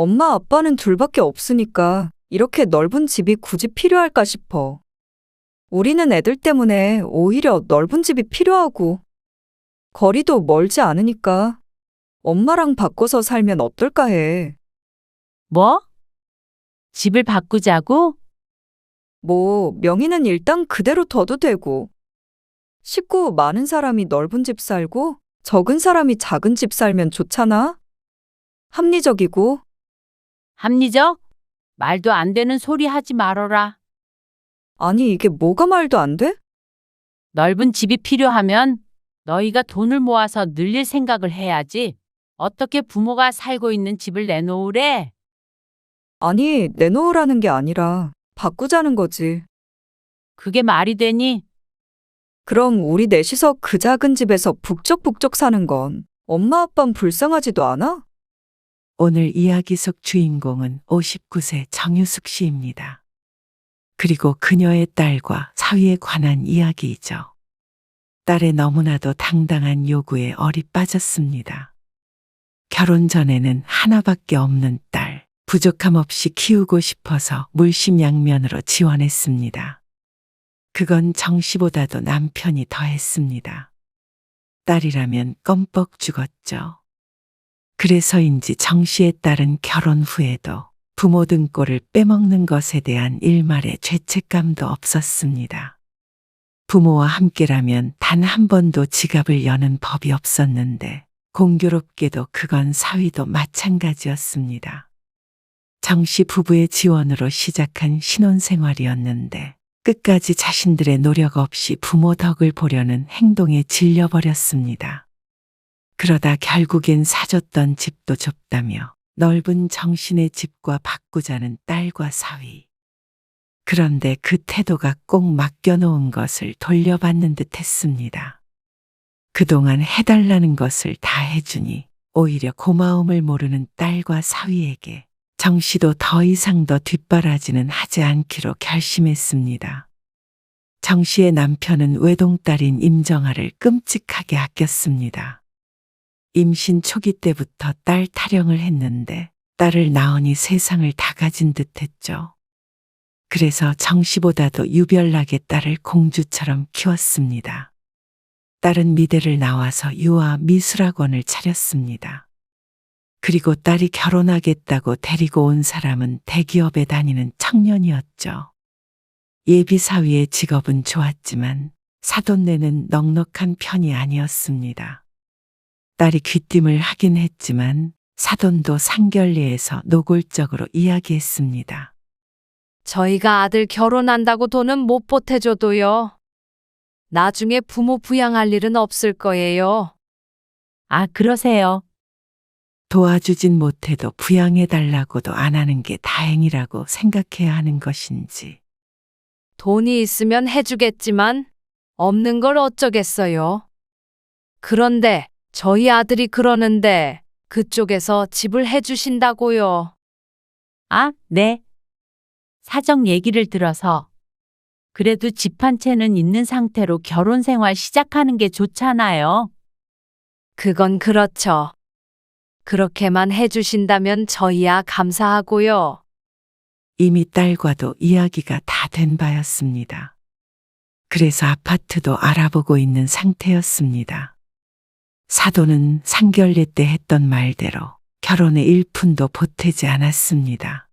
엄마 아빠는 둘밖에 없으니까 이렇게 넓은 집이 굳이 필요할까 싶어. 우리는 애들 때문에 오히려 넓은 집이 필요하고 거리도 멀지 않으니까 엄마랑 바꿔서 살면 어떨까 해. 뭐? 집을 바꾸자고? 뭐 명의는 일단 그대로 둬도 되고 식구 많은 사람이 넓은 집 살고 적은 사람이 작은 집 살면 좋잖아? 합리적이고. 합리적? 말도 안 되는 소리 하지 말어라. 아니 이게 뭐가 말도 안 돼? 넓은 집이 필요하면 너희가 돈을 모아서 늘릴 생각을 해야지. 어떻게 부모가 살고 있는 집을 내놓으래? 아니 내놓으라는 게 아니라 바꾸자는 거지. 그게 말이 되니? 그럼 우리 넷이서 그 작은 집에서 북적북적 사는 건 엄마 아빠는 불쌍하지도 않아? 오늘 이야기 속 주인공은 59세 정유숙 씨입니다. 그리고 그녀의 딸과 사위에 관한 이야기이죠. 딸의 너무나도 당당한 요구에 얼이 빠졌습니다. 결혼 전에는 하나밖에 없는 딸, 부족함 없이 키우고 싶어서 물심양면으로 지원했습니다. 그건 정 씨보다도 남편이 더했습니다. 딸이라면 껌뻑 죽었죠. 그래서인지 정 씨의 딸은 결혼 후에도 부모 등골을 빼먹는 것에 대한 일말의 죄책감도 없었습니다. 부모와 함께라면 단 한 번도 지갑을 여는 법이 없었는데 공교롭게도 그건 사위도 마찬가지였습니다. 정 씨 부부의 지원으로 시작한 신혼생활이었는데 끝까지 자신들의 노력 없이 부모 덕을 보려는 행동에 질려버렸습니다. 그러다 결국엔 사줬던 집도 좁다며 넓은 정신의 집과 바꾸자는 딸과 사위. 그런데 그 태도가 꼭 맡겨놓은 것을 돌려받는 듯 했습니다. 그동안 해달라는 것을 다 해주니 오히려 고마움을 모르는 딸과 사위에게 정 씨도 더 이상 더 뒷바라지는 하지 않기로 결심했습니다. 정 씨의 남편은 외동딸인 임정아를 끔찍하게 아꼈습니다. 임신 초기 때부터 딸 타령을 했는데 딸을 낳으니 세상을 다 가진 듯 했죠. 그래서 정 씨보다도 유별나게 딸을 공주처럼 키웠습니다. 딸은 미대를 나와서 유아 미술학원을 차렸습니다. 그리고 딸이 결혼하겠다고 데리고 온 사람은 대기업에 다니는 청년이었죠. 예비사위의 직업은 좋았지만 사돈네는 넉넉한 편이 아니었습니다. 딸이 귀띔을 하긴 했지만 사돈도 상결례에서 노골적으로 이야기했습니다. 저희가 아들 결혼한다고 돈은 못 보태줘도요. 나중에 부모 부양할 일은 없을 거예요. 아, 그러세요. 도와주진 못해도 부양해달라고도 안 하는 게 다행이라고 생각해야 하는 것인지. 돈이 있으면 해주겠지만 없는 걸 어쩌겠어요. 그런데 저희 아들이 그러는데 그쪽에서 집을 해주신다고요. 아, 네. 사정 얘기를 들어서. 그래도 집 한 채는 있는 상태로 결혼 생활 시작하는 게 좋잖아요. 그건 그렇죠. 그렇게만 해주신다면 저희야 감사하고요. 이미 딸과도 이야기가 다 된 바였습니다. 그래서 아파트도 알아보고 있는 상태였습니다. 사돈은 상결례 때 했던 말대로 결혼에 일푼도 보태지 않았습니다.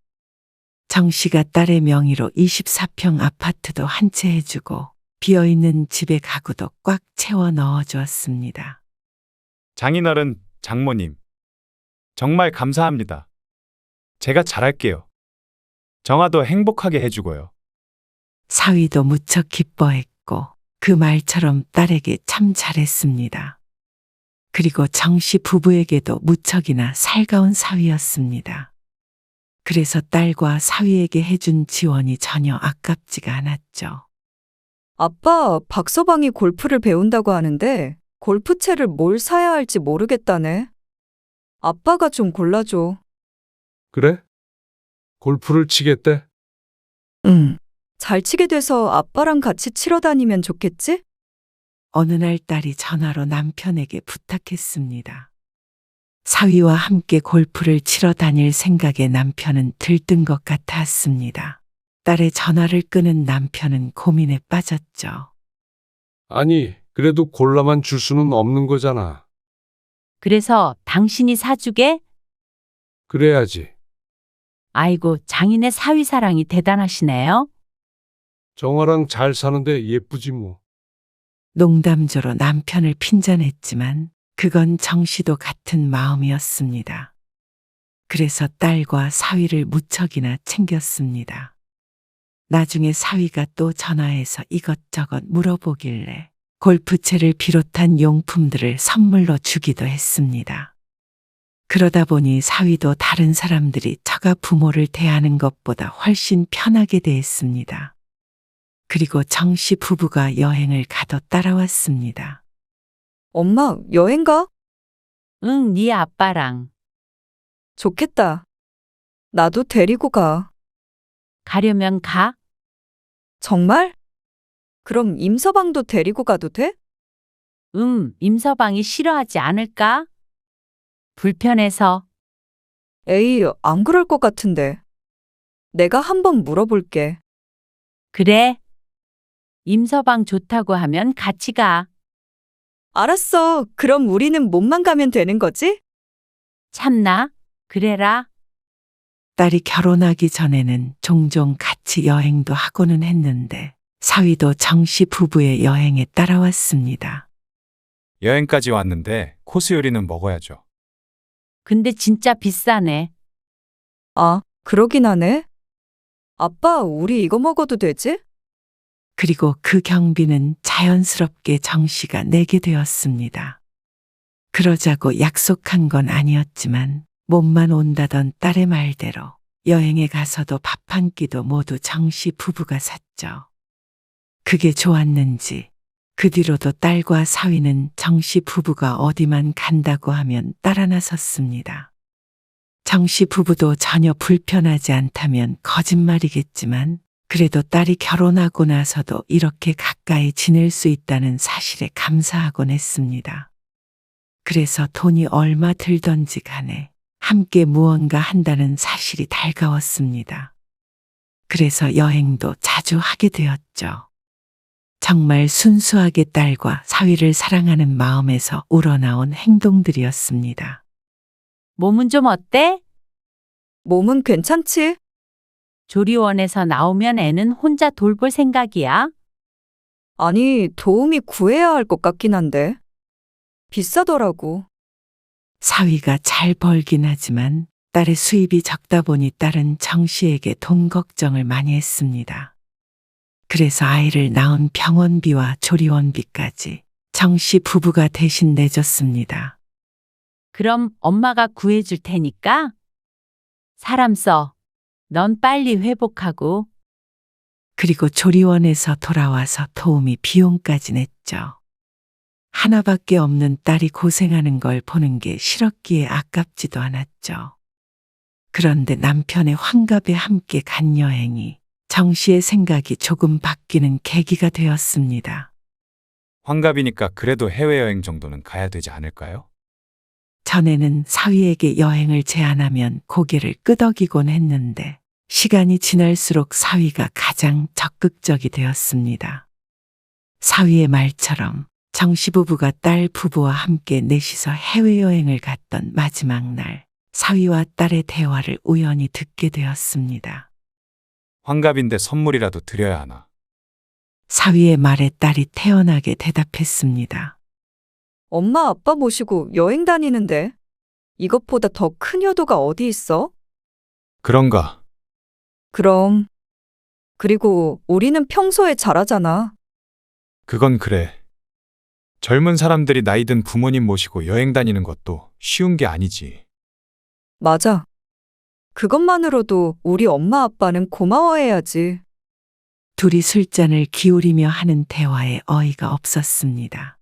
정 씨가 딸의 명의로 24평 아파트도 한 채 해주고 비어있는 집의 가구도 꽉 채워 넣어주었습니다. 장인어른, 장모님. 정말 감사합니다. 제가 잘할게요. 정아도 행복하게 해주고요. 사위도 무척 기뻐했고 그 말처럼 딸에게 참 잘했습니다. 그리고 정 씨 부부에게도 무척이나 살가운 사위였습니다. 그래서 딸과 사위에게 해준 지원이 전혀 아깝지가 않았죠. 아빠, 박서방이 골프를 배운다고 하는데 골프채를 뭘 사야 할지 모르겠다네. 아빠가 좀 골라줘. 그래? 골프를 치겠대? 응. 잘 치게 돼서 아빠랑 같이 치러 다니면 좋겠지? 어느 날 딸이 전화로 남편에게 부탁했습니다. 사위와 함께 골프를 치러 다닐 생각에 남편은 들뜬 것 같았습니다. 딸의 전화를 끄는 남편은 고민에 빠졌죠. 아니, 그래도 골라만 줄 수는 없는 거잖아. 그래서 당신이 사주게? 그래야지. 아이고, 장인의 사위 사랑이 대단하시네요. 정화랑 잘 사는데 예쁘지 뭐. 농담조로 남편을 핀잔했지만 그건 정씨도 같은 마음이었습니다. 그래서 딸과 사위를 무척이나 챙겼습니다. 나중에 사위가 또 전화해서 이것저것 물어보길래 골프채를 비롯한 용품들을 선물로 주기도 했습니다. 그러다 보니 사위도 다른 사람들이 처가 부모를 대하는 것보다 훨씬 편하게 대했습니다. 그리고 정씨 부부가 여행을 가도 따라왔습니다. 엄마, 여행 가? 응, 네 아빠랑. 좋겠다. 나도 데리고 가. 가려면 가? 정말? 그럼 임서방도 데리고 가도 돼? 임서방이 싫어하지 않을까? 불편해서. 에이, 안 그럴 것 같은데. 내가 한번 물어볼게. 그래. 임서방 좋다고 하면 같이 가. 알았어. 그럼 우리는 몸만 가면 되는 거지? 참나? 그래라. 딸이 결혼하기 전에는 종종 같이 여행도 하고는 했는데 사위도 정씨 부부의 여행에 따라왔습니다. 여행까지 왔는데 코스 요리는 먹어야죠. 근데 진짜 비싸네. 아, 그러긴 하네. 아빠, 우리 이거 먹어도 되지? 그리고 그 경비는 자연스럽게 정씨가 내게 되었습니다. 그러자고 약속한 건 아니었지만 몸만 온다던 딸의 말대로 여행에 가서도 밥 한 끼도 모두 정씨 부부가 샀죠. 그게 좋았는지 그 뒤로도 딸과 사위는 정씨 부부가 어디만 간다고 하면 따라 나섰습니다. 정씨 부부도 전혀 불편하지 않다면 거짓말이겠지만 그래도 딸이 결혼하고 나서도 이렇게 가까이 지낼 수 있다는 사실에 감사하곤 했습니다. 그래서 돈이 얼마 들던지 간에 함께 무언가 한다는 사실이 달가웠습니다. 그래서 여행도 자주 하게 되었죠. 정말 순수하게 딸과 사위를 사랑하는 마음에서 우러나온 행동들이었습니다. 몸은 좀 어때? 몸은 괜찮지? 조리원에서 나오면 애는 혼자 돌볼 생각이야? 아니, 도움이 구해야 할 것 같긴 한데. 비싸더라고. 사위가 잘 벌긴 하지만 딸의 수입이 적다 보니 딸은 정씨에게 돈 걱정을 많이 했습니다. 그래서 아이를 낳은 병원비와 조리원비까지 정씨 부부가 대신 내줬습니다. 그럼 엄마가 구해줄 테니까? 사람 써. 넌 빨리 회복하고. 그리고 조리원에서 돌아와서 도우미 비용까지 냈죠. 하나밖에 없는 딸이 고생하는 걸 보는 게 싫었기에 아깝지도 않았죠. 그런데 남편의 환갑에 함께 간 여행이 정씨의 생각이 조금 바뀌는 계기가 되었습니다. 환갑이니까 그래도 해외여행 정도는 가야 되지 않을까요? 전에는 사위에게 여행을 제안하면 고개를 끄덕이곤 했는데 시간이 지날수록 사위가 가장 적극적이 되었습니다. 사위의 말처럼 정씨 부부가 딸 부부와 함께 넷이서 해외여행을 갔던 마지막 날 사위와 딸의 대화를 우연히 듣게 되었습니다. 환갑인데 선물이라도 드려야 하나. 사위의 말에 딸이 태연하게 대답했습니다. 엄마, 아빠 모시고 여행 다니는데. 이것보다 더 큰 효도가 어디 있어? 그런가? 그럼. 그리고 우리는 평소에 잘하잖아. 그건 그래. 젊은 사람들이 나이 든 부모님 모시고 여행 다니는 것도 쉬운 게 아니지. 맞아. 그것만으로도 우리 엄마 아빠는 고마워해야지. 둘이 술잔을 기울이며 하는 대화에 어이가 없었습니다.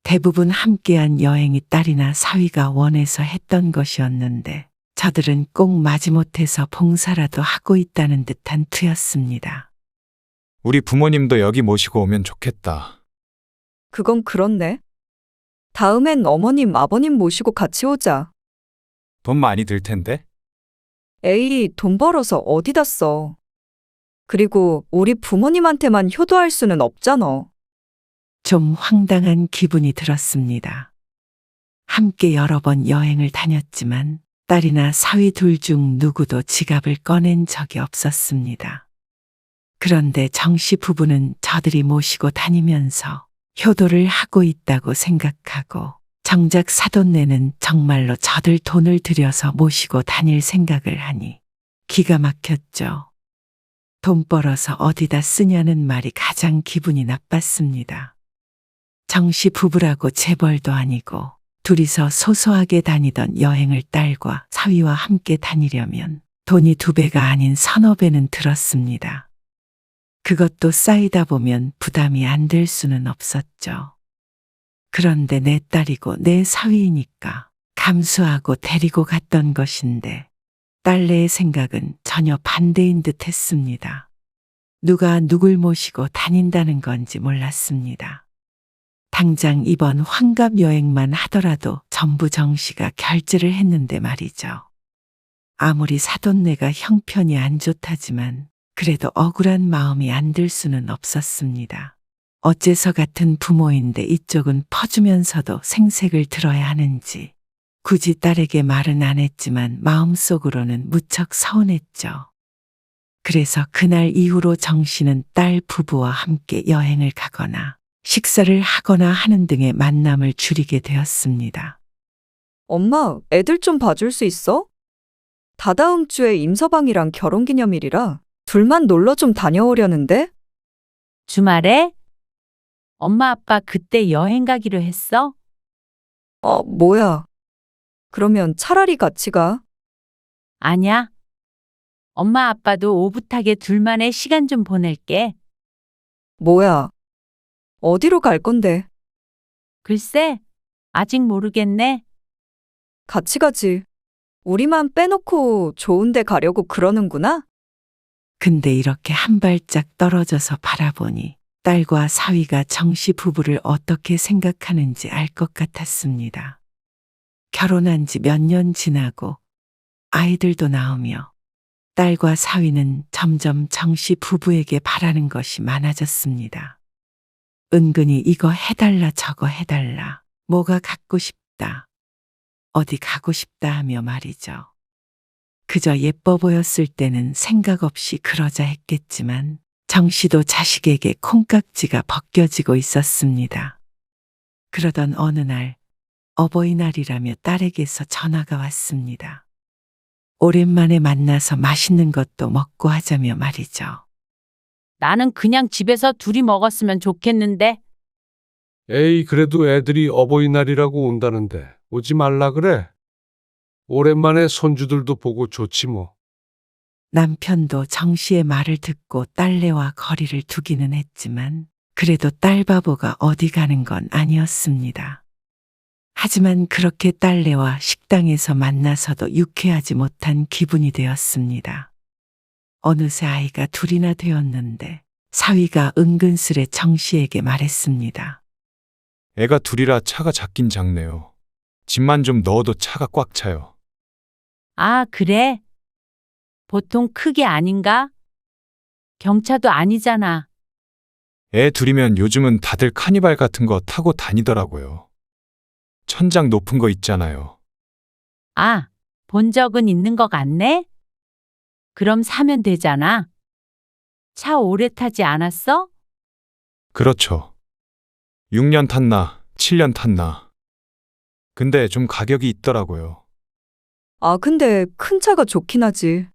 대부분 함께한 여행이 딸이나 사위가 원해서 했던 것이었는데 저들은 꼭 마지못해서 봉사라도 하고 있다는 듯한 투였습니다. 우리 부모님도 여기 모시고 오면 좋겠다. 그건 그렇네. 다음엔 어머님, 아버님 모시고 같이 오자. 돈 많이 들 텐데? 에이, 돈 벌어서 어디다 써. 그리고 우리 부모님한테만 효도할 수는 없잖아. 좀 황당한 기분이 들었습니다. 함께 여러 번 여행을 다녔지만 딸이나 사위 둘 중 누구도 지갑을 꺼낸 적이 없었습니다. 그런데 정씨 부부는 저들이 모시고 다니면서 효도를 하고 있다고 생각하고 정작 사돈네는 정말로 저들 돈을 들여서 모시고 다닐 생각을 하니 기가 막혔죠. 돈 벌어서 어디다 쓰냐는 말이 가장 기분이 나빴습니다. 정씨 부부라고 재벌도 아니고 둘이서 소소하게 다니던 여행을 딸과 사위와 함께 다니려면 돈이 2배가 아닌 3~4배는 들었습니다. 그것도 쌓이다 보면 부담이 안 될 수는 없었죠. 그런데 내 딸이고 내 사위이니까 감수하고 데리고 갔던 것인데 딸내의 생각은 전혀 반대인 듯 했습니다. 누가 누굴 모시고 다닌다는 건지 몰랐습니다. 당장 이번 환갑 여행만 하더라도 전부 정씨가 결제를 했는데 말이죠. 아무리 사돈네가 형편이 안 좋다지만 그래도 억울한 마음이 안 들 수는 없었습니다. 어째서 같은 부모인데 이쪽은 퍼주면서도 생색을 들어야 하는지 굳이 딸에게 말은 안 했지만 마음속으로는 무척 서운했죠. 그래서 그날 이후로 정씨는 딸 부부와 함께 여행을 가거나 식사를 하거나 하는 등의 만남을 줄이게 되었습니다. 엄마, 애들 좀 봐줄 수 있어? 다다음 주에 임서방이랑 결혼기념일이라 둘만 놀러 좀 다녀오려는데? 주말에? 엄마 아빠 그때 여행 가기로 했어? 뭐야. 그러면 차라리 같이 가. 아냐. 엄마 아빠도 오붓하게 둘만의 시간 좀 보낼게. 뭐야. 어디로 갈 건데? 글쎄, 아직 모르겠네. 같이 가지. 우리만 빼놓고 좋은 데 가려고 그러는구나? 근데 이렇게 한 발짝 떨어져서 바라보니 딸과 사위가 정씨 부부를 어떻게 생각하는지 알 것 같았습니다. 결혼한 지 몇 년 지나고 아이들도 나오며 딸과 사위는 점점 정씨 부부에게 바라는 것이 많아졌습니다. 은근히 이거 해달라 저거 해달라, 뭐가 갖고 싶다, 어디 가고 싶다 하며 말이죠. 그저 예뻐 보였을 때는 생각 없이 그러자 했겠지만 정씨도 자식에게 콩깍지가 벗겨지고 있었습니다. 그러던 어느 날 어버이날이라며 딸에게서 전화가 왔습니다. 오랜만에 만나서 맛있는 것도 먹고 하자며 말이죠. 나는 그냥 집에서 둘이 먹었으면 좋겠는데. 에이, 그래도 애들이 어버이날이라고 온다는데 오지 말라 그래. 오랜만에 손주들도 보고 좋지 뭐. 남편도 정씨의 말을 듣고 딸내와 거리를 두기는 했지만 그래도 딸 바보가 어디 가는 건 아니었습니다. 하지만 그렇게 딸내와 식당에서 만나서도 유쾌하지 못한 기분이 되었습니다. 어느새 아이가 둘이나 되었는데 사위가 은근슬에 정씨에게 말했습니다. 애가 둘이라 차가 작긴 작네요. 짐만 좀 넣어도 차가 꽉 차요. 아, 그래? 보통 크게 아닌가? 경차도 아니잖아. 애 둘이면 요즘은 다들 카니발 같은 거 타고 다니더라고요. 천장 높은 거 있잖아요. 아, 본 적은 있는 것 같네? 그럼 사면 되잖아. 차 오래 타지 않았어? 그렇죠. 6년 탔나, 7년 탔나. 근데 좀 가격이 있더라고요. 근데 큰 차가 좋긴 하지.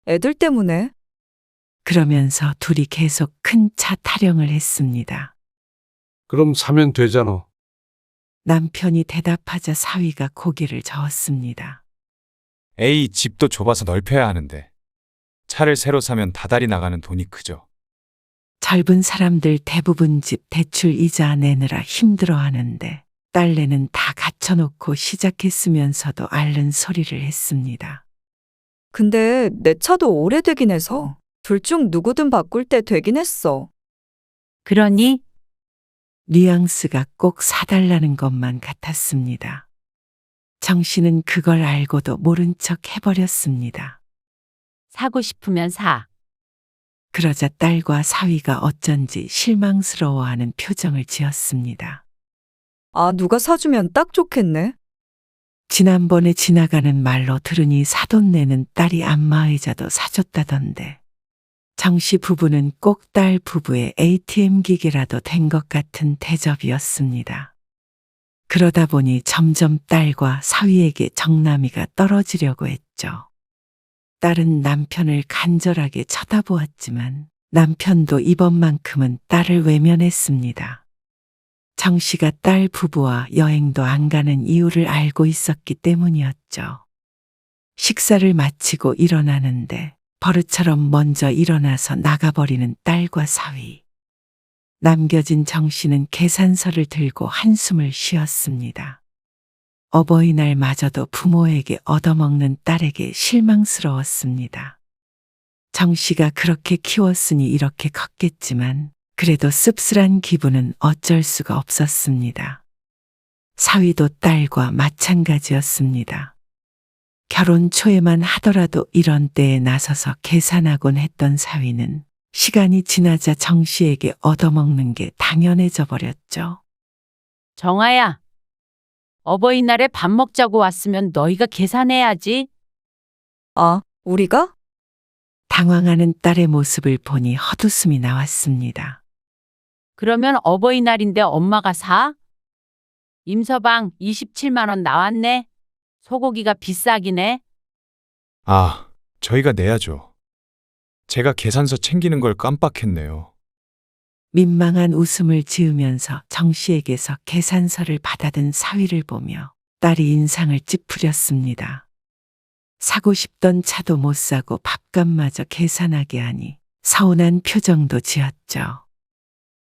애들 때문에. 그러면서 둘이 계속 큰 차 타령을 했습니다. 그럼 사면 되잖아. 남편이 대답하자 사위가 고개를 저었습니다. 에이, 집도 좁아서 넓혀야 하는데. 차를 새로 사면 다달이 나가는 돈이 크죠. 젊은 사람들 대부분 집 대출 이자 내느라 힘들어하는데 딸내는 다 갖춰놓고 시작했으면서도 앓는 소리를 했습니다. 근데 내 차도 오래되긴 해서 둘 중 누구든 바꿀 때 되긴 했어. 그러니 뉘앙스가 꼭 사달라는 것만 같았습니다. 정 씨는 그걸 알고도 모른 척 해버렸습니다. 사고 싶으면 사. 그러자 딸과 사위가 어쩐지 실망스러워하는 표정을 지었습니다. 아, 누가 사주면 딱 좋겠네. 지난번에 지나가는 말로 들으니 사돈 내는 딸이 안마의자도 사줬다던데. 정 씨 부부는 꼭 딸 부부의 ATM 기계라도 된 것 같은 대접이었습니다. 그러다 보니 점점 딸과 사위에게 정남이가 떨어지려고 했죠. 딸은 남편을 간절하게 쳐다보았지만 남편도 이번만큼은 딸을 외면했습니다. 정 씨가 딸 부부와 여행도 안 가는 이유를 알고 있었기 때문이었죠. 식사를 마치고 일어나는데 버릇처럼 먼저 일어나서 나가버리는 딸과 사위. 남겨진 정 씨는 계산서를 들고 한숨을 쉬었습니다. 어버이날마저도 부모에게 얻어먹는 딸에게 실망스러웠습니다. 정 씨가 그렇게 키웠으니 이렇게 컸겠지만 그래도 씁쓸한 기분은 어쩔 수가 없었습니다. 사위도 딸과 마찬가지였습니다. 결혼 초에만 하더라도 이런 때에 나서서 계산하곤 했던 사위는 시간이 지나자 정 씨에게 얻어먹는 게 당연해져 버렸죠. 정아야, 어버이날에 밥 먹자고 왔으면 너희가 계산해야지. 아, 우리가? 당황하는 딸의 모습을 보니 헛웃음이 나왔습니다. 그러면 어버이날인데 엄마가 사? 임서방 27만 원 나왔네. 소고기가 비싸긴 해. 아, 저희가 내야죠. 제가 계산서 챙기는 걸 깜빡했네요. 민망한 웃음을 지으면서 정 씨에게서 계산서를 받아든 사위를 보며 딸이 인상을 찌푸렸습니다. 사고 싶던 차도 못 사고 밥값마저 계산하게 하니 서운한 표정도 지었죠.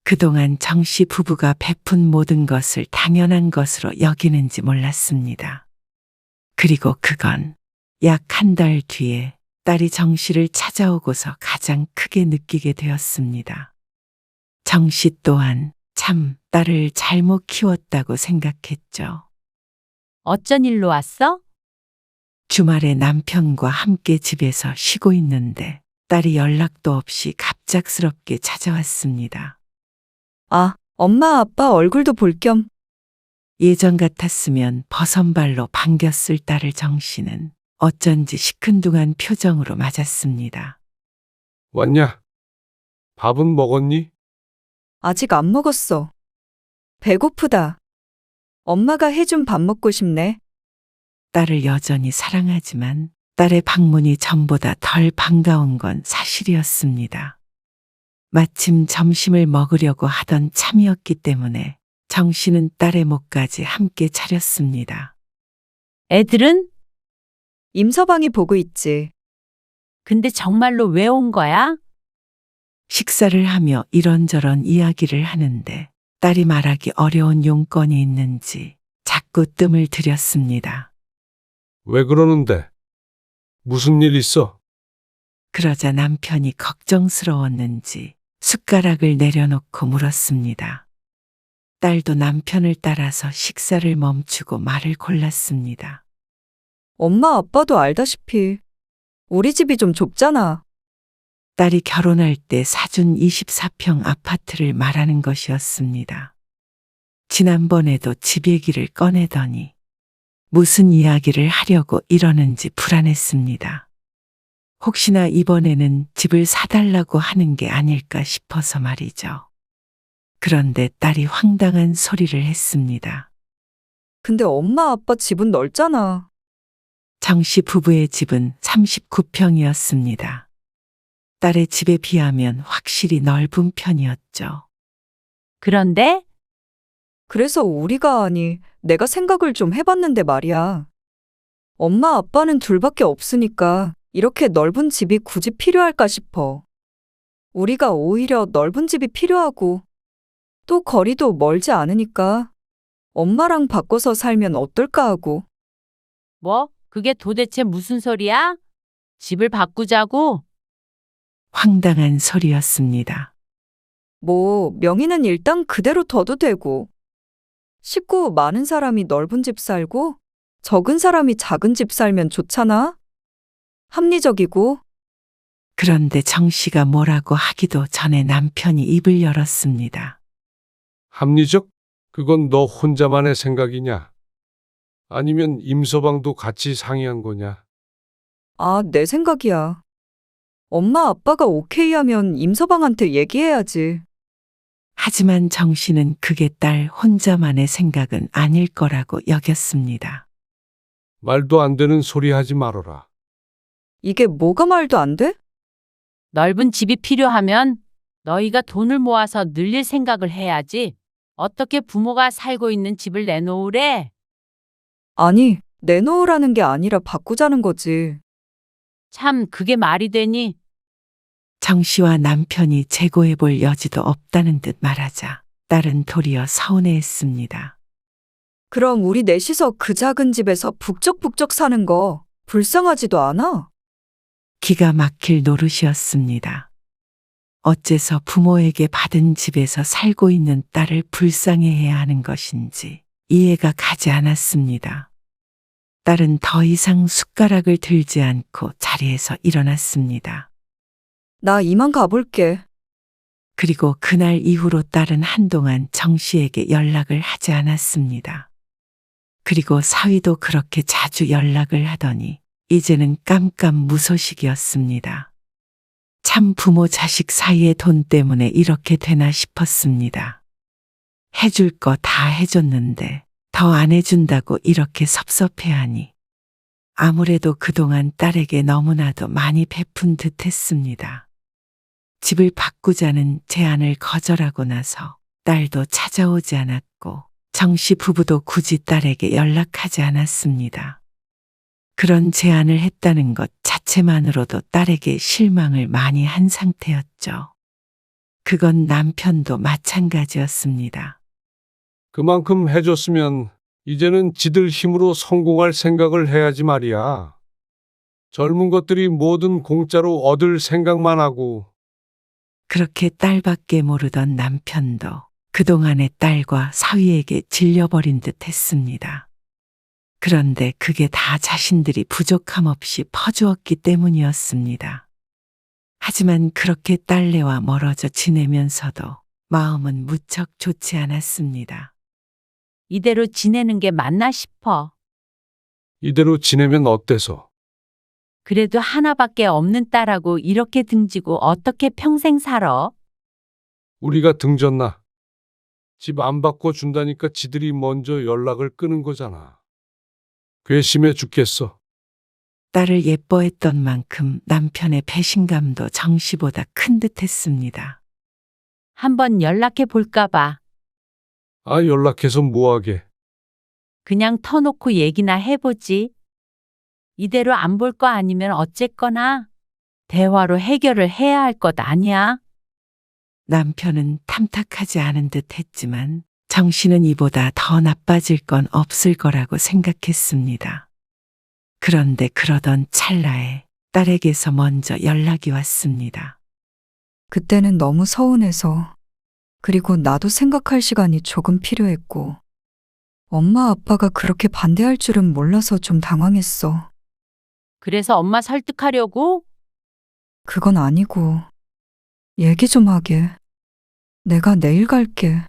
그동안 정 씨 부부가 베푼 모든 것을 당연한 것으로 여기는지 몰랐습니다. 그리고 그건 약 한 달 뒤에 딸이 정 씨를 찾아오고서 가장 크게 느끼게 되었습니다. 정 씨 또한 참 딸을 잘못 키웠다고 생각했죠. 어쩐 일로 왔어? 주말에 남편과 함께 집에서 쉬고 있는데 딸이 연락도 없이 갑작스럽게 찾아왔습니다. 아, 엄마 아빠 얼굴도 볼 겸. 예전 같았으면 버선발로 반겼을 딸을 정 씨는 어쩐지 시큰둥한 표정으로 맞았습니다. 왔냐? 밥은 먹었니? 아직 안 먹었어. 배고프다. 엄마가 해준 밥 먹고 싶네. 딸을 여전히 사랑하지만 딸의 방문이 전보다 덜 반가운 건 사실이었습니다. 마침 점심을 먹으려고 하던 참이었기 때문에 정 씨는 딸의 목까지 함께 차렸습니다. 애들은? 임서방이 보고 있지. 근데 정말로 왜 온 거야? 식사를 하며 이런저런 이야기를 하는데 딸이 말하기 어려운 용건이 있는지 자꾸 뜸을 들였습니다. 왜 그러는데? 무슨 일 있어? 그러자 남편이 걱정스러웠는지 숟가락을 내려놓고 물었습니다. 딸도 남편을 따라서 식사를 멈추고 말을 골랐습니다. 엄마 아빠도 알다시피 우리 집이 좀 좁잖아. 딸이 결혼할 때 사준 24평 아파트를 말하는 것이었습니다. 지난번에도 집 얘기를 꺼내더니 무슨 이야기를 하려고 이러는지 불안했습니다. 혹시나 이번에는 집을 사달라고 하는 게 아닐까 싶어서 말이죠. 그런데 딸이 황당한 소리를 했습니다. 근데 엄마 아빠 집은 넓잖아. 정 씨 부부의 집은 39평이었습니다. 딸의 집에 비하면 확실히 넓은 편이었죠. 그런데 그래서 우리가 아니, 내가 생각을 좀 해봤는데 말이야. 엄마 아빠는 둘밖에 없으니까 이렇게 넓은 집이 굳이 필요할까 싶어. 우리가 오히려 넓은 집이 필요하고 또 거리도 멀지 않으니까 엄마랑 바꿔서 살면 어떨까 하고. 뭐? 그게 도대체 무슨 소리야? 집을 바꾸자고? 황당한 소리였습니다. 뭐 명의는 일단 그대로 둬도 되고 식구 많은 사람이 넓은 집 살고 적은 사람이 작은 집 살면 좋잖아? 합리적이고. 그런데 정 씨가 뭐라고 하기도 전에 남편이 입을 열었습니다. 합리적? 그건 너 혼자만의 생각이냐? 아니면 임서방도 같이 상의한 거냐? 아, 내 생각이야. 엄마 아빠가 오케이 하면 임서방한테 얘기해야지. 하지만 정 씨는 그게 딸 혼자만의 생각은 아닐 거라고 여겼습니다. 말도 안 되는 소리 하지 말어라. 이게 뭐가 말도 안 돼? 넓은 집이 필요하면 너희가 돈을 모아서 늘릴 생각을 해야지. 어떻게 부모가 살고 있는 집을 내놓으래? 아니, 내놓으라는 게 아니라 바꾸자는 거지. 참, 그게 말이 되니? 정 씨와 남편이 재고해 볼 여지도 없다는 듯 말하자 딸은 도리어 서운해했습니다. 그럼 우리 넷이서 그 작은 집에서 북적북적 사는 거 불쌍하지도 않아? 기가 막힐 노릇이었습니다. 어째서 부모에게 받은 집에서 살고 있는 딸을 불쌍해해야 하는 것인지 이해가 가지 않았습니다. 딸은 더 이상 숟가락을 들지 않고 자리에서 일어났습니다. 나 이만 가볼게. 그리고 그날 이후로 딸은 한동안 정 씨에게 연락을 하지 않았습니다. 그리고 사위도 그렇게 자주 연락을 하더니 이제는 깜깜무소식이었습니다. 참 부모 자식 사이의 돈 때문에 이렇게 되나 싶었습니다. 해줄 거 다 해줬는데 더 안 해준다고 이렇게 섭섭해하니 아무래도 그동안 딸에게 너무나도 많이 베푼 듯 했습니다. 집을 바꾸자는 제안을 거절하고 나서 딸도 찾아오지 않았고 정 씨 부부도 굳이 딸에게 연락하지 않았습니다. 그런 제안을 했다는 것 자체만으로도 딸에게 실망을 많이 한 상태였죠. 그건 남편도 마찬가지였습니다. 그만큼 해줬으면 이제는 지들 힘으로 성공할 생각을 해야지 말이야. 젊은 것들이 뭐든 공짜로 얻을 생각만 하고. 그렇게 딸밖에 모르던 남편도 그동안의 딸과 사위에게 질려버린 듯 했습니다. 그런데 그게 다 자신들이 부족함 없이 퍼주었기 때문이었습니다. 하지만 그렇게 딸내와 멀어져 지내면서도 마음은 무척 좋지 않았습니다. 이대로 지내는 게 맞나 싶어. 이대로 지내면 어때서? 그래도 하나밖에 없는 딸하고 이렇게 등지고 어떻게 평생 살아? 우리가 등졌나? 집 안 바꿔준다니까 지들이 먼저 연락을 끊은 거잖아. 괘씸해 죽겠어. 딸을 예뻐했던 만큼 남편의 배신감도 정 씨보다 큰 듯했습니다. 한번 연락해 볼까 봐. 아, 연락해서 뭐하게. 그냥 터놓고 얘기나 해보지. 이대로 안 볼 거 아니면 어쨌거나 대화로 해결을 해야 할 것 아니야? 남편은 탐탁하지 않은 듯 했지만 정 씨는 이보다 더 나빠질 건 없을 거라고 생각했습니다. 그런데 그러던 찰나에 딸에게서 먼저 연락이 왔습니다. 그때는 너무 서운해서. 그리고 나도 생각할 시간이 조금 필요했고. 엄마 아빠가 그렇게 반대할 줄은 몰라서 좀 당황했어. 그래서 엄마 설득하려고? 그건 아니고. 얘기 좀 하게. 내가 내일 갈게.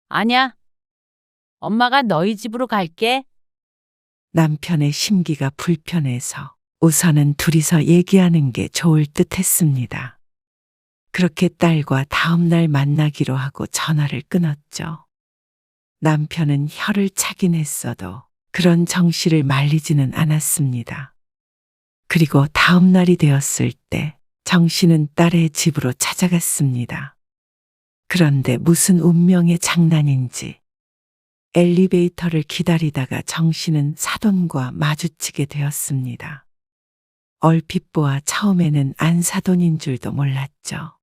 아냐. 엄마가 너희 집으로 갈게. 남편의 심기가 불편해서 우선은 둘이서 얘기하는 게 좋을 듯 했습니다. 그렇게 딸과 다음 날 만나기로 하고 전화를 끊었죠. 남편은 혀를 차긴 했어도 그런 정 씨를 말리지는 않았습니다. 그리고 다음 날이 되었을 때 정 씨는 딸의 집으로 찾아갔습니다. 그런데 무슨 운명의 장난인지 엘리베이터를 기다리다가 정 씨는 사돈과 마주치게 되었습니다. 얼핏 보아 처음에는 안사돈인 줄도 몰랐죠.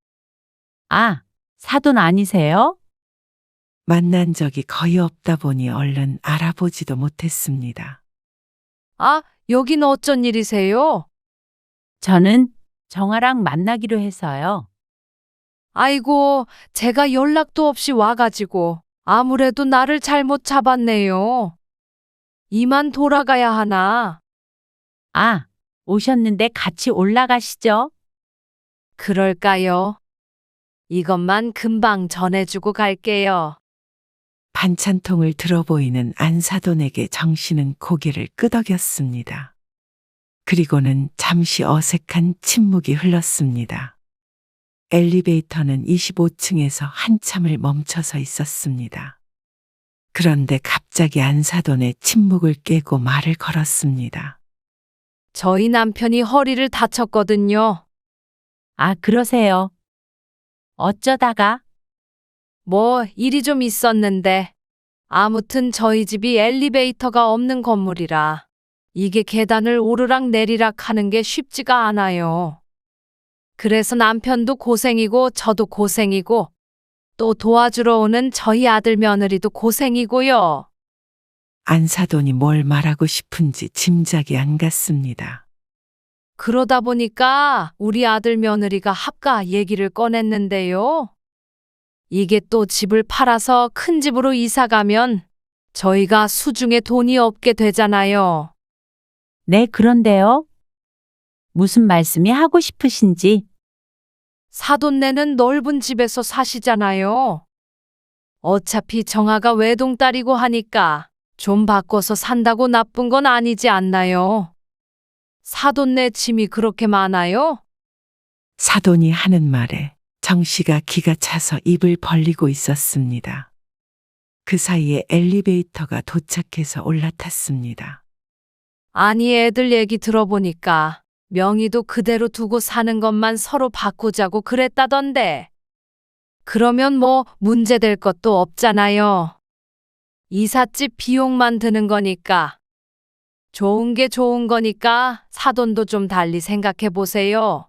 아, 사돈 아니세요? 만난 적이 거의 없다 보니 얼른 알아보지도 못했습니다. 아, 여긴 어쩐 일이세요? 저는 정아랑 만나기로 해서요. 아이고, 제가 연락도 없이 와가지고 아무래도 나를 잘못 잡았네요. 이만 돌아가야 하나? 아, 오셨는데 같이 올라가시죠? 그럴까요? 이것만 금방 전해주고 갈게요. 반찬통을 들어보이는 안사돈에게 정씨는 고개를 끄덕였습니다. 그리고는 잠시 어색한 침묵이 흘렀습니다. 엘리베이터는 25층에서 한참을 멈춰서 있었습니다. 그런데 갑자기 안사돈의 침묵을 깨고 말을 걸었습니다. 저희 남편이 허리를 다쳤거든요. 아, 그러세요. 어쩌다가? 뭐 일이 좀 있었는데. 아무튼 저희 집이 엘리베이터가 없는 건물이라 이게 계단을 오르락 내리락 하는 게 쉽지가 않아요. 그래서 남편도 고생이고 저도 고생이고 또 도와주러 오는 저희 아들 며느리도 고생이고요. 안사돈이 뭘 말하고 싶은지 짐작이 안 갔습니다. 그러다 보니까 우리 아들 며느리가 합가 얘기를 꺼냈는데요. 이게 또 집을 팔아서 큰 집으로 이사 가면 저희가 수중에 돈이 없게 되잖아요. 네, 그런데요. 무슨 말씀이 하고 싶으신지. 사돈네는 넓은 집에서 사시잖아요. 어차피 정아가 외동딸이고 하니까 좀 바꿔서 산다고 나쁜 건 아니지 않나요? 사돈네 짐이 그렇게 많아요? 사돈이 하는 말에 정씨가 기가 차서 입을 벌리고 있었습니다. 그 사이에 엘리베이터가 도착해서 올라탔습니다. 아니 애들 얘기 들어보니까 명의도 그대로 두고 사는 것만 서로 바꾸자고 그랬다던데. 그러면 뭐 문제될 것도 없잖아요. 이삿집 비용만 드는 거니까. 좋은 게 좋은 거니까 사돈도 좀 달리 생각해 보세요.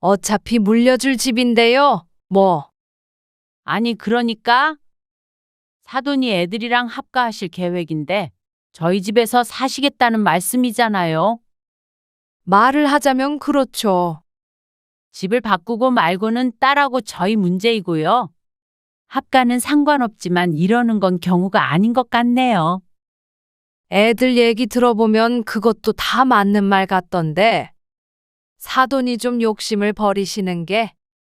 어차피 물려줄 집인데요. 뭐. 아니, 그러니까 사돈이 애들이랑 합가하실 계획인데 저희 집에서 사시겠다는 말씀이잖아요. 말을 하자면 그렇죠. 집을 바꾸고 말고는 딸하고 저희 문제이고요. 합가는 상관없지만 이러는 건 경우가 아닌 것 같네요. 애들 얘기 들어보면 그것도 다 맞는 말 같던데. 사돈이 좀 욕심을 버리시는 게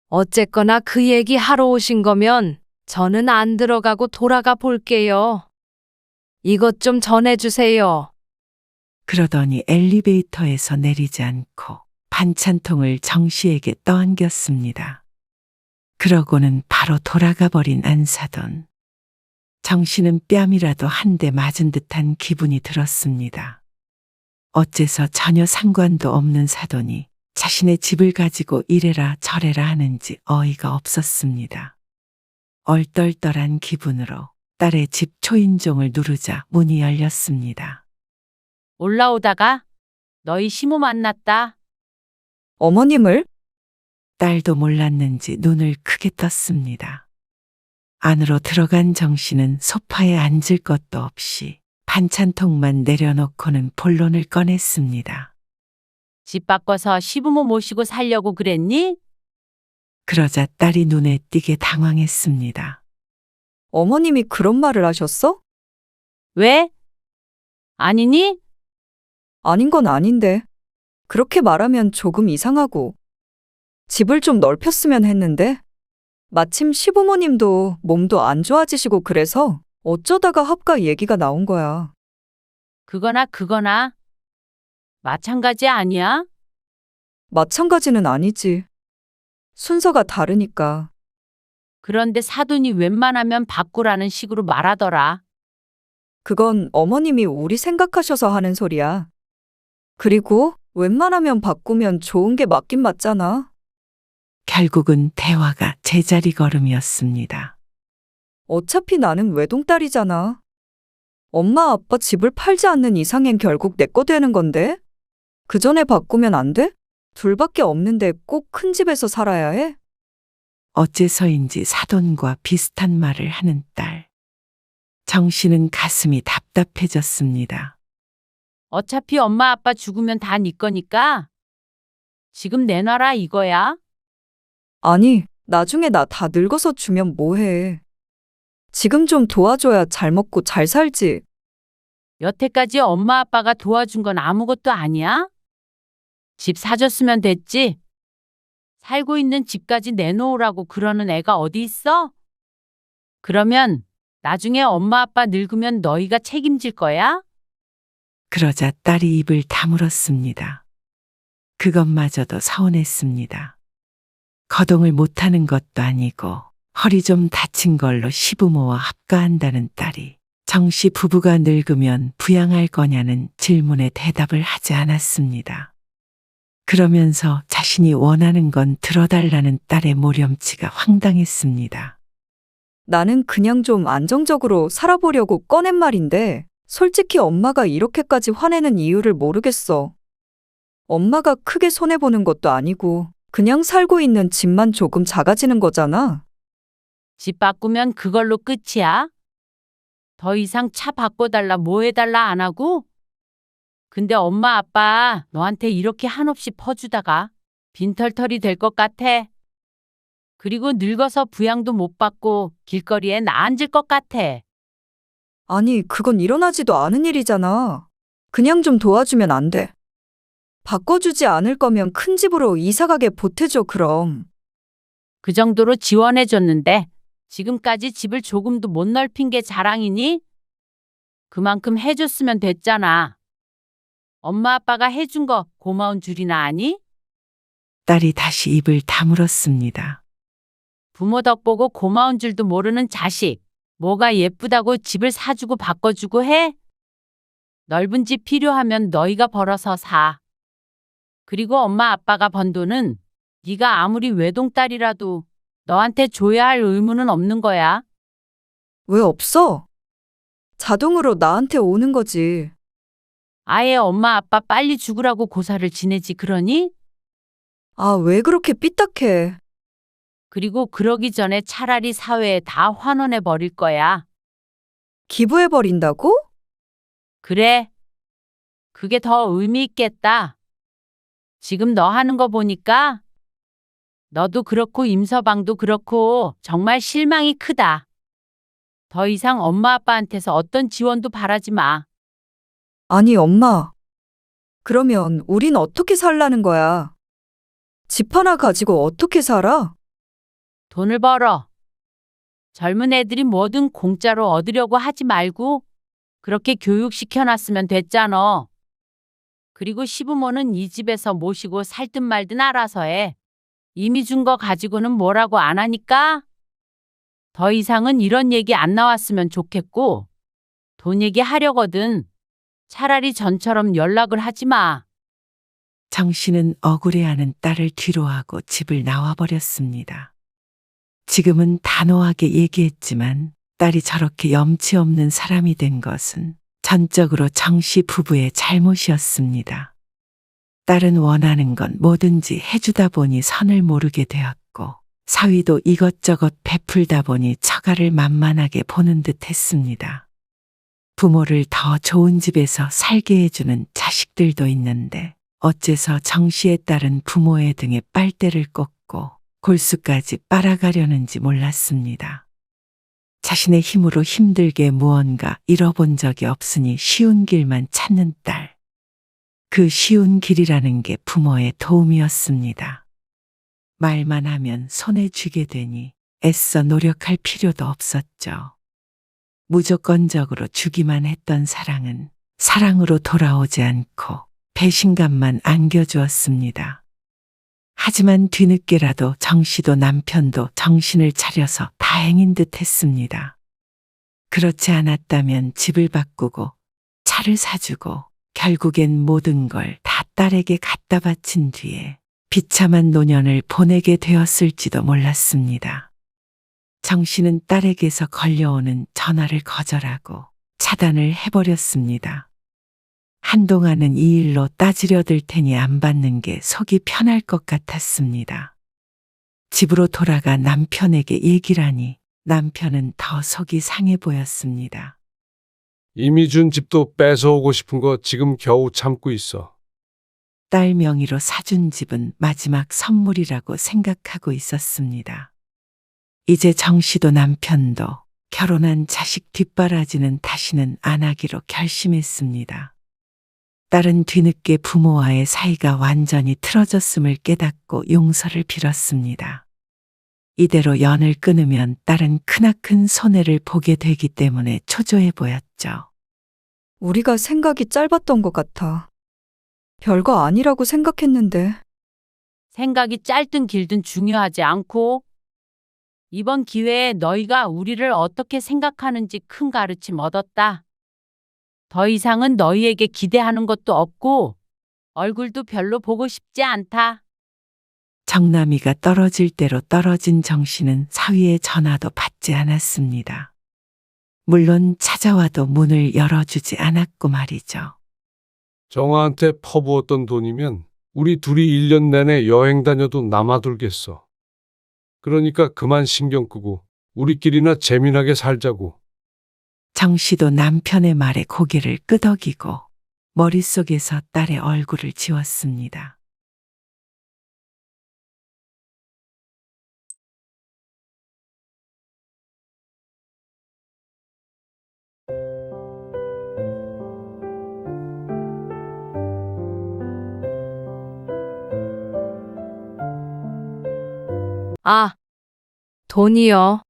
어쨌거나 그 얘기 하러 오신 거면 저는 안 들어가고 돌아가 볼게요. 이것 좀 전해주세요. 그러더니 엘리베이터에서 내리지 않고 반찬통을 정씨에게 떠안겼습니다. 그러고는 바로 돌아가 버린 안사돈. 정씨는 뺨이라도 한 대 맞은 듯한 기분이 들었습니다. 어째서 전혀 상관도 없는 사돈이 자신의 집을 가지고 이래라 저래라 하는지 어이가 없었습니다. 얼떨떨한 기분으로 딸의 집 초인종을 누르자 문이 열렸습니다. 올라오다가 너희 시모 만났다. 어머님을? 딸도 몰랐는지 눈을 크게 떴습니다. 안으로 들어간 정씨는 소파에 앉을 것도 없이 반찬통만 내려놓고는 본론을 꺼냈습니다. 집 바꿔서 시부모 모시고 살려고 그랬니? 그러자 딸이 눈에 띄게 당황했습니다. 어머님이 그런 말을 하셨어? 왜? 아니니? 아닌 건 아닌데. 그렇게 말하면 조금 이상하고. 집을 좀 넓혔으면 했는데. 마침 시부모님도 몸도 안 좋아지시고 그래서 어쩌다가 합가 얘기가 나온 거야. 그거나 마찬가지 아니야? 마찬가지는 아니지. 순서가 다르니까. 그런데 사돈이 웬만하면 바꾸라는 식으로 말하더라. 그건 어머님이 우리 생각하셔서 하는 소리야. 그리고 웬만하면 바꾸면 좋은 게 맞긴 맞잖아. 결국은 대화가 제자리 걸음이었습니다. 어차피 나는 외동딸이잖아. 엄마 아빠 집을 팔지 않는 이상엔 결국 내 거 되는 건데? 그 전에 바꾸면 안 돼? 둘밖에 없는데 꼭 큰 집에서 살아야 해? 어째서인지 사돈과 비슷한 말을 하는 딸. 정씨는 가슴이 답답해졌습니다. 어차피 엄마 아빠 죽으면 다 네 거니까 지금 내놔라 이거야. 아니, 나중에 나 다 늙어서 주면 뭐해. 지금 좀 도와줘야 잘 먹고 잘 살지. 여태까지 엄마 아빠가 도와준 건 아무것도 아니야? 집 사줬으면 됐지? 살고 있는 집까지 내놓으라고 그러는 애가 어디 있어? 그러면 나중에 엄마 아빠 늙으면 너희가 책임질 거야? 그러자 딸이 입을 다물었습니다. 그것마저도 서운했습니다. 거동을 못하는 것도 아니고 허리 좀 다친 걸로 시부모와 합가한다는 딸이 정씨 부부가 늙으면 부양할 거냐는 질문에 대답을 하지 않았습니다. 그러면서 자신이 원하는 건 들어달라는 딸의 모렴치가 황당했습니다. 나는 그냥 좀 안정적으로 살아보려고 꺼낸 말인데, 솔직히 엄마가 이렇게까지 화내는 이유를 모르겠어. 엄마가 크게 손해보는 것도 아니고, 그냥 살고 있는 집만 조금 작아지는 거잖아. 집 바꾸면 그걸로 끝이야? 더 이상 차 바꿔달라 뭐 해달라 안 하고? 근데 엄마 아빠 너한테 이렇게 한없이 퍼주다가 빈털털이 될 것 같아. 그리고 늙어서 부양도 못 받고 길거리에 나앉을 것 같아. 아니, 그건 일어나지도 않은 일이잖아. 그냥 좀 도와주면 안 돼. 바꿔주지 않을 거면 큰 집으로 이사가게 보태줘, 그럼. 그 정도로 지원해줬는데 지금까지 집을 조금도 못 넓힌 게 자랑이니? 그만큼 해줬으면 됐잖아. 엄마 아빠가 해준 거 고마운 줄이나 아니? 딸이 다시 입을 다물었습니다. 부모 덕 보고 고마운 줄도 모르는 자식. 뭐가 예쁘다고 집을 사주고 바꿔주고 해? 넓은 집 필요하면 너희가 벌어서 사. 그리고 엄마 아빠가 번 돈은 네가 아무리 외동딸이라도 너한테 줘야 할 의무는 없는 거야. 왜 없어? 자동으로 나한테 오는 거지. 아예 엄마 아빠 빨리 죽으라고 고사를 지내지 그러니? 아, 왜 그렇게 삐딱해? 그리고 그러기 전에 차라리 사회에 다 환원해 버릴 거야. 기부해버린다고? 그래. 그게 더 의미 있겠다. 지금 너 하는 거 보니까 너도 그렇고 임서방도 그렇고 정말 실망이 크다. 더 이상 엄마 아빠한테서 어떤 지원도 바라지 마. 아니, 엄마. 그러면 우린 어떻게 살라는 거야? 집 하나 가지고 어떻게 살아? 돈을 벌어. 젊은 애들이 뭐든 공짜로 얻으려고 하지 말고 그렇게 교육시켜놨으면 됐잖아. 그리고 시부모는 이 집에서 모시고 살든 말든 알아서 해. 이미 준 거 가지고는 뭐라고 안 하니까? 더 이상은 이런 얘기 안 나왔으면 좋겠고 돈 얘기 하려거든. 차라리 전처럼 연락을 하지 마. 정 씨는 억울해하는 딸을 뒤로하고 집을 나와버렸습니다. 지금은 단호하게 얘기했지만 딸이 저렇게 염치 없는 사람이 된 것은 전적으로 정 씨 부부의 잘못이었습니다. 딸은 원하는 건 뭐든지 해주다 보니 선을 모르게 되었고 사위도 이것저것 베풀다 보니 처가를 만만하게 보는 듯 했습니다. 부모를 더 좋은 집에서 살게 해주는 자식들도 있는데 어째서 정 씨의 딸은 부모의 등에 빨대를 꽂고 골수까지 빨아가려는지 몰랐습니다. 자신의 힘으로 힘들게 무언가 잃어본 적이 없으니 쉬운 길만 찾는 딸. 그 쉬운 길이라는 게 부모의 도움이었습니다. 말만 하면 손에 쥐게 되니 애써 노력할 필요도 없었죠. 무조건적으로 주기만 했던 사랑은 사랑으로 돌아오지 않고 배신감만 안겨주었습니다. 하지만 뒤늦게라도 정 씨도 남편도 정신을 차려서 다행인 듯 했습니다. 그렇지 않았다면 집을 바꾸고 차를 사주고 결국엔 모든 걸 다 딸에게 갖다 바친 뒤에 비참한 노년을 보내게 되었을지도 몰랐습니다. 정 씨는 딸에게서 걸려오는 전화를 거절하고 차단을 해버렸습니다. 한동안은 이 일로 따지려 들 테니 안 받는 게 속이 편할 것 같았습니다. 집으로 돌아가 남편에게 얘기라니 남편은 더 속이 상해 보였습니다. 이미 준 집도 뺏어오고 싶은 거 지금 겨우 참고 있어. 딸 명의로 사준 집은 마지막 선물이라고 생각하고 있었습니다. 이제 정 씨도 남편도 결혼한 자식 뒷바라지는 다시는 안 하기로 결심했습니다. 딸은 뒤늦게 부모와의 사이가 완전히 틀어졌음을 깨닫고 용서를 빌었습니다. 이대로 연을 끊으면 딸은 크나큰 손해를 보게 되기 때문에 초조해 보였죠. 우리가 생각이 짧았던 것 같아. 별거 아니라고 생각했는데. 생각이 짧든 길든 중요하지 않고 이번 기회에 너희가 우리를 어떻게 생각하는지 큰 가르침 얻었다. 더 이상은 너희에게 기대하는 것도 없고 얼굴도 별로 보고 싶지 않다. 정남이가 떨어질 대로 떨어진 정씨는 사위의 전화도 받지 않았습니다. 물론 찾아와도 문을 열어주지 않았고 말이죠. 정아한테 퍼부었던 돈이면 우리 둘이 1년 내내 여행 다녀도 남아돌겠어. 그러니까 그만 신경 끄고 우리끼리나 재미나게 살자고. 정씨도 남편의 말에 고개를 끄덕이고 머릿속에서 딸의 얼굴을 지웠습니다. 아, 돈이요.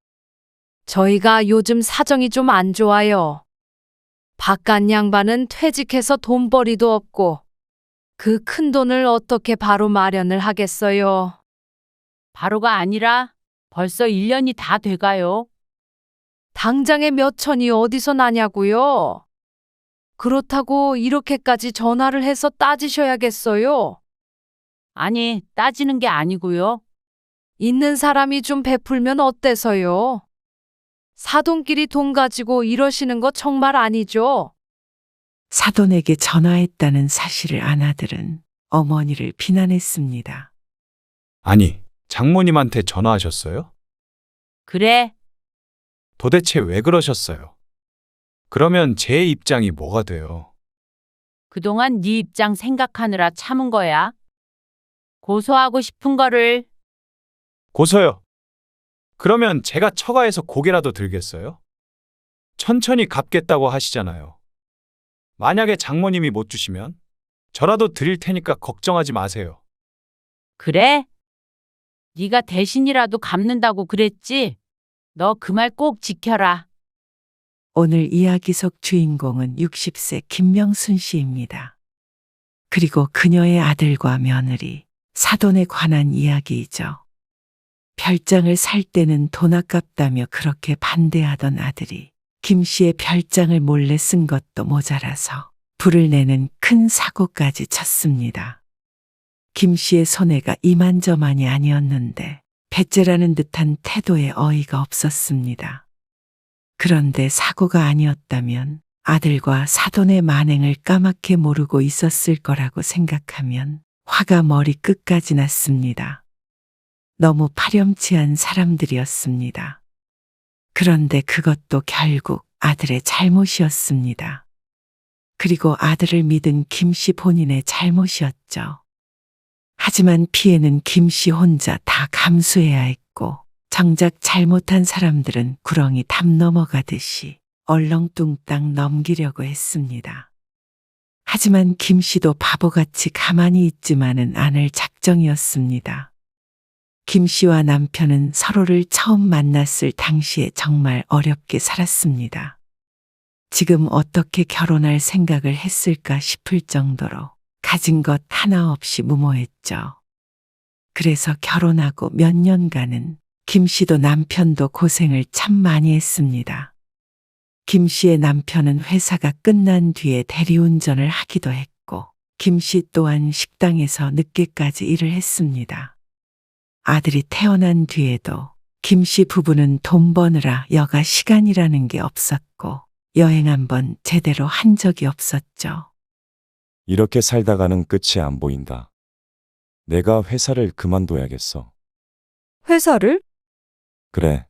저희가 요즘 사정이 좀 안 좋아요. 바깥 양반은 퇴직해서 돈벌이도 없고 그 큰 돈을 어떻게 바로 마련을 하겠어요. 바로가 아니라 벌써 1년이 다 돼가요. 당장에 몇 천이 어디서 나냐고요. 그렇다고 이렇게까지 전화를 해서 따지셔야겠어요. 아니, 따지는 게 아니고요. 있는 사람이 좀 베풀면 어때서요? 사돈끼리 돈 가지고 이러시는 거 정말 아니죠? 사돈에게 전화했다는 사실을 안 아들은 어머니를 비난했습니다. 아니, 장모님한테 전화하셨어요? 그래, 도대체 왜 그러셨어요? 그러면 제 입장이 뭐가 돼요? 그동안 네 입장 생각하느라 참은 거야. 고소하고 싶은 거를 고소요. 그러면 제가 처가에서 고개라도 들겠어요? 천천히 갚겠다고 하시잖아요. 만약에 장모님이 못 주시면 저라도 드릴 테니까 걱정하지 마세요. 그래? 네가 대신이라도 갚는다고 그랬지? 너 그 말 꼭 지켜라. 오늘 이야기 속 주인공은 60세 김명순 씨입니다. 그리고 그녀의 아들과 며느리, 사돈에 관한 이야기이죠. 별장을 살 때는 돈 아깝다며 그렇게 반대하던 아들이 김 씨의 별장을 몰래 쓴 것도 모자라서 불을 내는 큰 사고까지 쳤습니다. 김 씨의 손해가 이만저만이 아니었는데 배째라는 듯한 태도에 어이가 없었습니다. 그런데 사고가 아니었다면 아들과 사돈의 만행을 까맣게 모르고 있었을 거라고 생각하면 화가 머리 끝까지 났습니다. 너무 파렴치한 사람들이었습니다. 그런데 그것도 결국 아들의 잘못이었습니다. 그리고 아들을 믿은 김 씨 본인의 잘못이었죠. 하지만 피해는 김 씨 혼자 다 감수해야 했고 정작 잘못한 사람들은 구렁이 담 넘어가듯이 얼렁뚱땅 넘기려고 했습니다. 하지만 김 씨도 바보같이 가만히 있지만은 않을 작정이었습니다. 김 씨와 남편은 서로를 처음 만났을 당시에 정말 어렵게 살았습니다. 지금 어떻게 결혼할 생각을 했을까 싶을 정도로 가진 것 하나 없이 무모했죠. 그래서 결혼하고 몇 년간은 김 씨도 남편도 고생을 참 많이 했습니다. 김 씨의 남편은 회사가 끝난 뒤에 대리운전을 하기도 했고, 김 씨 또한 식당에서 늦게까지 일을 했습니다. 아들이 태어난 뒤에도 김 씨 부부는 돈 버느라 여가 시간이라는 게 없었고, 여행 한번 제대로 한 적이 없었죠. 이렇게 살다가는 끝이 안 보인다. 내가 회사를 그만둬야겠어. 회사를? 그래.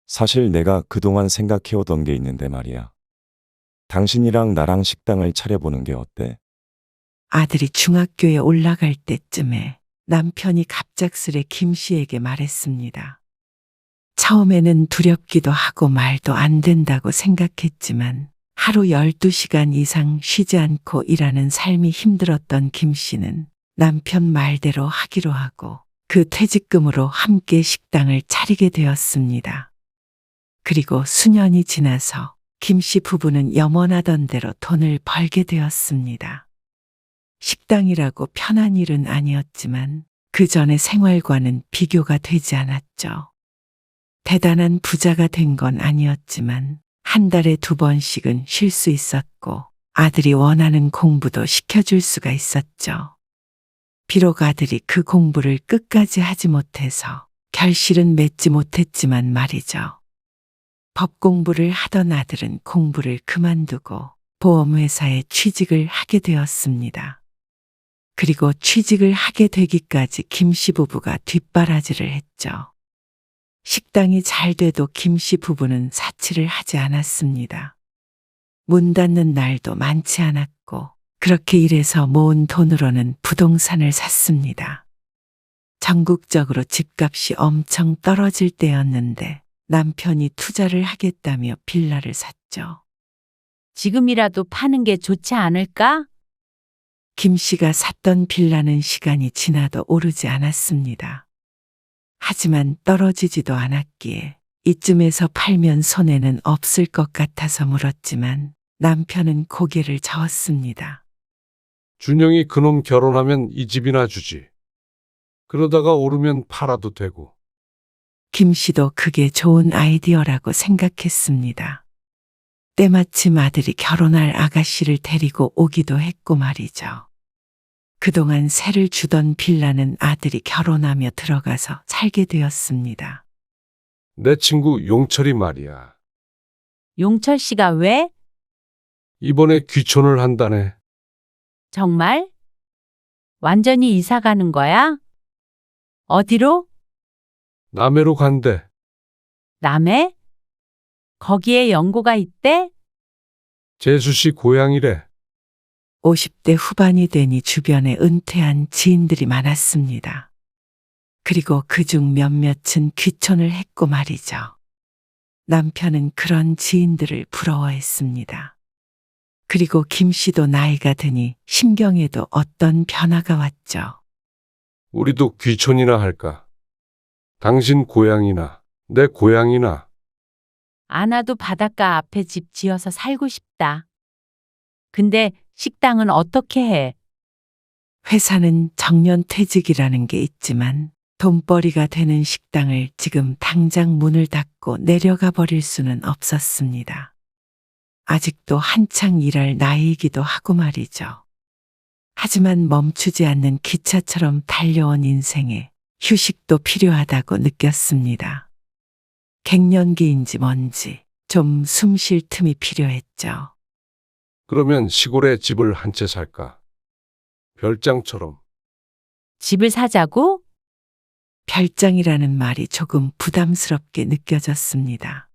사실 내가 그동안 생각해오던 게 있는데 말이야. 당신이랑 나랑 식당을 차려보는 게 어때? 아들이 중학교에 올라갈 때쯤에 남편이 갑작스레 김 씨에게 말했습니다. 처음에는 두렵기도 하고 말도 안 된다고 생각했지만 하루 12시간 이상 쉬지 않고 일하는 삶이 힘들었던 김 씨는 남편 말대로 하기로 하고 그 퇴직금으로 함께 식당을 차리게 되었습니다. 그리고 수년이 지나서 김 씨 부부는 염원하던 대로 돈을 벌게 되었습니다. 식당이라고 편한 일은 아니었지만 그 전의 생활과는 비교가 되지 않았죠. 대단한 부자가 된 건 아니었지만 한 달에 2번씩은 쉴 수 있었고 아들이 원하는 공부도 시켜줄 수가 있었죠. 비록 아들이 그 공부를 끝까지 하지 못해서 결실은 맺지 못했지만 말이죠. 법 공부를 하던 아들은 공부를 그만두고 보험회사에 취직을 하게 되었습니다. 그리고 취직을 하게 되기까지 김 씨 부부가 뒷바라지를 했죠. 식당이 잘 돼도 김 씨 부부는 사치를 하지 않았습니다. 문 닫는 날도 많지 않았고 그렇게 일해서 모은 돈으로는 부동산을 샀습니다. 전국적으로 집값이 엄청 떨어질 때였는데 남편이 투자를 하겠다며 빌라를 샀죠. 지금이라도 파는 게 좋지 않을까? 김 씨가 샀던 빌라는 시간이 지나도 오르지 않았습니다. 하지만 떨어지지도 않았기에 이쯤에서 팔면 손해는 없을 것 같아서 물었지만 남편은 고개를 저었습니다. 준영이 그놈 결혼하면 이 집이나 주지. 그러다가 오르면 팔아도 되고. 김 씨도 그게 좋은 아이디어라고 생각했습니다. 때마침 아들이 결혼할 아가씨를 데리고 오기도 했고 말이죠. 그동안 세를 주던 빌라는 아들이 결혼하며 들어가서 살게 되었습니다. 내 친구 용철이 말이야. 용철 씨가 왜? 이번에 귀촌을 한다네. 정말? 완전히 이사 가는 거야? 어디로? 남해로 간대. 남해? 거기에 연고가 있대? 재수씨 고향이래. 50대 후반이 되니 주변에 은퇴한 지인들이 많았습니다. 그리고 그중 몇몇은 귀촌을 했고 말이죠. 남편은 그런 지인들을 부러워했습니다. 그리고 김 씨도 나이가 드니 심경에도 어떤 변화가 왔죠. 우리도 귀촌이나 할까? 당신 고향이나 내 고향이나. 안 와도 바닷가 앞에 집 지어서 살고 싶다. 근데 식당은 어떻게 해? 회사는 정년 퇴직이라는 게 있지만 돈벌이가 되는 식당을 지금 당장 문을 닫고 내려가 버릴 수는 없었습니다. 아직도 한창 일할 나이이기도 하고 말이죠. 하지만 멈추지 않는 기차처럼 달려온 인생에 휴식도 필요하다고 느꼈습니다. 갱년기인지 뭔지 좀 숨 쉴 틈이 필요했죠. 그러면 시골에 집을 한 채 살까? 별장처럼. 집을 사자고? 별장이라는 말이 조금 부담스럽게 느껴졌습니다.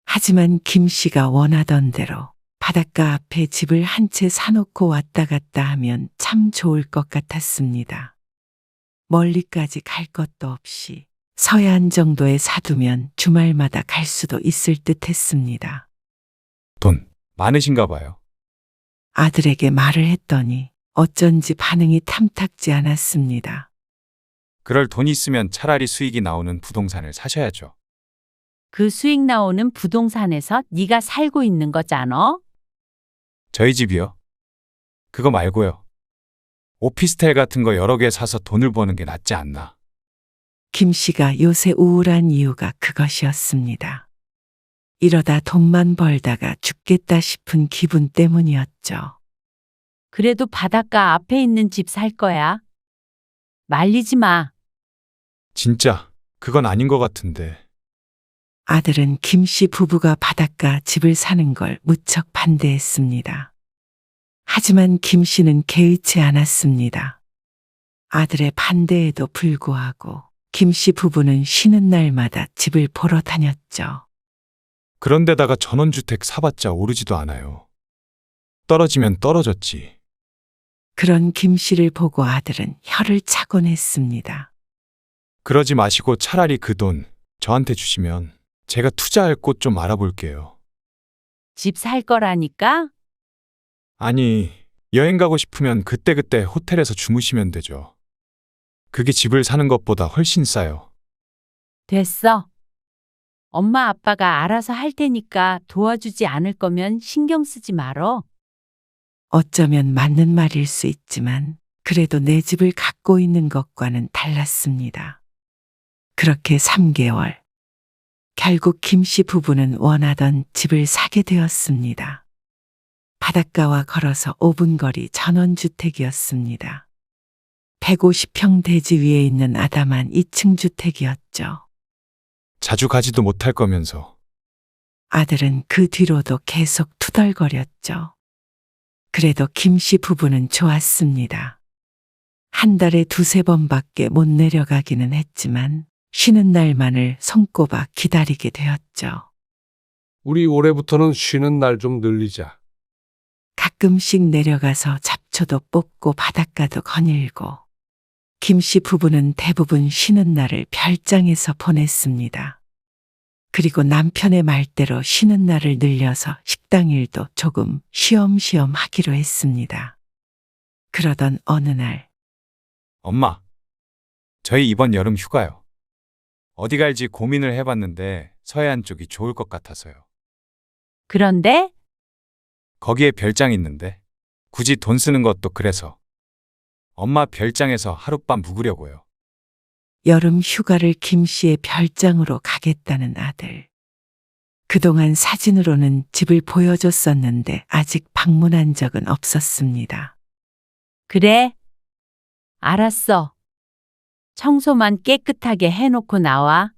하지만 김 씨가 원하던 대로 바닷가 앞에 집을 한 채 사놓고 왔다 갔다 하면 참 좋을 것 같았습니다. 멀리까지 갈 것도 없이 서해안 정도에 사두면 주말마다 갈 수도 있을 듯 했습니다. 돈 많으신가 봐요. 아들에게 말을 했더니 어쩐지 반응이 탐탁지 않았습니다. 그럴 돈 있으면 차라리 수익이 나오는 부동산을 사셔야죠. 그 수익 나오는 부동산에서 네가 살고 있는 거잖아? 저희 집이요. 그거 말고요. 오피스텔 같은 거 여러 개 사서 돈을 버는 게 낫지 않나. 김 씨가 요새 우울한 이유가 그것이었습니다. 이러다 돈만 벌다가 죽겠다 싶은 기분 때문이었죠. 그래도 바닷가 앞에 있는 집 살 거야. 말리지 마. 진짜 그건 아닌 것 같은데. 아들은 김 씨 부부가 바닷가 집을 사는 걸 무척 반대했습니다. 하지만 김 씨는 개의치 않았습니다. 아들의 반대에도 불구하고 김 씨 부부는 쉬는 날마다 집을 보러 다녔죠. 그런데다가 전원주택 사봤자 오르지도 않아요. 떨어지면 떨어졌지. 그런 김 씨를 보고 아들은 혀를 차곤 했습니다. 그러지 마시고 차라리 그 돈 저한테 주시면 제가 투자할 곳 좀 알아볼게요. 집 살 거라니까? 아니, 여행 가고 싶으면 그때그때 호텔에서 주무시면 되죠. 그게 집을 사는 것보다 훨씬 싸요. 됐어. 엄마 아빠가 알아서 할 테니까 도와주지 않을 거면 신경 쓰지 말어. 어쩌면 맞는 말일 수 있지만 그래도 내 집을 갖고 있는 것과는 달랐습니다. 그렇게 3개월. 결국 김 씨 부부는 원하던 집을 사게 되었습니다. 바닷가와 걸어서 5분 거리 전원주택이었습니다. 150평 대지 위에 있는 아담한 2층 주택이었죠. 자주 가지도 못할 거면서. 아들은 그 뒤로도 계속 투덜거렸죠. 그래도 김 씨 부부는 좋았습니다. 한 달에 2~3번밖에 못 내려가기는 했지만 쉬는 날만을 손꼽아 기다리게 되었죠. 우리 올해부터는 쉬는 날 좀 늘리자. 가끔씩 내려가서 잡초도 뽑고 바닷가도 거닐고 김 씨 부부는 대부분 쉬는 날을 별장에서 보냈습니다. 그리고 남편의 말대로 쉬는 날을 늘려서 식당 일도 조금 쉬엄쉬엄 하기로 했습니다. 그러던 어느 날 엄마, 저희 이번 여름 휴가요. 어디 갈지 고민을 해봤는데 서해안 쪽이 좋을 것 같아서요. 그런데 거기에 별장 있는데 굳이 돈 쓰는 것도 그래서 엄마 별장에서 하룻밤 묵으려고요. 여름 휴가를 김 씨의 별장으로 가겠다는 아들. 그동안 사진으로는 집을 보여줬었는데 아직 방문한 적은 없었습니다. 그래. 알았어. 청소만 깨끗하게 해놓고 나와.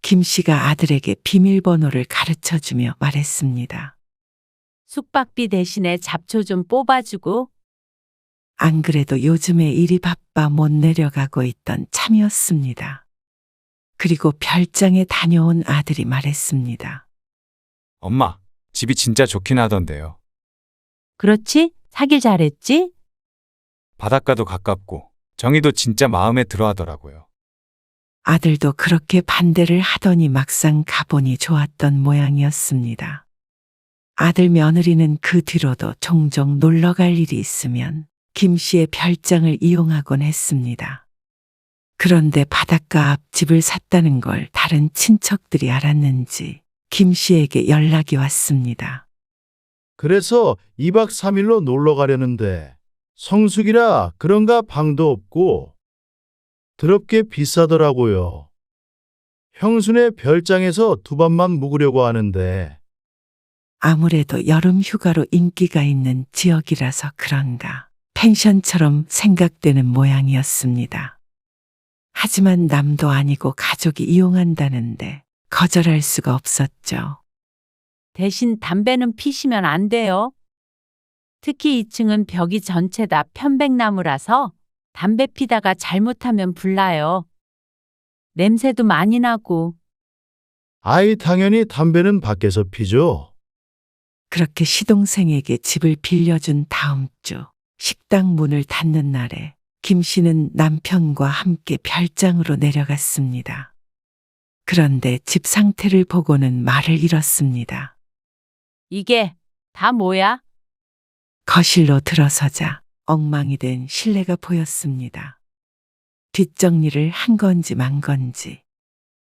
김 씨가 아들에게 비밀번호를 가르쳐 주며 말했습니다. 숙박비 대신에 잡초 좀 뽑아주고. 안 그래도 요즘에 일이 바빠 못 내려가고 있던 참이었습니다. 그리고 별장에 다녀온 아들이 말했습니다. 엄마, 집이 진짜 좋긴 하던데요. 그렇지? 사길 잘했지? 바닷가도 가깝고 정이도 진짜 마음에 들어 하더라고요. 아들도 그렇게 반대를 하더니 막상 가보니 좋았던 모양이었습니다. 아들 며느리는 그 뒤로도 종종 놀러 갈 일이 있으면 김 씨의 별장을 이용하곤 했습니다. 그런데 바닷가 앞 집을 샀다는 걸 다른 친척들이 알았는지 김 씨에게 연락이 왔습니다. 그래서 2박 3일로 놀러 가려는데 성수기라 그런가 방도 없고 더럽게 비싸더라고요. 형수네 별장에서 2밤만 묵으려고 하는데 아무래도 여름 휴가로 인기가 있는 지역이라서 그런가 펜션처럼 생각되는 모양이었습니다. 하지만 남도 아니고 가족이 이용한다는데 거절할 수가 없었죠. 대신 담배는 피시면 안 돼요. 특히 2층은 벽이 전체 다 편백나무라서 담배 피다가 잘못하면 불나요. 냄새도 많이 나고. 아이 당연히 담배는 밖에서 피죠. 그렇게 시동생에게 집을 빌려준 다음 주 식당 문을 닫는 날에 김 씨는 남편과 함께 별장으로 내려갔습니다. 그런데 집 상태를 보고는 말을 잃었습니다. 이게 다 뭐야? 거실로 들어서자 엉망이 된 실내가 보였습니다. 뒷정리를 한 건지 만 건지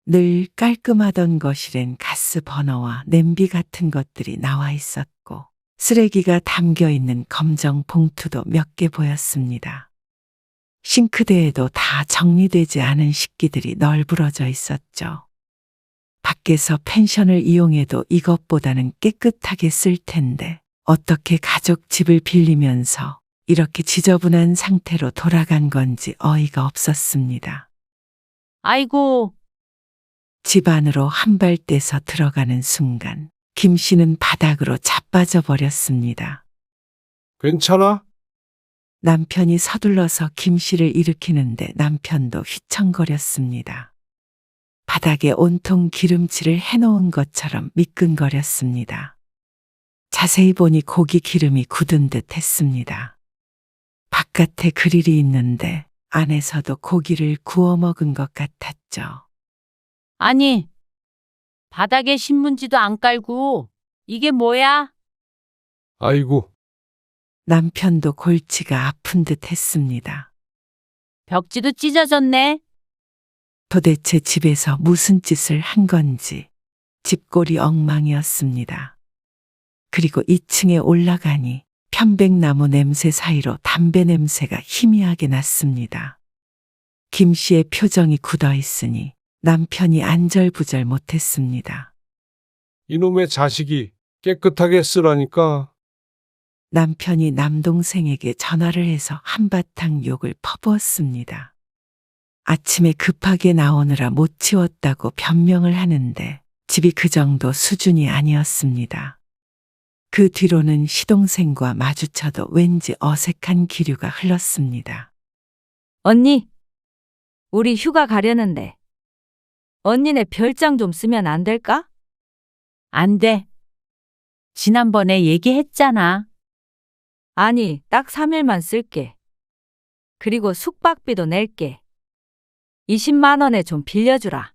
늘 깔끔하던 거실엔 가스 버너와 냄비 같은 것들이 나와 있었고 쓰레기가 담겨 있는 검정 봉투도 몇 개 보였습니다. 싱크대에도 다 정리되지 않은 식기들이 널브러져 있었죠. 밖에서 펜션을 이용해도 이것보다는 깨끗하게 쓸 텐데 어떻게 가족 집을 빌리면서 이렇게 지저분한 상태로 돌아간 건지 어이가 없었습니다. 아이고, 집 안으로 한 발 떼서 들어가는 순간 김 씨는 바닥으로 자빠져 버렸습니다. 괜찮아? 남편이 서둘러서 김 씨를 일으키는데 남편도 휘청거렸습니다. 바닥에 온통 기름칠을 해놓은 것처럼 미끈거렸습니다. 자세히 보니 고기 기름이 굳은 듯 했습니다. 바깥에 그릴이 있는데 안에서도 고기를 구워 먹은 것 같았죠. 아니, 바닥에 신문지도 안 깔고 이게 뭐야? 아이고, 남편도 골치가 아픈 듯 했습니다. 벽지도 찢어졌네. 도대체 집에서 무슨 짓을 한 건지 집골이 엉망이었습니다. 그리고 2층에 올라가니 편백나무 냄새 사이로 담배 냄새가 희미하게 났습니다. 김 씨의 표정이 굳어 있으니 남편이 안절부절 못했습니다. 이놈의 자식이 깨끗하게 쓰라니까. 남편이 남동생에게 전화를 해서 한바탕 욕을 퍼부었습니다. 아침에 급하게 나오느라 못 치웠다고 변명을 하는데 집이 그 정도 수준이 아니었습니다. 그 뒤로는 시동생과 마주쳐도 왠지 어색한 기류가 흘렀습니다. 언니, 우리 휴가 가려는데 언니네 별장 좀 쓰면 안 될까? 안 돼. 지난번에 얘기했잖아. 아니, 딱 3일만 쓸게. 그리고 숙박비도 낼게. 20만 원에 좀 빌려주라.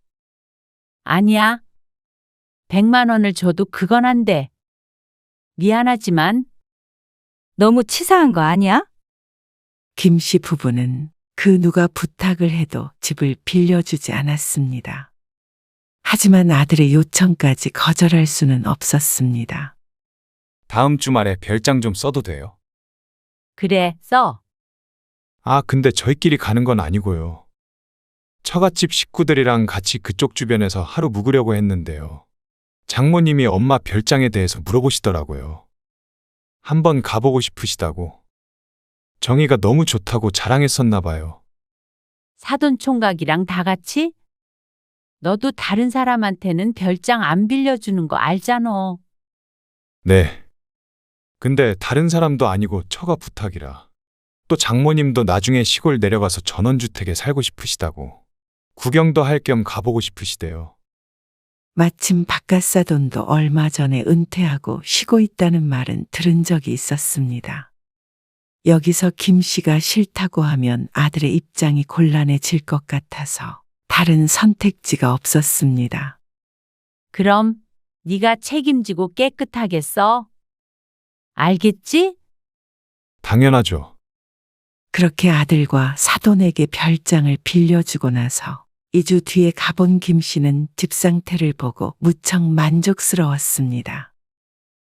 아니야. 100만 원을 줘도 그건 안 돼. 미안하지만 너무 치사한 거 아니야? 김 씨 부부는 그 누가 부탁을 해도 집을 빌려주지 않았습니다. 하지만 아들의 요청까지 거절할 수는 없었습니다. 다음 주말에 별장 좀 써도 돼요? 그래, 써. 아, 근데 저희끼리 가는 건 아니고요. 처갓집 식구들이랑 같이 그쪽 주변에서 하루 묵으려고 했는데요. 장모님이 엄마 별장에 대해서 물어보시더라고요. 한번 가보고 싶으시다고. 정이가 너무 좋다고 자랑했었나 봐요. 사돈 총각이랑 다 같이? 너도 다른 사람한테는 별장 안 빌려주는 거 알잖아. 네. 근데 다른 사람도 아니고 처가 부탁이라. 또 장모님도 나중에 시골 내려가서 전원주택에 살고 싶으시다고. 구경도 할 겸 가보고 싶으시대요. 마침 바깥사돈도 얼마 전에 은퇴하고 쉬고 있다는 말은 들은 적이 있었습니다. 여기서 김 씨가 싫다고 하면 아들의 입장이 곤란해질 것 같아서 다른 선택지가 없었습니다. 그럼 네가 책임지고 깨끗하게 써. 알겠지? 당연하죠. 그렇게 아들과 사돈에게 별장을 빌려주고 나서 2주 뒤에 가본 김 씨는 집 상태를 보고 무척 만족스러웠습니다.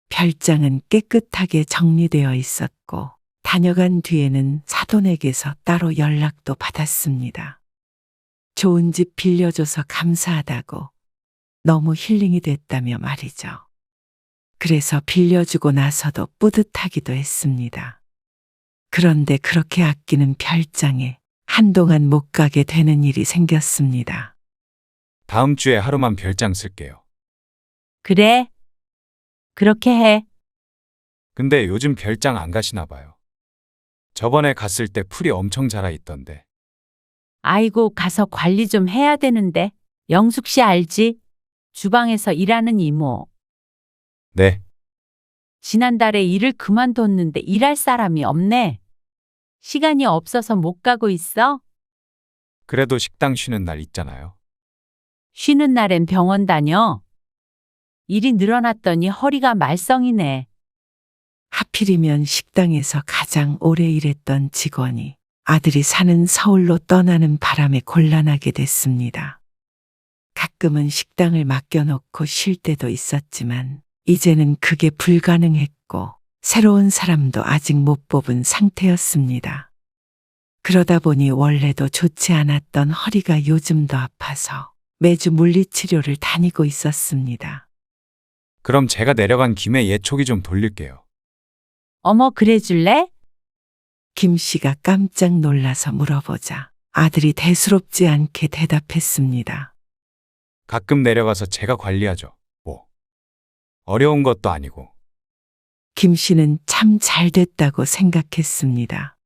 별장은 깨끗하게 정리되어 있었고 다녀간 뒤에는 사돈에게서 따로 연락도 받았습니다. 좋은 집 빌려줘서 감사하다고, 너무 힐링이 됐다며 말이죠. 그래서 빌려주고 나서도 뿌듯하기도 했습니다. 그런데 그렇게 아끼는 별장에 한동안 못 가게 되는 일이 생겼습니다. 다음 주에 하루만 별장 쓸게요. 그래. 그렇게 해. 근데 요즘 별장 안 가시나 봐요. 저번에 갔을 때 풀이 엄청 자라 있던데. 아이고, 가서 관리 좀 해야 되는데. 영숙 씨 알지? 주방에서 일하는 이모. 네. 지난달에 일을 그만뒀는데 일할 사람이 없네. 시간이 없어서 못 가고 있어. 그래도 식당 쉬는 날 있잖아요. 쉬는 날엔 병원 다녀. 일이 늘어났더니 허리가 말썽이네. 하필이면 식당에서 가장 오래 일했던 직원이 아들이 사는 서울로 떠나는 바람에 곤란하게 됐습니다. 가끔은 식당을 맡겨놓고 쉴 때도 있었지만 이제는 그게 불가능했고 새로운 사람도 아직 못 뽑은 상태였습니다. 그러다 보니 원래도 좋지 않았던 허리가 요즘도 아파서 매주 물리치료를 다니고 있었습니다. 그럼 제가 내려간 김에 예초기 좀 돌릴게요. 어머, 그래 줄래? 김 씨가 깜짝 놀라서 물어보자 아들이 대수롭지 않게 대답했습니다. 가끔 내려가서 제가 관리하죠. 뭐. 어려운 것도 아니고. 김 씨는 참 잘 됐다고 생각했습니다.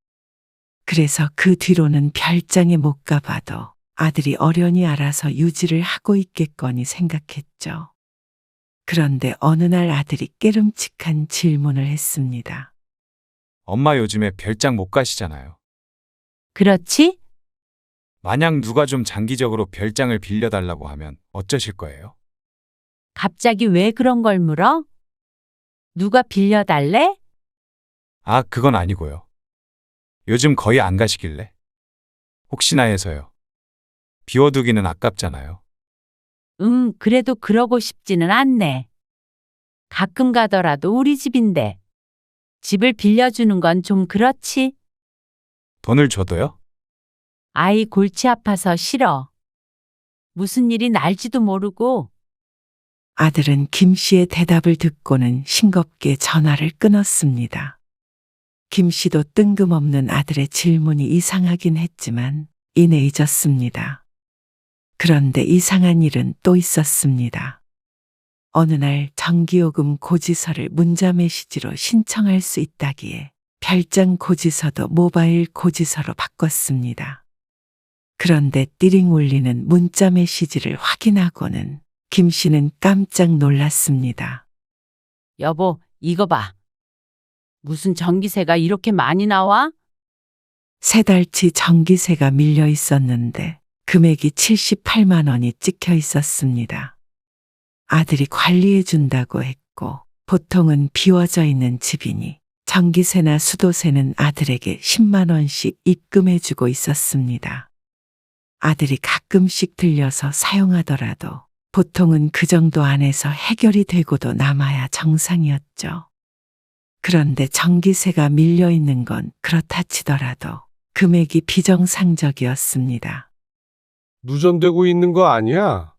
그래서 그 뒤로는 별장에 못 가봐도 아들이 어련히 알아서 유지를 하고 있겠거니 생각했죠. 그런데 어느 날 아들이 깨름칙한 질문을 했습니다. 엄마 요즘에 별장 못 가시잖아요. 그렇지? 만약 누가 좀 장기적으로 별장을 빌려달라고 하면 어쩌실 거예요? 갑자기 왜 그런 걸 물어? 누가 빌려달래? 아, 그건 아니고요. 요즘 거의 안 가시길래. 혹시나 해서요. 비워두기는 아깝잖아요. 그래도 그러고 싶지는 않네. 가끔 가더라도 우리 집인데. 집을 빌려주는 건 좀 그렇지. 돈을 줘도요? 아이 골치 아파서 싫어. 무슨 일이 날지도 모르고. 아들은 김 씨의 대답을 듣고는 싱겁게 전화를 끊었습니다. 김 씨도 뜬금없는 아들의 질문이 이상하긴 했지만 이내 잊었습니다. 그런데 이상한 일은 또 있었습니다. 어느 날 전기요금 고지서를 문자 메시지로 신청할 수 있다기에 별장 고지서도 모바일 고지서로 바꿨습니다. 그런데 띠링 울리는 문자 메시지를 확인하고는 김 씨는 깜짝 놀랐습니다. 여보, 이거 봐. 무슨 전기세가 이렇게 많이 나와? 3달치 전기세가 밀려 있었는데 금액이 78만 원이 찍혀 있었습니다. 아들이 관리해 준다고 했고 보통은 비워져 있는 집이니 전기세나 수도세는 아들에게 10만 원씩 입금해 주고 있었습니다. 아들이 가끔씩 들려서 사용하더라도 보통은 그 정도 안에서 해결이 되고도 남아야 정상이었죠. 그런데 전기세가 밀려 있는 건 그렇다 치더라도 금액이 비정상적이었습니다. 누전되고 있는 거 아니야?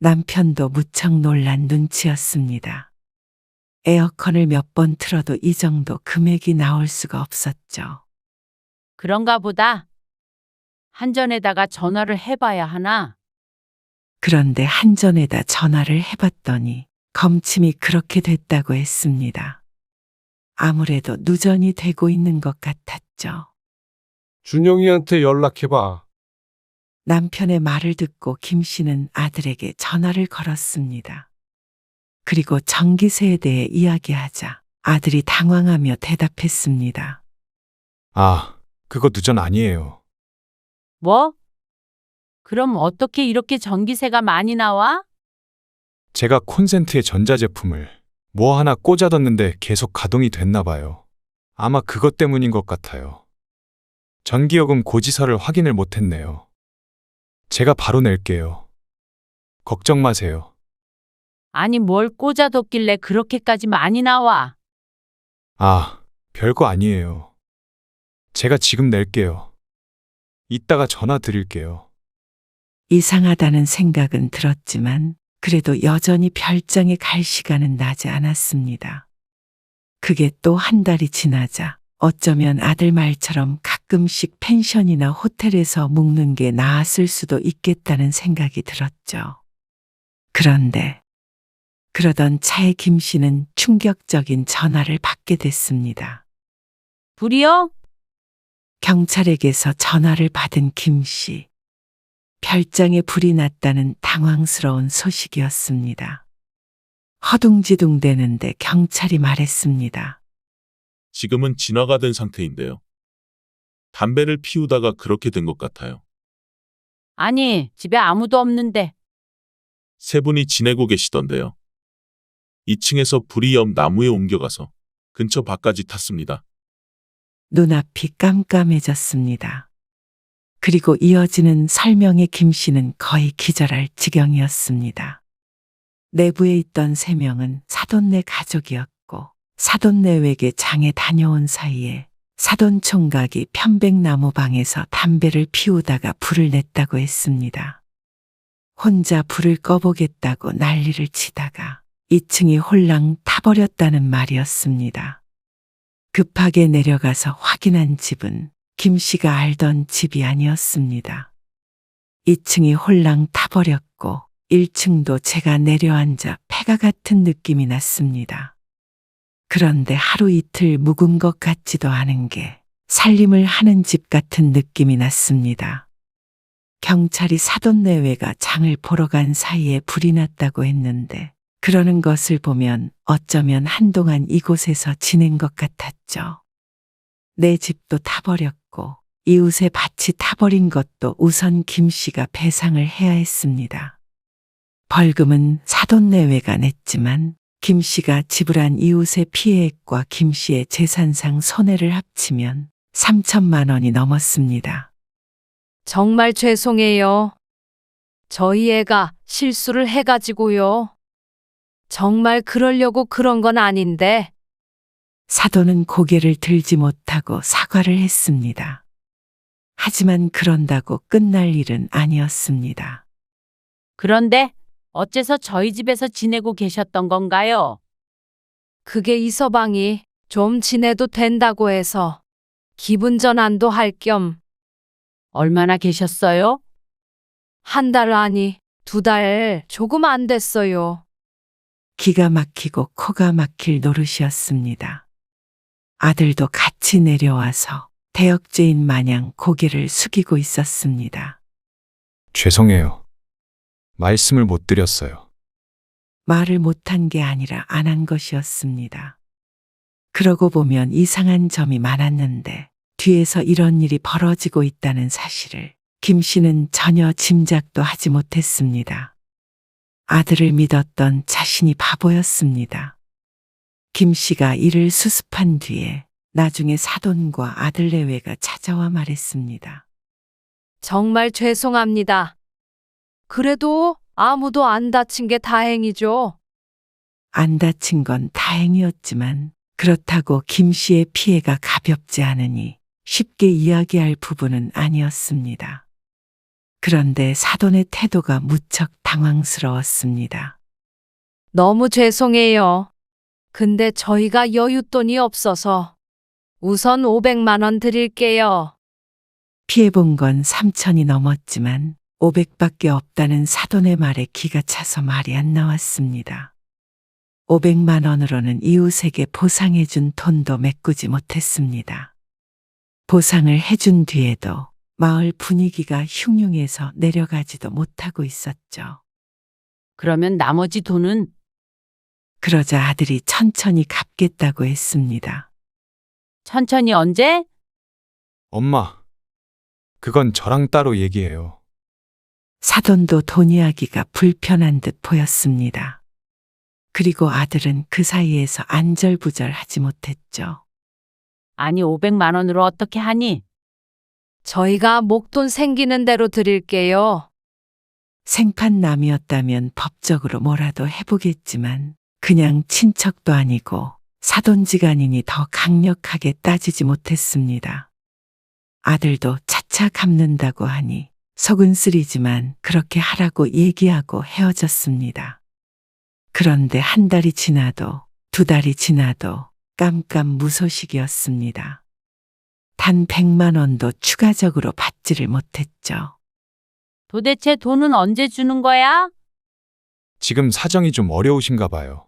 남편도 무척 놀란 눈치였습니다. 에어컨을 몇 번 틀어도 이 정도 금액이 나올 수가 없었죠. 그런가 보다. 한전에다가 전화를 해봐야 하나? 그런데 한전에다 전화를 해봤더니 검침이 그렇게 됐다고 했습니다. 아무래도 누전이 되고 있는 것 같았죠. 준영이한테 연락해봐. 남편의 말을 듣고 김 씨는 아들에게 전화를 걸었습니다. 그리고 전기세에 대해 이야기하자 아들이 당황하며 대답했습니다. 아, 그거 누전 아니에요. 뭐? 그럼 어떻게 이렇게 전기세가 많이 나와? 제가 콘센트에 전자제품을 뭐 하나 꽂아뒀는데 계속 가동이 됐나 봐요. 아마 그것 때문인 것 같아요. 전기요금 고지서를 확인을 못했네요. 제가 바로 낼게요. 걱정 마세요. 아니 뭘 꽂아뒀길래 그렇게까지 많이 나와? 아, 별거 아니에요. 제가 지금 낼게요. 이따가 전화 드릴게요. 이상하다는 생각은 들었지만 그래도 여전히 별장에 갈 시간은 나지 않았습니다. 그게 또 한 달이 지나자 어쩌면 아들 말처럼 가끔씩 펜션이나 호텔에서 묵는 게 나았을 수도 있겠다는 생각이 들었죠. 그런데 그러던 차에 김 씨는 충격적인 전화를 받게 됐습니다. 불이요? 경찰에게서 전화를 받은 김 씨. 별장에 불이 났다는 당황스러운 소식이었습니다. 허둥지둥대는데 경찰이 말했습니다. 지금은 진화가 된 상태인데요. 담배를 피우다가 그렇게 된 것 같아요. 아니, 집에 아무도 없는데. 세 분이 지내고 계시던데요. 2층에서 불이 옆 나무에 옮겨가서 근처 밭까지 탔습니다. 눈앞이 깜깜해졌습니다. 그리고 이어지는 설명에 김 씨는 거의 기절할 지경이었습니다. 내부에 있던 3명은 사돈네 가족이었고 사돈네 외에 장에 다녀온 사이에 사돈 총각이 편백나무 방에서 담배를 피우다가 불을 냈다고 했습니다. 혼자 불을 꺼보겠다고 난리를 치다가 2층이 홀랑 타버렸다는 말이었습니다. 급하게 내려가서 확인한 집은 김 씨가 알던 집이 아니었습니다. 2층이 홀랑 타버렸고 1층도 제가 내려앉아 폐가 같은 느낌이 났습니다. 그런데 하루 이틀 묵은 것 같지도 않은 게 살림을 하는 집 같은 느낌이 났습니다. 경찰이 사돈 내외가 장을 보러 간 사이에 불이 났다고 했는데 그러는 것을 보면 어쩌면 한동안 이곳에서 지낸 것 같았죠. 내 집도 타버렸고 이웃의 밭이 타버린 것도 우선 김 씨가 배상을 해야 했습니다. 벌금은 사돈 내외가 냈지만 김 씨가 지불한 이웃의 피해액과 김 씨의 재산상 손해를 합치면 3천만 원이 넘었습니다. 정말 죄송해요. 저희 애가 실수를 해가지고요. 정말 그러려고 그런 건 아닌데. 사돈은 고개를 들지 못하고 사과를 했습니다. 하지만 그런다고 끝날 일은 아니었습니다. 그런데 어째서 저희 집에서 지내고 계셨던 건가요? 그게 이 서방이 좀 지내도 된다고 해서 기분 전환도 할 겸 얼마나 계셨어요? 한 달 아니 2달 조금 안 됐어요. 기가 막히고 코가 막힐 노릇이었습니다. 아들도 같이 내려와서 대역죄인 마냥 고개를 숙이고 있었습니다. 죄송해요. 말씀을 못 드렸어요. 말을 못한 게 아니라 안 한 것이었습니다. 그러고 보면 이상한 점이 많았는데 뒤에서 이런 일이 벌어지고 있다는 사실을 김 씨는 전혀 짐작도 하지 못했습니다. 아들을 믿었던 자신이 바보였습니다. 김 씨가 이를 수습한 뒤에 나중에 사돈과 아들 내외가 찾아와 말했습니다. 정말 죄송합니다. 그래도 아무도 안 다친 게 다행이죠. 안 다친 건 다행이었지만 그렇다고 김 씨의 피해가 가볍지 않으니 쉽게 이야기할 부분은 아니었습니다. 그런데 사돈의 태도가 무척 당황스러웠습니다. 너무 죄송해요. 근데 저희가 여윳돈이 없어서 우선 500만 원 드릴게요. 피해본 건 3천이 넘었지만 500밖에 없다는 사돈의 말에 기가 차서 말이 안 나왔습니다. 500만 원으로는 이웃에게 보상해준 돈도 메꾸지 못했습니다. 보상을 해준 뒤에도 마을 분위기가 흉흉해서 내려가지도 못하고 있었죠. 그러면 나머지 돈은 그러자 아들이 천천히 갚겠다고 했습니다. 천천히 언제? 엄마, 그건 저랑 따로 얘기해요. 사돈도 돈이야기가 불편한 듯 보였습니다. 그리고 아들은 그 사이에서 안절부절하지 못했죠. 아니 500만 원으로 어떻게 하니? 저희가 목돈 생기는 대로 드릴게요. 생판남이었다면 법적으로 뭐라도 해보겠지만 그냥 친척도 아니고 사돈지간이니 더 강력하게 따지지 못했습니다. 아들도 차차 갚는다고 하니 속은 쓰리지만 그렇게 하라고 얘기하고 헤어졌습니다. 그런데 한 달이 지나도 2달이 지나도 깜깜무소식이었습니다. 단 100만 원도 추가적으로 받지를 못했죠. 도대체 돈은 언제 주는 거야? 지금 사정이 좀 어려우신가 봐요.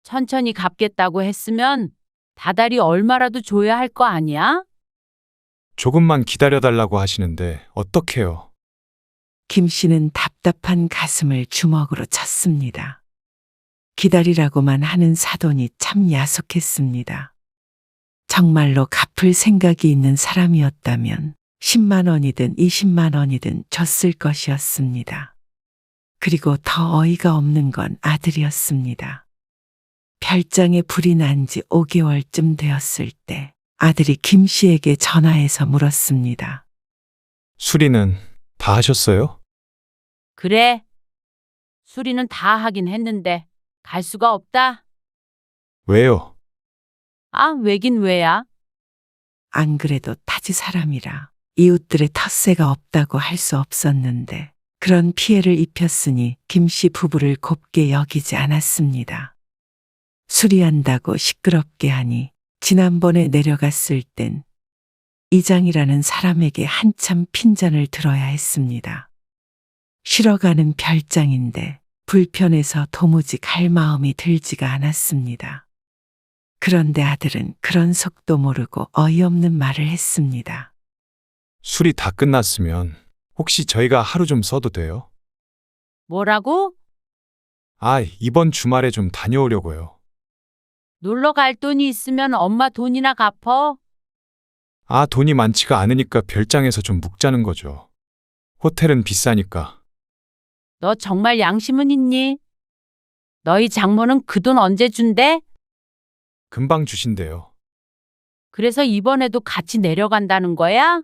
천천히 갚겠다고 했으면 다달이 얼마라도 줘야 할 거 아니야? 조금만 기다려달라고 하시는데 어떡해요? 김 씨는 답답한 가슴을 주먹으로 쳤습니다. 기다리라고만 하는 사돈이 참 야속했습니다. 정말로 갚을 생각이 있는 사람이었다면 10만 원이든 20만 원이든 줬을 것이었습니다. 그리고 더 어이가 없는 건 아들이었습니다. 별장에 불이 난 지 5개월쯤 되었을 때 아들이 김 씨에게 전화해서 물었습니다. 수리는 다 하셨어요? 그래. 수리는 다 하긴 했는데 갈 수가 없다. 왜요? 아, 왜긴 왜야? 안 그래도 타지 사람이라 이웃들의 텃세가 없다고 할 수 없었는데 그런 피해를 입혔으니 김 씨 부부를 곱게 여기지 않았습니다. 수리한다고 시끄럽게 하니 지난번에 내려갔을 땐 이장이라는 사람에게 한참 핀잔을 들어야 했습니다. 쉬러 가는 별장인데 불편해서 도무지 갈 마음이 들지가 않았습니다. 그런데 아들은 그런 속도 모르고 어이없는 말을 했습니다. 수리 다 끝났으면 혹시 저희가 하루 좀 써도 돼요? 뭐라고? 아, 이번 주말에 좀 다녀오려고요. 놀러 갈 돈이 있으면 엄마 돈이나 갚어. 아, 돈이 많지가 않으니까 별장에서 좀 묵자는 거죠. 호텔은 비싸니까. 너 정말 양심은 있니? 너희 장모는 그 돈 언제 준대? 금방 주신대요. 그래서 이번에도 같이 내려간다는 거야?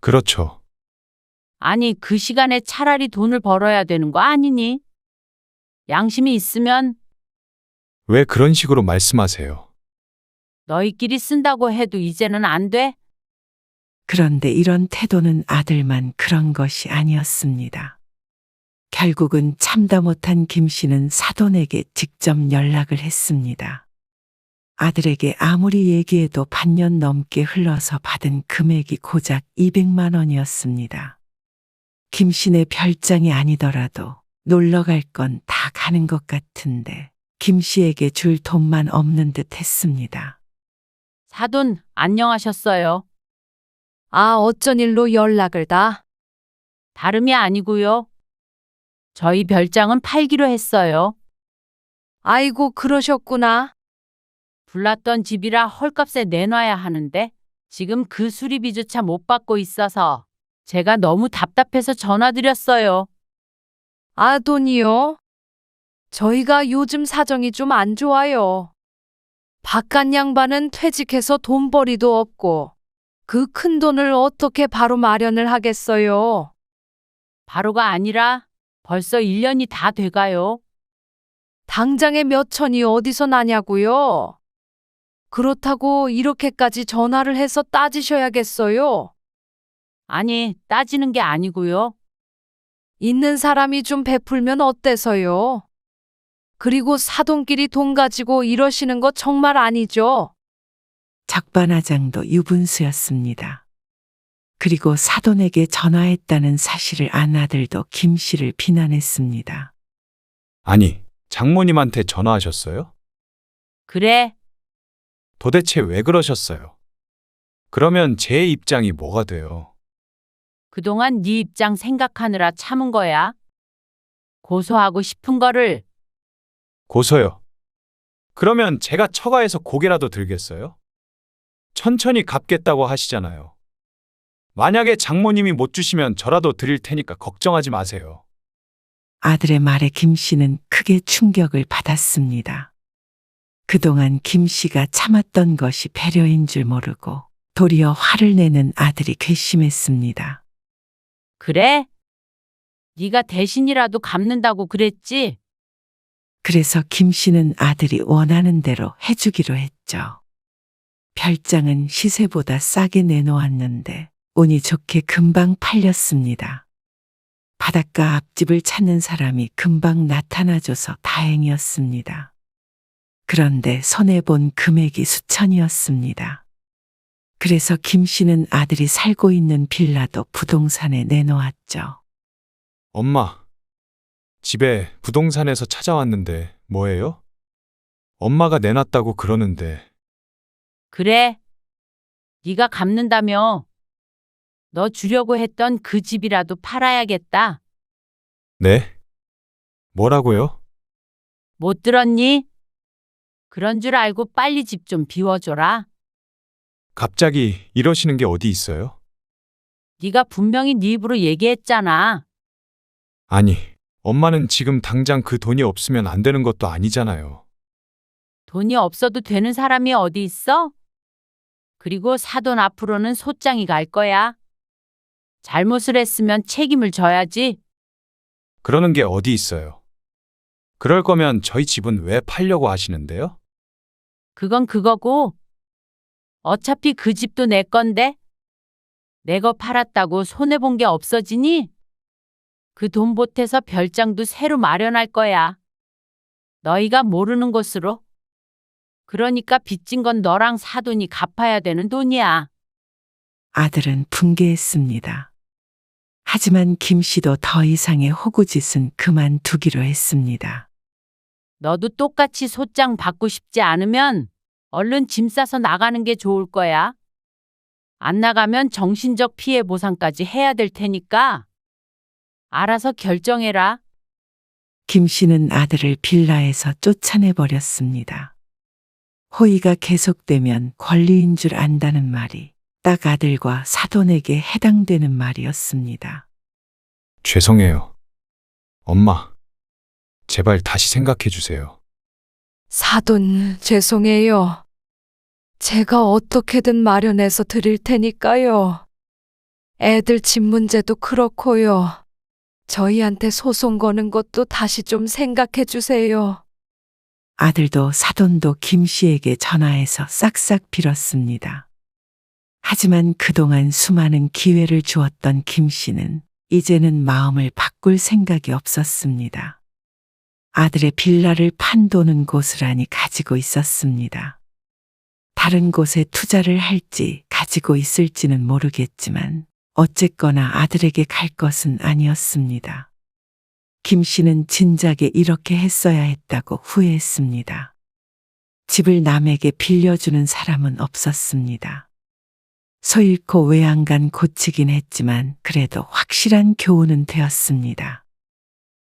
그렇죠. 아니, 그 시간에 차라리 돈을 벌어야 되는 거 아니니? 양심이 있으면 왜 그런 식으로 말씀하세요? 너희끼리 쓴다고 해도 이제는 안 돼? 그런데 이런 태도는 아들만 그런 것이 아니었습니다. 결국은 참다 못한 김 씨는 사돈에게 직접 연락을 했습니다. 아들에게 아무리 얘기해도 반년 넘게 흘러서 받은 금액이 고작 200만 원이었습니다. 김 씨네 별장이 아니더라도 놀러 갈 건 다 가는 것 같은데 김 씨에게 줄 돈만 없는 듯 했습니다. 사돈, 안녕하셨어요. 아, 어쩐 일로 연락을 다? 다름이 아니고요. 저희 별장은 팔기로 했어요. 아이고, 그러셨구나. 불났던 집이라 헐값에 내놔야 하는데 지금 그 수리비조차 못 받고 있어서 제가 너무 답답해서 전화드렸어요. 아, 돈이요? 저희가 요즘 사정이 좀 안 좋아요. 바깥 양반은 퇴직해서 돈벌이도 없고 그 큰 돈을 어떻게 바로 마련을 하겠어요? 바로가 아니라 벌써 1년이 다 돼가요. 당장에 몇 천이 어디서 나냐고요? 그렇다고 이렇게까지 전화를 해서 따지셔야겠어요? 아니, 따지는 게 아니고요. 있는 사람이 좀 베풀면 어때서요? 그리고 사돈끼리 돈 가지고 이러시는 거 정말 아니죠? 적반하장도 유분수였습니다. 그리고 사돈에게 전화했다는 사실을 안 아들도 김 씨를 비난했습니다. 아니, 장모님한테 전화하셨어요? 그래, 도대체 왜 그러셨어요? 그러면 제 입장이 뭐가 돼요? 그동안 네 입장 생각하느라 참은 거야. 고소하고 싶은 거를. 고소요. 그러면 제가 처가에서 고개라도 들겠어요? 천천히 갚겠다고 하시잖아요. 만약에 장모님이 못 주시면 저라도 드릴 테니까 걱정하지 마세요. 아들의 말에 김 씨는 크게 충격을 받았습니다. 그동안 김 씨가 참았던 것이 배려인 줄 모르고 도리어 화를 내는 아들이 괘씸했습니다. 그래? 네가 대신이라도 갚는다고 그랬지? 그래서 김 씨는 아들이 원하는 대로 해주기로 했죠. 별장은 시세보다 싸게 내놓았는데 운이 좋게 금방 팔렸습니다. 바닷가 앞집을 찾는 사람이 금방 나타나줘서 다행이었습니다. 그런데 손해본 금액이 수천이었습니다. 그래서 김 씨는 아들이 살고 있는 빌라도 부동산에 내놓았죠. 엄마, 집에 부동산에서 찾아왔는데 뭐예요? 엄마가 내놨다고 그러는데. 그래. 네가 갚는다며. 너 주려고 했던 그 집이라도 팔아야겠다. 네? 뭐라고요? 못 들었니? 그런 줄 알고 빨리 집 좀 비워줘라. 갑자기 이러시는 게 어디 있어요? 네가 분명히 네 입으로 얘기했잖아. 아니, 엄마는 지금 당장 그 돈이 없으면 안 되는 것도 아니잖아요. 돈이 없어도 되는 사람이 어디 있어? 그리고 사돈 앞으로는 소장이 갈 거야. 잘못을 했으면 책임을 져야지. 그러는 게 어디 있어요? 그럴 거면 저희 집은 왜 팔려고 하시는데요? 그건 그거고. 어차피 그 집도 내 건데. 내 거 팔았다고 손해본 게 없어지니? 그 돈 보태서 별장도 새로 마련할 거야. 너희가 모르는 곳으로. 그러니까 빚진 건 너랑 사돈이 갚아야 되는 돈이야. 아들은 분개했습니다. 하지만 김 씨도 더 이상의 호구짓은 그만두기로 했습니다. 너도 똑같이 소장 받고 싶지 않으면 얼른 짐 싸서 나가는 게 좋을 거야. 안 나가면 정신적 피해 보상까지 해야 될 테니까 알아서 결정해라. 김 씨는 아들을 빌라에서 쫓아내버렸습니다. 호의가 계속되면 권리인 줄 안다는 말이 딱 아들과 사돈에게 해당되는 말이었습니다. 죄송해요. 엄마, 제발 다시 생각해 주세요. 사돈, 죄송해요. 제가 어떻게든 마련해서 드릴 테니까요. 애들 집 문제도 그렇고요. 저희한테 소송 거는 것도 다시 좀 생각해 주세요. 아들도 사돈도 김 씨에게 전화해서 싹싹 빌었습니다. 하지만 그동안 수많은 기회를 주었던 김 씨는 이제는 마음을 바꿀 생각이 없었습니다. 아들의 빌라를 판 돈은 고스란히 가지고 있었습니다. 다른 곳에 투자를 할지 가지고 있을지는 모르겠지만 어쨌거나 아들에게 갈 것은 아니었습니다. 김 씨는 진작에 이렇게 했어야 했다고 후회했습니다. 집을 남에게 빌려주는 사람은 없었습니다. 소 잃고 외양간 고치긴 했지만 그래도 확실한 교훈은 되었습니다.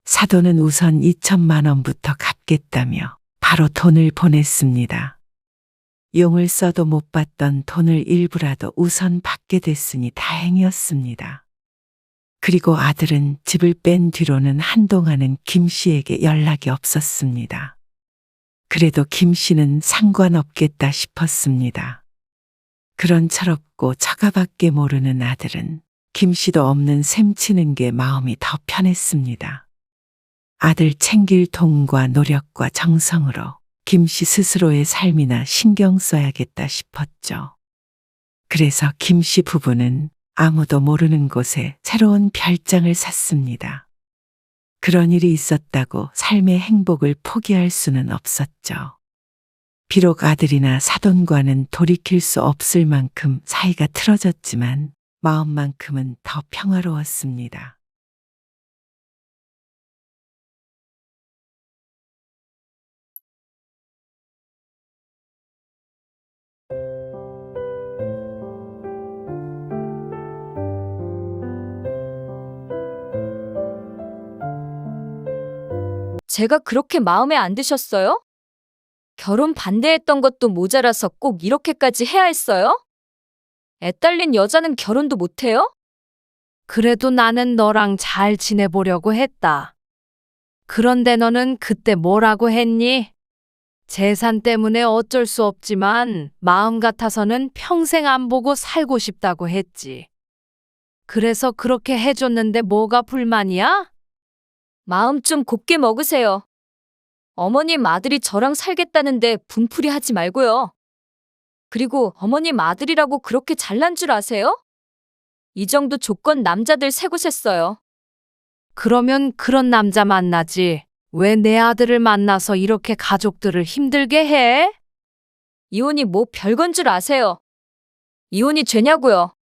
사돈은 우선 2천만 원부터 갚겠다며 바로 돈을 보냈습니다. 용을 써도 못 받던 돈을 일부라도 우선 받게 됐으니 다행이었습니다. 그리고 아들은 집을 뺀 뒤로는 한동안은 김 씨에게 연락이 없었습니다. 그래도 김 씨는 상관없겠다 싶었습니다. 그런 철없고 처가밖에 모르는 아들은 김 씨도 없는 셈 치는 게 마음이 더 편했습니다. 아들 챙길 돈과 노력과 정성으로 김 씨 스스로의 삶이나 신경 써야겠다 싶었죠. 그래서 김 씨 부부는 아무도 모르는 곳에 새로운 별장을 샀습니다. 그런 일이 있었다고 삶의 행복을 포기할 수는 없었죠. 비록 아들이나 사돈과는 돌이킬 수 없을 만큼 사이가 틀어졌지만 마음만큼은 더 평화로웠습니다. 제가 그렇게 마음에 안 드셨어요? 결혼 반대했던 것도 모자라서 꼭 이렇게까지 해야 했어요? 애 딸린 여자는 결혼도 못해요? 그래도 나는 너랑 잘 지내보려고 했다. 그런데 너는 그때 뭐라고 했니? 재산 때문에 어쩔 수 없지만 마음 같아서는 평생 안 보고 살고 싶다고 했지. 그래서 그렇게 해줬는데 뭐가 불만이야? 마음 좀 곱게 먹으세요. 어머님 아들이 저랑 살겠다는데 분풀이 하지 말고요. 그리고 어머님 아들이라고 그렇게 잘난 줄 아세요? 이 정도 조건 남자들 세 곳에 써요. 그러면 그런 남자 만나지. 왜 내 아들을 만나서 이렇게 가족들을 힘들게 해? 이혼이 뭐 별건 줄 아세요? 이혼이 죄냐고요.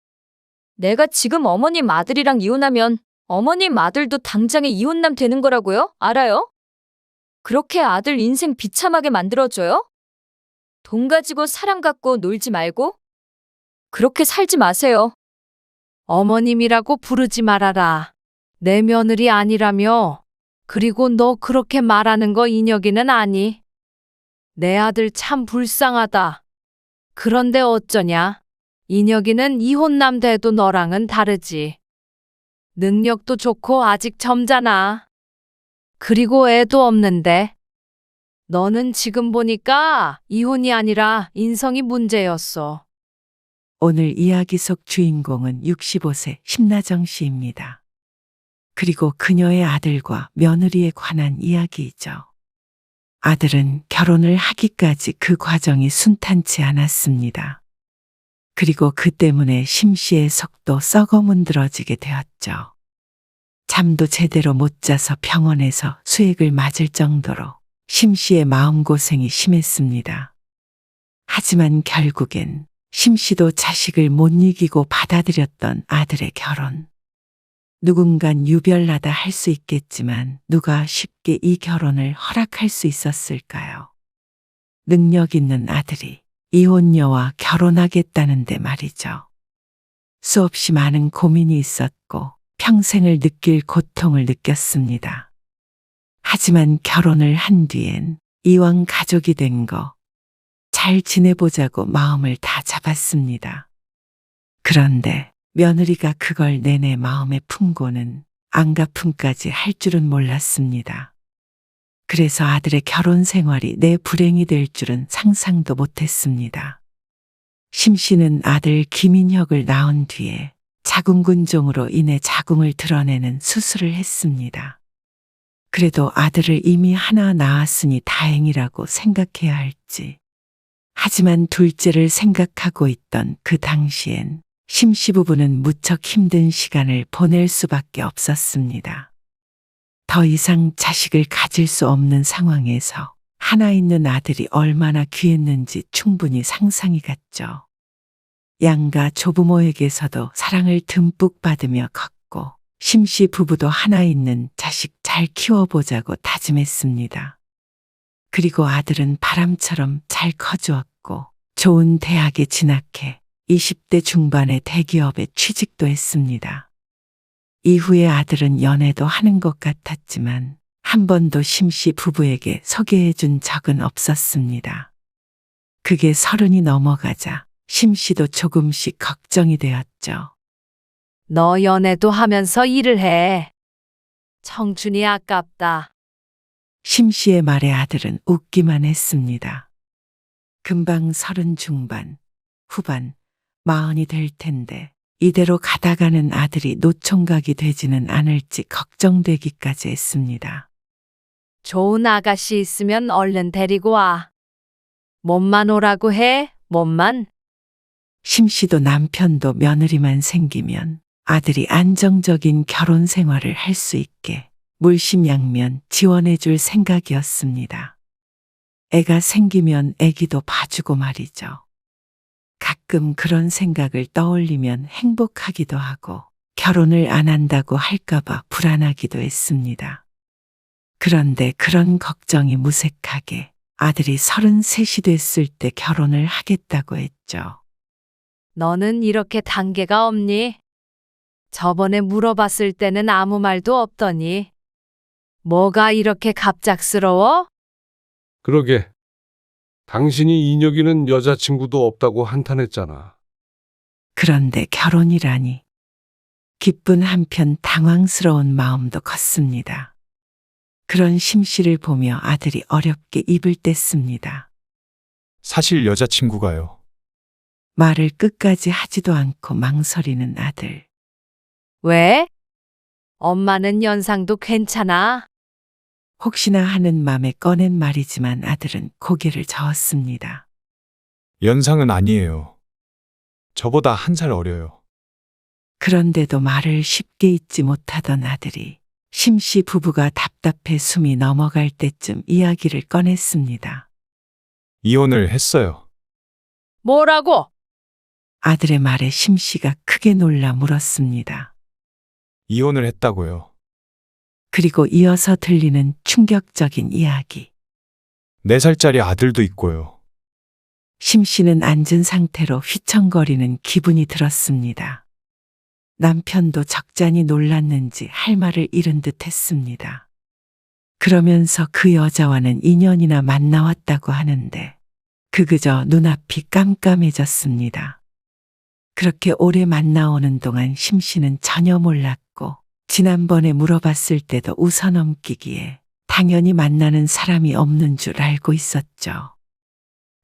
내가 지금 어머님 아들이랑 이혼하면 어머님 아들도 당장에 이혼남 되는 거라고요? 알아요? 그렇게 아들 인생 비참하게 만들어줘요? 돈 가지고 사람 갖고 놀지 말고 그렇게 살지 마세요. 어머님이라고 부르지 말아라. 내 며느리 아니라며. 그리고 너 그렇게 말하는 거 인혁이는 아니. 내 아들 참 불쌍하다. 그런데 어쩌냐? 인혁이는 이혼남 돼도 너랑은 다르지. 능력도 좋고 아직 젊잖아. 그리고 애도 없는데. 너는 지금 보니까 이혼이 아니라 인성이 문제였어. 오늘 이야기 속 주인공은 65세 심나정 씨입니다. 그리고 그녀의 아들과 며느리에 관한 이야기이죠. 아들은 결혼을 하기까지 그 과정이 순탄치 않았습니다. 그리고 그 때문에 심 씨의 속도 썩어 문드러지게 되었죠. 잠도 제대로 못 자서 병원에서 수액을 맞을 정도로 심 씨의 마음고생이 심했습니다. 하지만 결국엔 심 씨도 자식을 못 이기고 받아들였던 아들의 결혼. 누군간 유별나다 할 수 있겠지만 누가 쉽게 이 결혼을 허락할 수 있었을까요? 능력 있는 아들이 이혼녀와 결혼하겠다는데 말이죠. 수없이 많은 고민이 있었고 평생을 느낄 고통을 느꼈습니다. 하지만 결혼을 한 뒤엔 이왕 가족이 된 거 잘 지내보자고 마음을 다 잡았습니다. 그런데 며느리가 그걸 내내 마음에 품고는 안갚음까지 할 줄은 몰랐습니다. 그래서 아들의 결혼 생활이 내 불행이 될 줄은 상상도 못했습니다. 심 씨는 아들 김인혁을 낳은 뒤에 자궁근종으로 인해 자궁을 드러내는 수술을 했습니다. 그래도 아들을 이미 하나 낳았으니 다행이라고 생각해야 할지. 하지만 둘째를 생각하고 있던 그 당시엔 심 씨 부부는 무척 힘든 시간을 보낼 수밖에 없었습니다. 더 이상 자식을 가질 수 없는 상황에서 하나 있는 아들이 얼마나 귀했는지 충분히 상상이 갔죠. 양가 조부모에게서도 사랑을 듬뿍 받으며 컸고 심 씨 부부도 하나 있는 자식 잘 키워보자고 다짐했습니다. 그리고 아들은 바람처럼 잘 커주었고 좋은 대학에 진학해 20대 중반의 대기업에 취직도 했습니다. 이후에 아들은 연애도 하는 것 같았지만 한 번도 심 씨 부부에게 소개해 준 적은 없었습니다. 그게 30이 넘어가자 심 씨도 조금씩 걱정이 되었죠. 너 연애도 하면서 일을 해. 청춘이 아깝다. 심 씨의 말에 아들은 웃기만 했습니다. 금방 30 중반, 후반, 40이 될 텐데 이대로 가다가는 아들이 노총각이 되지는 않을지 걱정되기까지 했습니다. 좋은 아가씨 있으면 얼른 데리고 와. 몸만 오라고 해, 몸만. 심 씨도 남편도 며느리만 생기면 아들이 안정적인 결혼 생활을 할 수 있게 물심양면 지원해 줄 생각이었습니다. 애가 생기면 애기도 봐주고 말이죠. 가끔 그런 생각을 떠올리면 행복하기도 하고 결혼을 안 한다고 할까봐 불안하기도 했습니다. 그런데 그런 걱정이 무색하게 아들이 33이 됐을 때 결혼을 하겠다고 했죠. 너는 이렇게 단계가 없니? 저번에 물어봤을 때는 아무 말도 없더니. 뭐가 이렇게 갑작스러워? 그러게. 당신이 인혁이는 여자친구도 없다고 한탄했잖아. 그런데 결혼이라니. 기쁜 한편 당황스러운 마음도 컸습니다. 그런 심 씨를 보며 아들이 어렵게 입을 뗐습니다. 사실 여자친구가요. 말을 끝까지 하지도 않고 망설이는 아들. 왜? 엄마는 연상도 괜찮아. 혹시나 하는 맘에 꺼낸 말이지만 아들은 고개를 저었습니다. 연상은 아니에요. 저보다 1살 어려요. 그런데도 말을 쉽게 잊지 못하던 아들이 심 씨 부부가 답답해 숨이 넘어갈 때쯤 이야기를 꺼냈습니다. 이혼을 했어요. 뭐라고? 아들의 말에 심 씨가 크게 놀라 물었습니다. 이혼을 했다고요. 그리고 이어서 들리는 충격적인 이야기. 4살짜리 아들도 있고요. 심 씨는 앉은 상태로 휘청거리는 기분이 들었습니다. 남편도 적잖이 놀랐는지 할 말을 잃은 듯 했습니다. 그러면서 그 여자와는 2년이나 만나왔다고 하는데 그저 눈앞이 깜깜해졌습니다. 그렇게 오래 만나오는 동안 심 씨는 전혀 몰랐고 지난번에 물어봤을 때도 웃어넘기기에 당연히 만나는 사람이 없는 줄 알고 있었죠.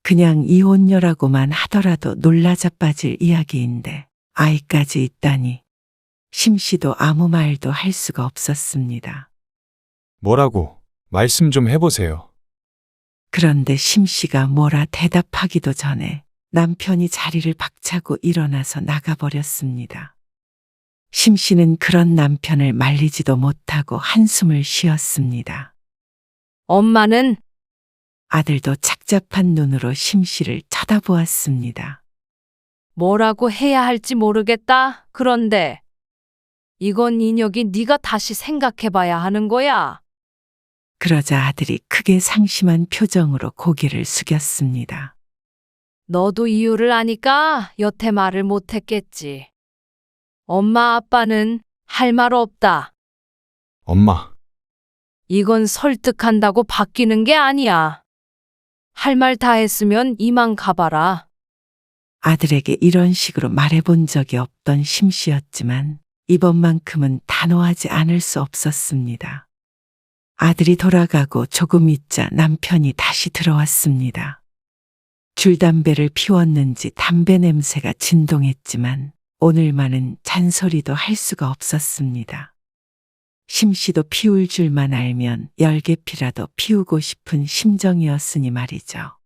그냥 이혼녀라고만 하더라도 놀라 자빠질 이야기인데 아이까지 있다니 심 씨도 아무 말도 할 수가 없었습니다. 뭐라고? 말씀 좀 해보세요. 그런데 심 씨가 뭐라 대답하기도 전에 남편이 자리를 박차고 일어나서 나가버렸습니다. 심 씨는 그런 남편을 말리지도 못하고 한숨을 쉬었습니다. 엄마는 아들도 착잡한 눈으로 심 씨를 쳐다보았습니다. 뭐라고 해야 할지 모르겠다. 그런데 이건 인혁이 네가 다시 생각해봐야 하는 거야. 그러자 아들이 크게 상심한 표정으로 고개를 숙였습니다. 너도 이유를 아니까 여태 말을 못했겠지. 엄마 아빠는 할 말 없다. 엄마, 이건 설득한다고 바뀌는 게 아니야. 할 말 다 했으면 이만 가봐라. 아들에게 이런 식으로 말해본 적이 없던 심씨였지만 이번만큼은 단호하지 않을 수 없었습니다. 아들이 돌아가고 조금 있자 남편이 다시 들어왔습니다. 줄담배를 피웠는지 담배 냄새가 진동했지만 오늘만은 잔소리도 할 수가 없었습니다. 심씨도 피울 줄만 알면 10개피라도 피우고 싶은 심정이었으니 말이죠.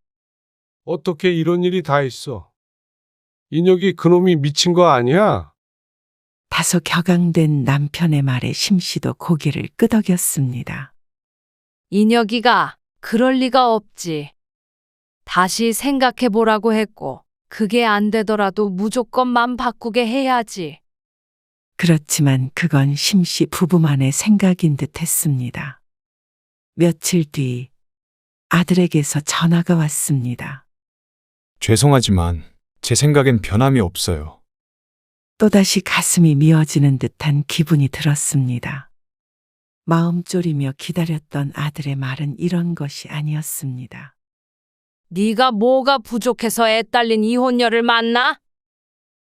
어떻게 이런 일이 다 있어? 인혁이 그놈이 미친 거 아니야? 다소 격앙된 남편의 말에 심씨도 고개를 끄덕였습니다. 인혁이가 그럴 리가 없지. 다시 생각해 보라고 했고, 그게 안 되더라도 무조건 맘 바꾸게 해야지. 그렇지만 그건 심씨 부부만의 생각인 듯 했습니다. 며칠 뒤 아들에게서 전화가 왔습니다. 죄송하지만 제 생각엔 변함이 없어요. 또다시 가슴이 미어지는 듯한 기분이 들었습니다. 마음 졸이며 기다렸던 아들의 말은 이런 것이 아니었습니다. 네가 뭐가 부족해서 애 딸린 이혼녀를 만나?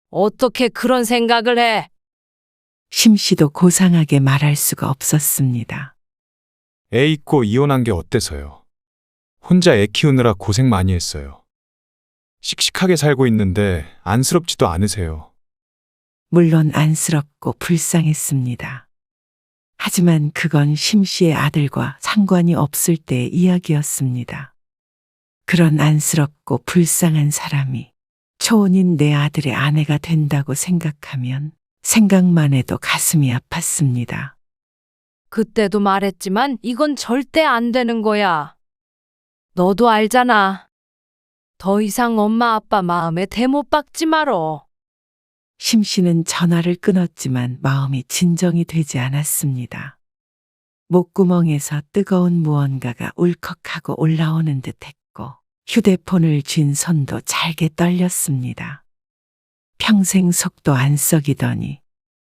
어떻게 그런 생각을 해? 심씨도 고상하게 말할 수가 없었습니다. 애 있고 이혼한 게 어때서요? 혼자 애 키우느라 고생 많이 했어요. 씩씩하게 살고 있는데 안쓰럽지도 않으세요? 물론 안쓰럽고 불쌍했습니다. 하지만 그건 심씨의 아들과 상관이 없을 때의 이야기였습니다. 그런 안쓰럽고 불쌍한 사람이 초혼인 내 아들의 아내가 된다고 생각하면 생각만 해도 가슴이 아팠습니다. 그때도 말했지만 이건 절대 안 되는 거야. 너도 알잖아. 더 이상 엄마 아빠 마음에 대못 박지 말어. 심씨는 전화를 끊었지만 마음이 진정이 되지 않았습니다. 목구멍에서 뜨거운 무언가가 울컥하고 올라오는 듯 했고 휴대폰을 쥔 손도 잘게 떨렸습니다. 평생 속도 안 썩이더니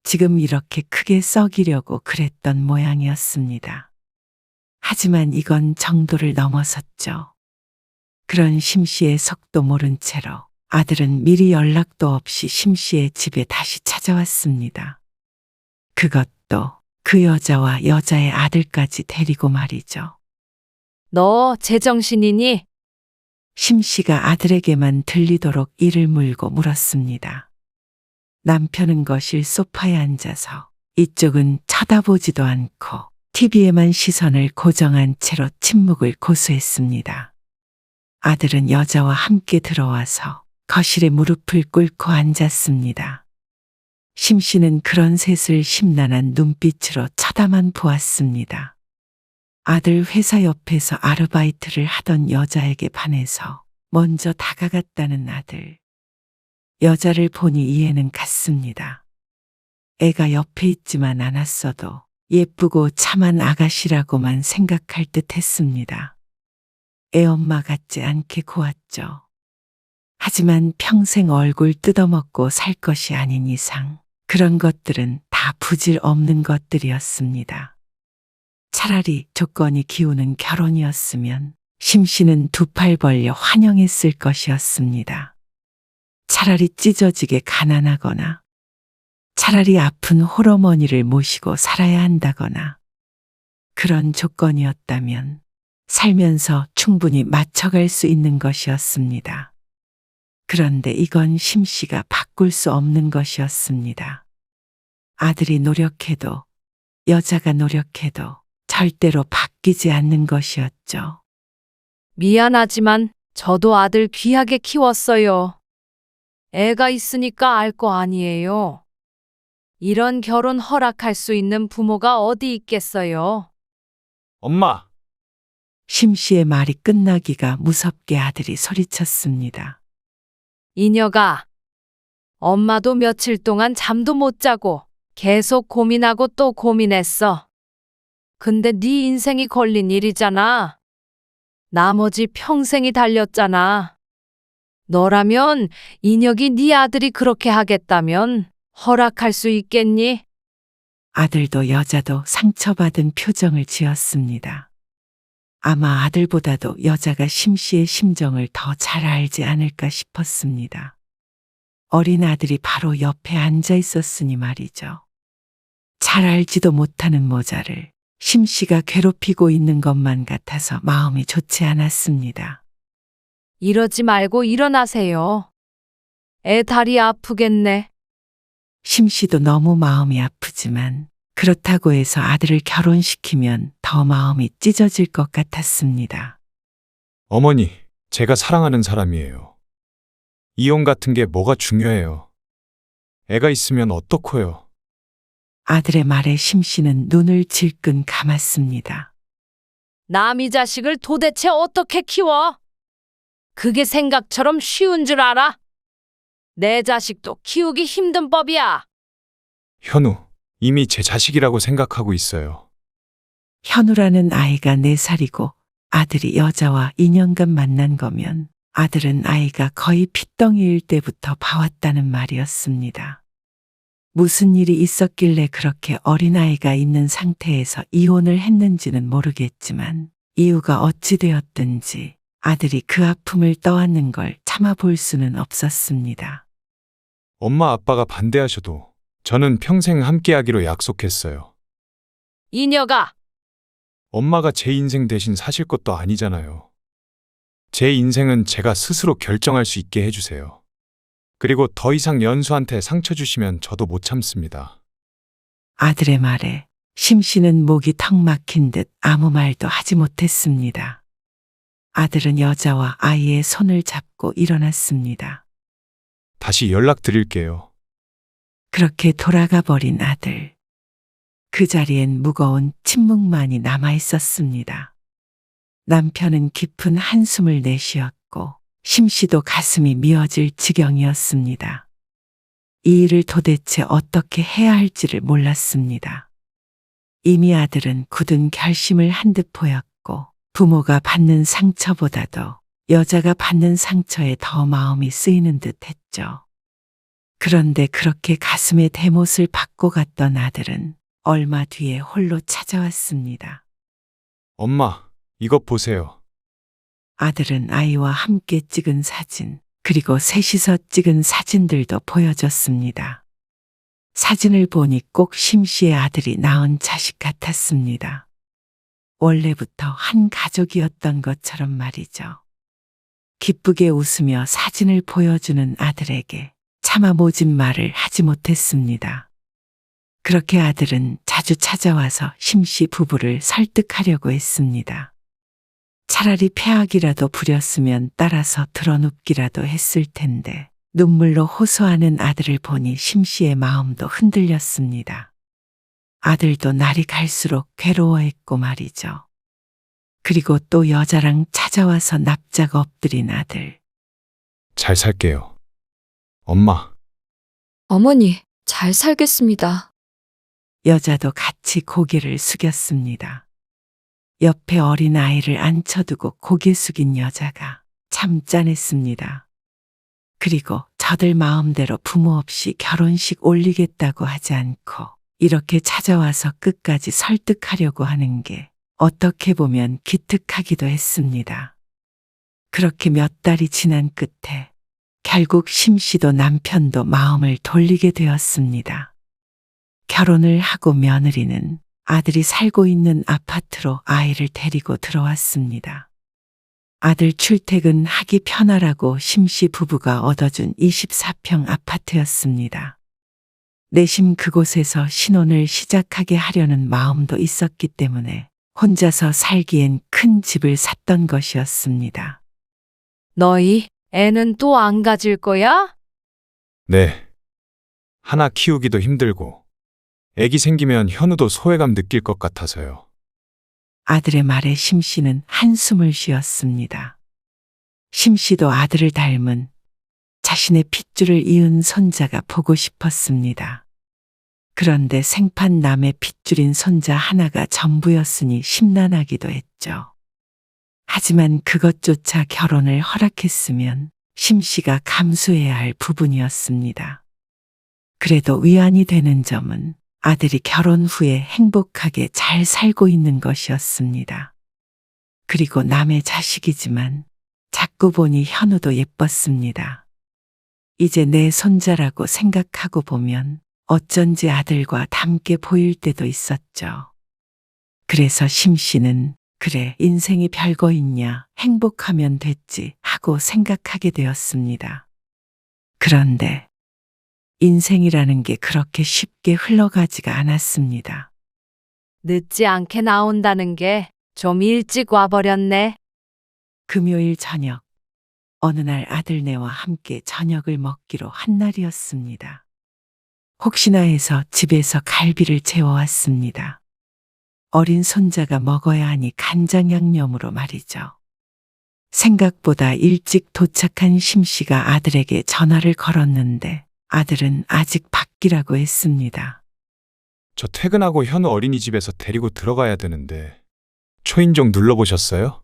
지금 이렇게 크게 썩이려고 그랬던 모양이었습니다. 하지만 이건 정도를 넘어섰죠. 그런 심씨의 속도 모른 채로 아들은 미리 연락도 없이 심씨의 집에 다시 찾아왔습니다. 그것도 그 여자와 여자의 아들까지 데리고 말이죠. 너 제정신이니? 심씨가 아들에게만 들리도록 이를 물고 물었습니다. 남편은 거실 소파에 앉아서 이쪽은 쳐다보지도 않고 TV에만 시선을 고정한 채로 침묵을 고수했습니다. 아들은 여자와 함께 들어와서 거실에 무릎을 꿇고 앉았습니다. 심씨는 그런 셋을 심란한 눈빛으로 쳐다만 보았습니다. 아들 회사 옆에서 아르바이트를 하던 여자에게 반해서 먼저 다가갔다는 아들. 여자를 보니 이해는 갔습니다. 애가 옆에 있지만 않았어도 예쁘고 참한 아가씨라고만 생각할 듯 했습니다. 애 엄마 같지 않게 고왔죠. 하지만 평생 얼굴 뜯어먹고 살 것이 아닌 이상 그런 것들은 다 부질 없는 것들이었습니다. 차라리 조건이 기우는 결혼이었으면 심씨는 두 팔 벌려 환영했을 것이었습니다. 차라리 찢어지게 가난하거나 차라리 아픈 홀어머니를 모시고 살아야 한다거나 그런 조건이었다면 살면서 충분히 맞춰갈 수 있는 것이었습니다. 그런데 이건 심씨가 바꿀 수 없는 것이었습니다. 아들이 노력해도 여자가 노력해도 절대로 바뀌지 않는 것이었죠. 미안하지만 저도 아들 귀하게 키웠어요. 애가 있으니까 알 거 아니에요. 이런 결혼 허락할 수 있는 부모가 어디 있겠어요. 엄마! 심씨의 말이 끝나기가 무섭게 아들이 소리쳤습니다. 이녀가, 엄마도 며칠 동안 잠도 못 자고 계속 고민하고 또 고민했어. 근데 네 인생이 걸린 일이잖아. 나머지 평생이 달렸잖아. 너라면 인혁이 네 아들이 그렇게 하겠다면 허락할 수 있겠니? 아들도 여자도 상처받은 표정을 지었습니다. 아마 아들보다도 여자가 심씨의 심정을 더 잘 알지 않을까 싶었습니다. 어린 아들이 바로 옆에 앉아 있었으니 말이죠. 잘 알지도 못하는 모자를 심씨가 괴롭히고 있는 것만 같아서 마음이 좋지 않았습니다. 이러지 말고 일어나세요. 애 다리 아프겠네. 심씨도 너무 마음이 아프지만 그렇다고 해서 아들을 결혼시키면 더 마음이 찢어질 것 같았습니다. 어머니, 제가 사랑하는 사람이에요. 이혼 같은 게 뭐가 중요해요. 애가 있으면 어떡해요. 아들의 말에 심씨는 눈을 질끈 감았습니다. 남이 자식을 도대체 어떻게 키워? 그게 생각처럼 쉬운 줄 알아? 내 자식도 키우기 힘든 법이야. 현우, 이미 제 자식이라고 생각하고 있어요. 현우라는 아이가 4살이고 아들이 여자와 2년간 만난 거면 아들은 아이가 거의 핏덩이일 때부터 봐왔다는 말이었습니다. 무슨 일이 있었길래 그렇게 어린아이가 있는 상태에서 이혼을 했는지는 모르겠지만 이유가 어찌 되었든지 아들이 그 아픔을 떠안는 걸 참아볼 수는 없었습니다. 엄마 아빠가 반대하셔도 저는 평생 함께하기로 약속했어요. 이녀가 엄마가 제 인생 대신 사실 것도 아니잖아요. 제 인생은 제가 스스로 결정할 수 있게 해주세요. 그리고 더 이상 연수한테 상처 주시면 저도 못 참습니다. 아들의 말에 심씨는 목이 턱 막힌 듯 아무 말도 하지 못했습니다. 아들은 여자와 아이의 손을 잡고 일어났습니다. 다시 연락드릴게요. 그렇게 돌아가 버린 아들. 그 자리엔 무거운 침묵만이 남아 있었습니다. 남편은 깊은 한숨을 내쉬었고 심씨도 가슴이 미어질 지경이었습니다. 이 일을 도대체 어떻게 해야 할지를 몰랐습니다. 이미 아들은 굳은 결심을 한 듯 보였고 부모가 받는 상처보다도 여자가 받는 상처에 더 마음이 쓰이는 듯 했죠. 그런데 그렇게 가슴에 대못을 받고 갔던 아들은 얼마 뒤에 홀로 찾아왔습니다. 엄마, 이것 보세요. 아들은 아이와 함께 찍은 사진, 그리고 셋이서 찍은 사진들도 보여줬습니다. 사진을 보니 꼭 심씨의 아들이 낳은 자식 같았습니다. 원래부터 한 가족이었던 것처럼 말이죠. 기쁘게 웃으며 사진을 보여주는 아들에게 차마 모진 말을 하지 못했습니다. 그렇게 아들은 자주 찾아와서 심씨 부부를 설득하려고 했습니다. 차라리 폐악이라도 부렸으면 따라서 드러눕기라도 했을 텐데 눈물로 호소하는 아들을 보니 심씨의 마음도 흔들렸습니다. 아들도 날이 갈수록 괴로워했고 말이죠. 그리고 또 여자랑 찾아와서 납작 엎드린 아들. 잘 살게요. 엄마. 어머니, 잘 살겠습니다. 여자도 같이 고개를 숙였습니다. 옆에 어린 아이를 앉혀두고 고개 숙인 여자가 참 짠했습니다. 그리고 저들 마음대로 부모 없이 결혼식 올리겠다고 하지 않고 이렇게 찾아와서 끝까지 설득하려고 하는 게 어떻게 보면 기특하기도 했습니다. 그렇게 몇 달이 지난 끝에 결국 심씨도 남편도 마음을 돌리게 되었습니다. 결혼을 하고 며느리는 아들이 살고 있는 아파트로 아이를 데리고 들어왔습니다. 아들 출퇴근하기 편하라고 심씨 부부가 얻어준 24평 아파트였습니다. 내심 그곳에서 신혼을 시작하게 하려는 마음도 있었기 때문에 혼자서 살기엔 큰 집을 샀던 것이었습니다. 너희 애는 또 안 가질 거야? 네. 하나 키우기도 힘들고 애기 생기면 현우도 소외감 느낄 것 같아서요. 아들의 말에 심씨는 한숨을 쉬었습니다. 심씨도 아들을 닮은 자신의 핏줄을 이은 손자가 보고 싶었습니다. 그런데 생판 남의 핏줄인 손자 하나가 전부였으니 심란하기도 했죠. 하지만 그것조차 결혼을 허락했으면 심씨가 감수해야 할 부분이었습니다. 그래도 위안이 되는 점은 아들이 결혼 후에 행복하게 잘 살고 있는 것이었습니다. 그리고 남의 자식이지만 자꾸 보니 현우도 예뻤습니다. 이제 내 손자라고 생각하고 보면 어쩐지 아들과 닮게 보일 때도 있었죠. 그래서 심 씨는 그래, 인생이 별거 있냐, 행복하면 됐지 하고 생각하게 되었습니다. 그런데 인생이라는 게 그렇게 쉽게 흘러가지가 않았습니다. 늦지 않게 나온다는 게 좀 일찍 와버렸네. 금요일 저녁, 어느 날 아들네와 함께 저녁을 먹기로 한 날이었습니다. 혹시나 해서 집에서 갈비를 재워왔습니다. 어린 손자가 먹어야 하니 간장 양념으로 말이죠. 생각보다 일찍 도착한 심 씨가 아들에게 전화를 걸었는데 아들은 아직 밖이라고 했습니다. 저 퇴근하고 현우 어린이집에서 데리고 들어가야 되는데 초인종 눌러보셨어요?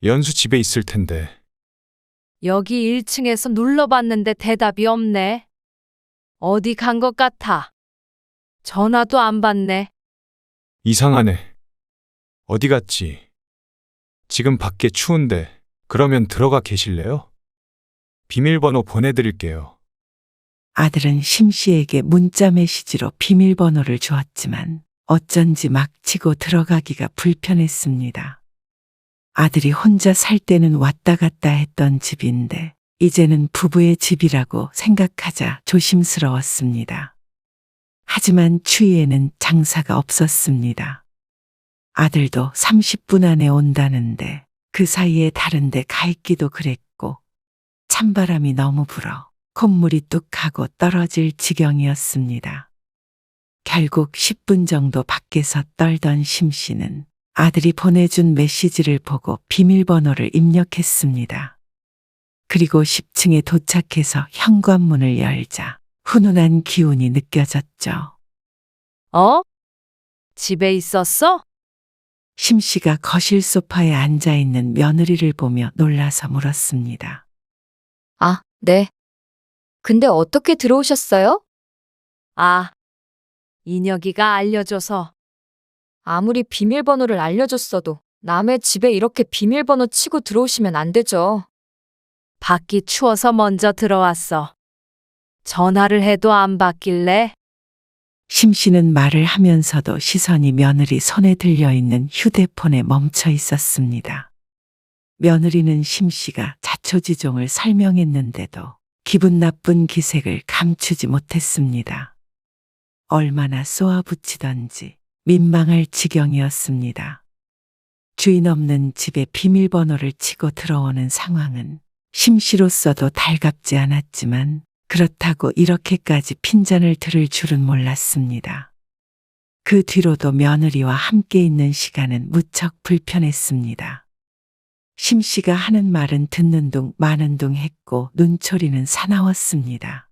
연수 집에 있을 텐데. 여기 1층에서 눌러봤는데 대답이 없네. 어디 간 것 같아. 전화도 안 받네. 이상하네. 어디 갔지? 지금 밖에 추운데 그러면 들어가 계실래요? 비밀번호 보내드릴게요. 아들은 심 씨에게 문자 메시지로 비밀번호를 주었지만 어쩐지 막 치고 들어가기가 불편했습니다. 아들이 혼자 살 때는 왔다 갔다 했던 집인데 이제는 부부의 집이라고 생각하자 조심스러웠습니다. 하지만 추위에는 장사가 없었습니다. 아들도 30분 안에 온다는데 그 사이에 다른 데 가 있기도 그랬고 찬바람이 너무 불어 콧물이 뚝 하고 떨어질 지경이었습니다. 결국 10분 정도 밖에서 떨던 심 씨는 아들이 보내준 메시지를 보고 비밀번호를 입력했습니다. 그리고 10층에 도착해서 현관문을 열자 훈훈한 기운이 느껴졌죠. 어? 집에 있었어? 심 씨가 거실 소파에 앉아 있는 며느리를 보며 놀라서 물었습니다. 아, 네. 근데 어떻게 들어오셨어요? 아, 인혁이가 알려줘서. 아무리 비밀번호를 알려줬어도 남의 집에 이렇게 비밀번호 치고 들어오시면 안 되죠. 밖이 추워서 먼저 들어왔어. 전화를 해도 안 받길래. 심 씨는 말을 하면서도 시선이 며느리 손에 들려있는 휴대폰에 멈춰 있었습니다. 며느리는 심 씨가 자초지종을 설명했는데도 기분 나쁜 기색을 감추지 못했습니다. 얼마나 쏘아붙이던지 민망할 지경이었습니다. 주인 없는 집에 비밀번호를 치고 들어오는 상황은 심 씨로서도 달갑지 않았지만 그렇다고 이렇게까지 핀잔을 들을 줄은 몰랐습니다. 그 뒤로도 며느리와 함께 있는 시간은 무척 불편했습니다. 심 씨가 하는 말은 듣는 둥 마는 둥 했고 눈초리는 사나웠습니다.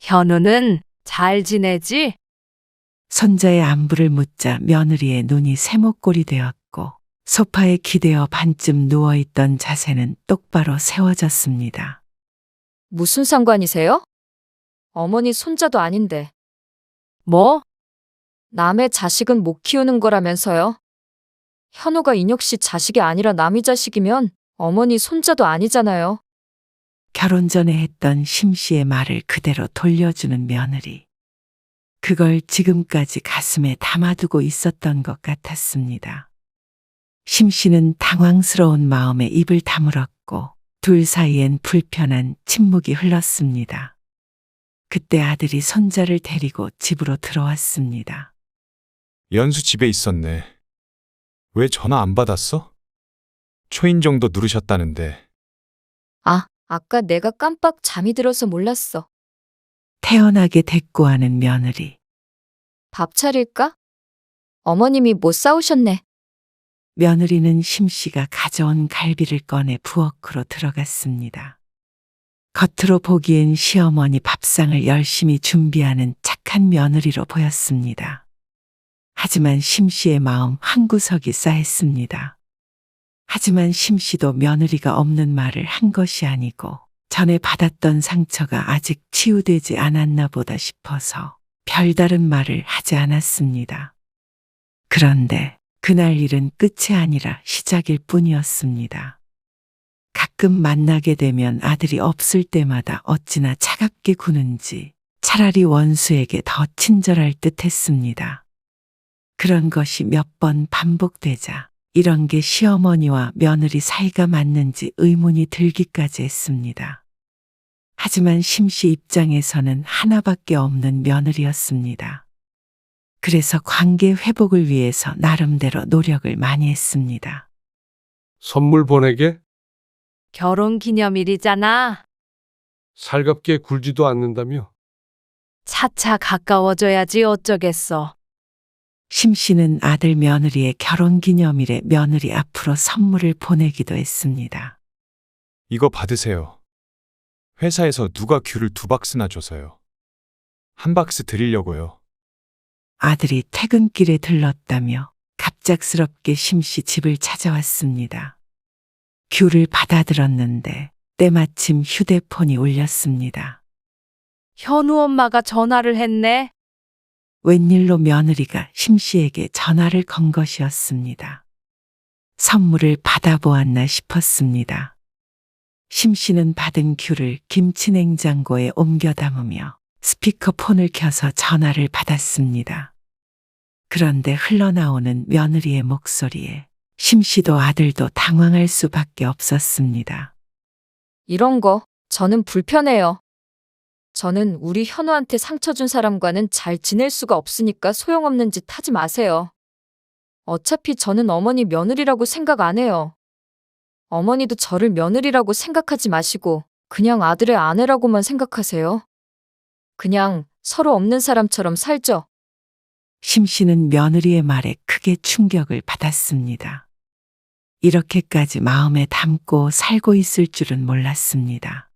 현우는 잘 지내지? 손자의 안부를 묻자 며느리의 눈이 세모꼴이 되었고 소파에 기대어 반쯤 누워있던 자세는 똑바로 세워졌습니다. 무슨 상관이세요? 어머니 손자도 아닌데. 뭐? 남의 자식은 못 키우는 거라면서요? 현우가 인혁 씨 자식이 아니라 남의 자식이면 어머니 손자도 아니잖아요. 결혼 전에 했던 심 씨의 말을 그대로 돌려주는 며느리. 그걸 지금까지 가슴에 담아두고 있었던 것 같았습니다. 심 씨는 당황스러운 마음에 입을 다물었고 둘 사이엔 불편한 침묵이 흘렀습니다. 그때 아들이 손자를 데리고 집으로 들어왔습니다. 연수 집에 있었네. 왜 전화 안 받았어? 초인종도 누르셨다는데. 아, 아까 내가 깜빡 잠이 들어서 몰랐어. 태연하게 대꾸하는 며느리. 밥 차릴까? 어머님이 못 싸우셨네. 며느리는 심 씨가 가져온 갈비를 꺼내 부엌으로 들어갔습니다. 겉으로 보기엔 시어머니 밥상을 열심히 준비하는 착한 며느리로 보였습니다. 하지만 심 씨의 마음 한구석이 싸했습니다. 하지만 심 씨도 며느리가 없는 말을 한 것이 아니고 전에 받았던 상처가 아직 치유되지 않았나 보다 싶어서 별다른 말을 하지 않았습니다. 그런데 그날 일은 끝이 아니라 시작일 뿐이었습니다. 가끔 만나게 되면 아들이 없을 때마다 어찌나 차갑게 구는지 차라리 원수에게 더 친절할 듯 했습니다. 그런 것이 몇 번 반복되자 이런 게 시어머니와 며느리 사이가 맞는지 의문이 들기까지 했습니다. 하지만 심씨 입장에서는 하나밖에 없는 며느리였습니다. 그래서 관계 회복을 위해서 나름대로 노력을 많이 했습니다. 선물 보내게? 결혼 기념일이잖아. 살갑게 굴지도 않는다며? 차차 가까워져야지 어쩌겠어. 심씨는 아들 며느리의 결혼 기념일에 며느리 앞으로 선물을 보내기도 했습니다. 이거 받으세요. 회사에서 누가 귤을 2박스나 줘서요. 1박스 드리려고요. 아들이 퇴근길에 들렀다며 갑작스럽게 심씨 집을 찾아왔습니다. 귤을 받아들었는데 때마침 휴대폰이 울렸습니다. 현우 엄마가 전화를 했네. 웬일로 며느리가 심씨에게 전화를 건 것이었습니다. 선물을 받아보았나 싶었습니다. 심씨는 받은 귤을 김치냉장고에 옮겨 담으며 스피커폰을 켜서 전화를 받았습니다. 그런데 흘러나오는 며느리의 목소리에 심씨도 아들도 당황할 수밖에 없었습니다. 이런 거 저는 불편해요. 저는 우리 현우한테 상처 준 사람과는 잘 지낼 수가 없으니까 소용없는 짓 하지 마세요. 어차피 저는 어머니 며느리라고 생각 안 해요. 어머니도 저를 며느리라고 생각하지 마시고 그냥 아들의 아내라고만 생각하세요. 그냥 서로 없는 사람처럼 살죠. 심씨는 며느리의 말에 크게 충격을 받았습니다. 이렇게까지 마음에 담고 살고 있을 줄은 몰랐습니다.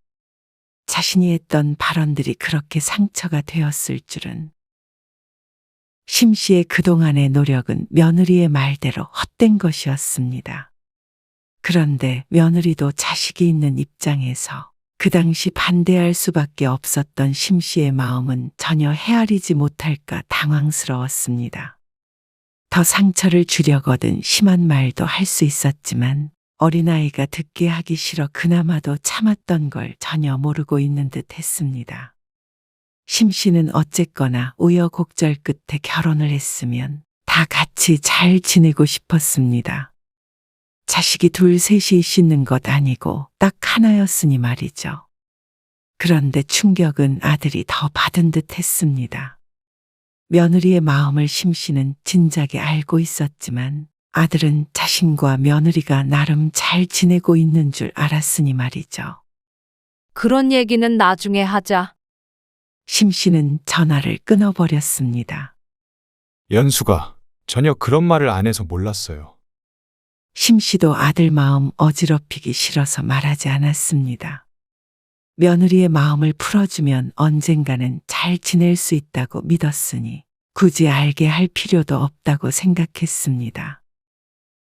자신이 했던 발언들이 그렇게 상처가 되었을 줄은. 심씨의 그동안의 노력은 며느리의 말대로 헛된 것이었습니다. 그런데 며느리도 자식이 있는 입장에서 그 당시 반대할 수밖에 없었던 심씨의 마음은 전혀 헤아리지 못할까 당황스러웠습니다. 더 상처를 주려거든 심한 말도 할 수 있었지만 어린아이가 듣게 하기 싫어 그나마도 참았던 걸 전혀 모르고 있는 듯 했습니다. 심씨는 어쨌거나 우여곡절 끝에 결혼을 했으면 다 같이 잘 지내고 싶었습니다. 자식이 둘 셋이 씻는 것 아니고 딱 하나였으니 말이죠. 그런데 충격은 아들이 더 받은 듯 했습니다. 며느리의 마음을 심씨는 진작에 알고 있었지만 아들은 자신과 며느리가 나름 잘 지내고 있는 줄 알았으니 말이죠. 그런 얘기는 나중에 하자. 심씨는 전화를 끊어버렸습니다. 연수가 전혀 그런 말을 안 해서 몰랐어요. 심씨도 아들 마음 어지럽히기 싫어서 말하지 않았습니다. 며느리의 마음을 풀어주면 언젠가는 잘 지낼 수 있다고 믿었으니 굳이 알게 할 필요도 없다고 생각했습니다.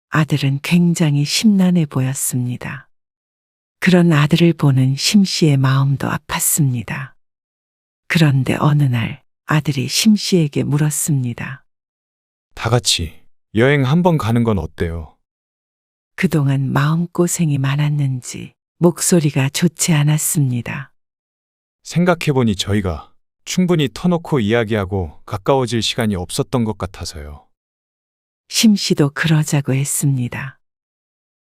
아들은 굉장히 심란해 보였습니다. 그런 아들을 보는 심씨의 마음도 아팠습니다. 그런데 어느 날 아들이 심씨에게 물었습니다. 다 같이 여행 한번 가는 건 어때요? 그동안 마음고생이 많았는지 목소리가 좋지 않았습니다. 생각해보니 저희가 충분히 터놓고 이야기하고 가까워질 시간이 없었던 것 같아서요. 심씨도 그러자고 했습니다.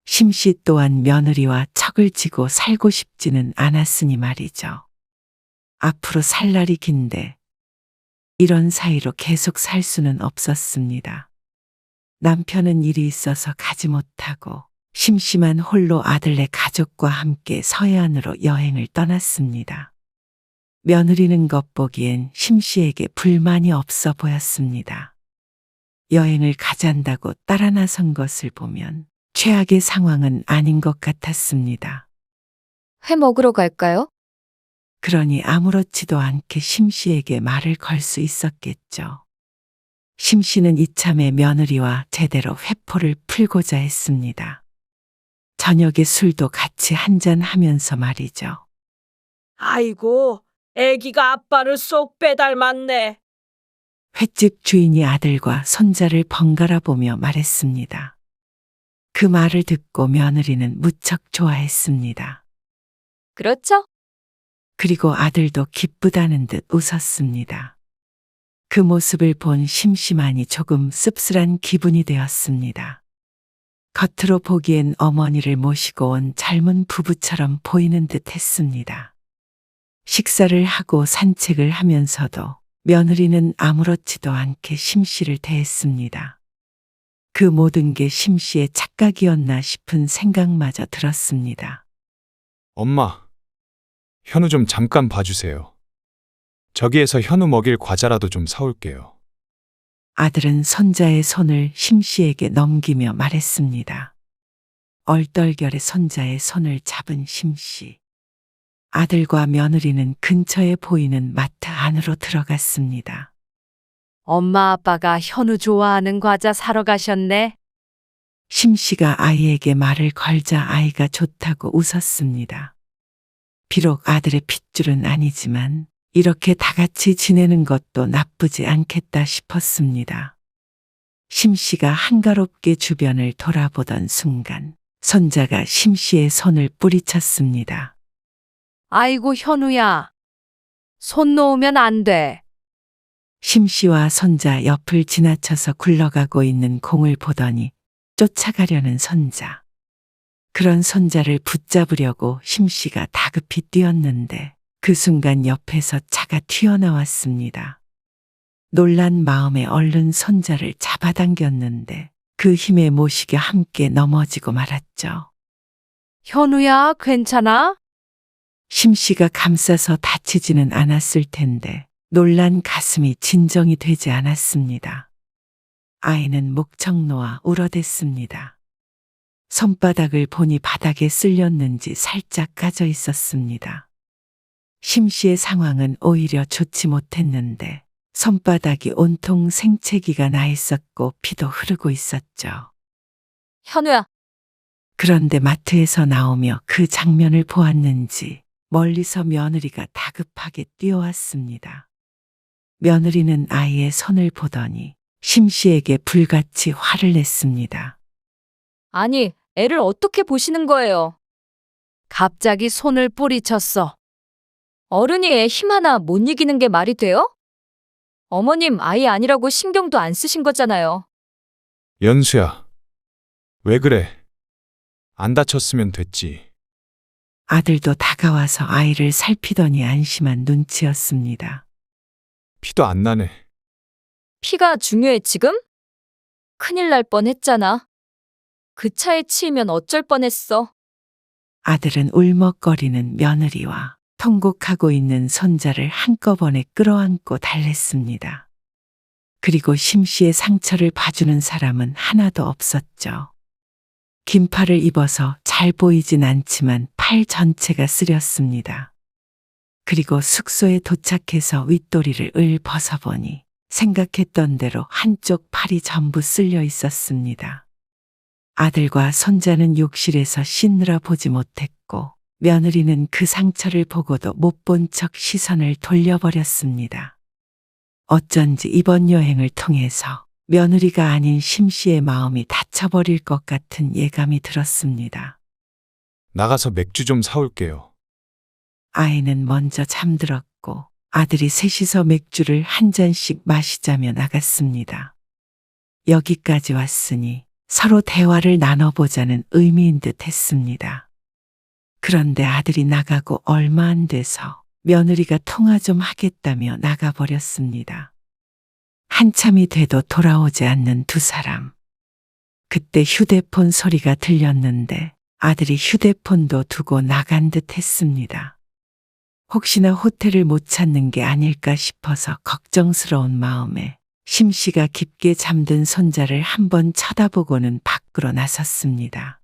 심씨 또한 며느리와 척을 지고 살고 싶지는 않았으니 말이죠. 앞으로 살 날이 긴데 이런 사이로 계속 살 수는 없었습니다. 남편은 일이 있어서 가지 못하고 심심한 홀로 아들네 가족과 함께 서해안으로 여행을 떠났습니다. 며느리는 겉보기엔 심씨에게 불만이 없어 보였습니다. 여행을 가잔다고 따라 나선 것을 보면 최악의 상황은 아닌 것 같았습니다. 회 먹으러 갈까요? 그러니 아무렇지도 않게 심씨에게 말을 걸 수 있었겠죠. 심씨는 이참에 며느리와 제대로 회포를 풀고자 했습니다. 저녁에 술도 같이 한잔하면서 말이죠. 아이고, 애기가 아빠를 쏙 빼닮았네. 횟집 주인이 아들과 손자를 번갈아 보며 말했습니다. 그 말을 듣고 며느리는 무척 좋아했습니다. 그렇죠? 그리고 아들도 기쁘다는 듯 웃었습니다. 그 모습을 본 심심하니 조금 씁쓸한 기분이 되었습니다. 겉으로 보기엔 어머니를 모시고 온 젊은 부부처럼 보이는 듯 했습니다. 식사를 하고 산책을 하면서도 며느리는 아무렇지도 않게 심씨를 대했습니다. 그 모든 게 심씨의 착각이었나 싶은 생각마저 들었습니다. 엄마, 현우 좀 잠깐 봐주세요. 저기에서 현우 먹일 과자라도 좀 사올게요. 아들은 손자의 손을 심씨에게 넘기며 말했습니다. 얼떨결에 손자의 손을 잡은 심씨. 아들과 며느리는 근처에 보이는 마트 안으로 들어갔습니다. 엄마 아빠가 현우 좋아하는 과자 사러 가셨네. 심씨가 아이에게 말을 걸자 아이가 좋다고 웃었습니다. 비록 아들의 핏줄은 아니지만 이렇게 다 같이 지내는 것도 나쁘지 않겠다 싶었습니다. 심씨가 한가롭게 주변을 돌아보던 순간 손자가 심씨의 손을 뿌리쳤습니다. 아이고 현우야. 손 놓으면 안 돼. 심씨와 손자 옆을 지나쳐서 굴러가고 있는 공을 보더니 쫓아가려는 손자. 그런 손자를 붙잡으려고 심씨가 다급히 뛰었는데 그 순간 옆에서 차가 튀어나왔습니다. 놀란 마음에 얼른 손자를 잡아당겼는데 그 힘에 모시겨 함께 넘어지고 말았죠. 현우야, 괜찮아? 심씨가 감싸서 다치지는 않았을 텐데 놀란 가슴이 진정이 되지 않았습니다. 아이는 목청 놓아 울어댔습니다. 손바닥을 보니 바닥에 쓸렸는지 살짝 까져 있었습니다. 심씨의 상황은 오히려 좋지 못했는데 손바닥이 온통 생채기가 나 있었고 피도 흐르고 있었죠. 현우야, 그런데 마트에서 나오며 그 장면을 보았는지 멀리서 며느리가 다급하게 뛰어왔습니다. 며느리는 아이의 손을 보더니 심씨에게 불같이 화를 냈습니다. 아니, 애를 어떻게 보시는 거예요? 갑자기 손을 뿌리쳤어. 어른이 애 힘 하나 못 이기는 게 말이 돼요? 어머님 아이 아니라고 신경도 안 쓰신 거잖아요. 연수야, 왜 그래? 안 다쳤으면 됐지. 아들도 다가와서 아이를 살피더니 안심한 눈치였습니다. 피도 안 나네. 피가 중요해 지금? 큰일 날 뻔했잖아. 그 차에 치이면 어쩔 뻔했어. 아들은 울먹거리는 며느리와 통곡하고 있는 손자를 한꺼번에 끌어안고 달랬습니다. 그리고 심씨의 상처를 봐주는 사람은 하나도 없었죠. 긴팔을 입어서 잘 보이진 않지만 팔 전체가 쓰렸습니다. 그리고 숙소에 도착해서 윗도리를 을 벗어보니 생각했던 대로 한쪽 팔이 전부 쓸려 있었습니다. 아들과 손자는 욕실에서 씻느라 보지 못했고 며느리는 그 상처를 보고도 못 본 척 시선을 돌려버렸습니다. 어쩐지 이번 여행을 통해서 며느리가 아닌 심씨의 마음이 닫혀버릴 것 같은 예감이 들었습니다. 나가서 맥주 좀 사올게요. 아이는 먼저 잠들었고 아들이 셋이서 맥주를 한 잔씩 마시자며 나갔습니다. 여기까지 왔으니 서로 대화를 나눠보자는 의미인 듯 했습니다. 그런데 아들이 나가고 얼마 안 돼서 며느리가 통화 좀 하겠다며 나가버렸습니다. 한참이 돼도 돌아오지 않는 두 사람. 그때 휴대폰 소리가 들렸는데 아들이 휴대폰도 두고 나간 듯 했습니다. 혹시나 호텔을 못 찾는 게 아닐까 싶어서 걱정스러운 마음에 심씨가 깊게 잠든 손자를 한번 쳐다보고는 밖으로 나섰습니다.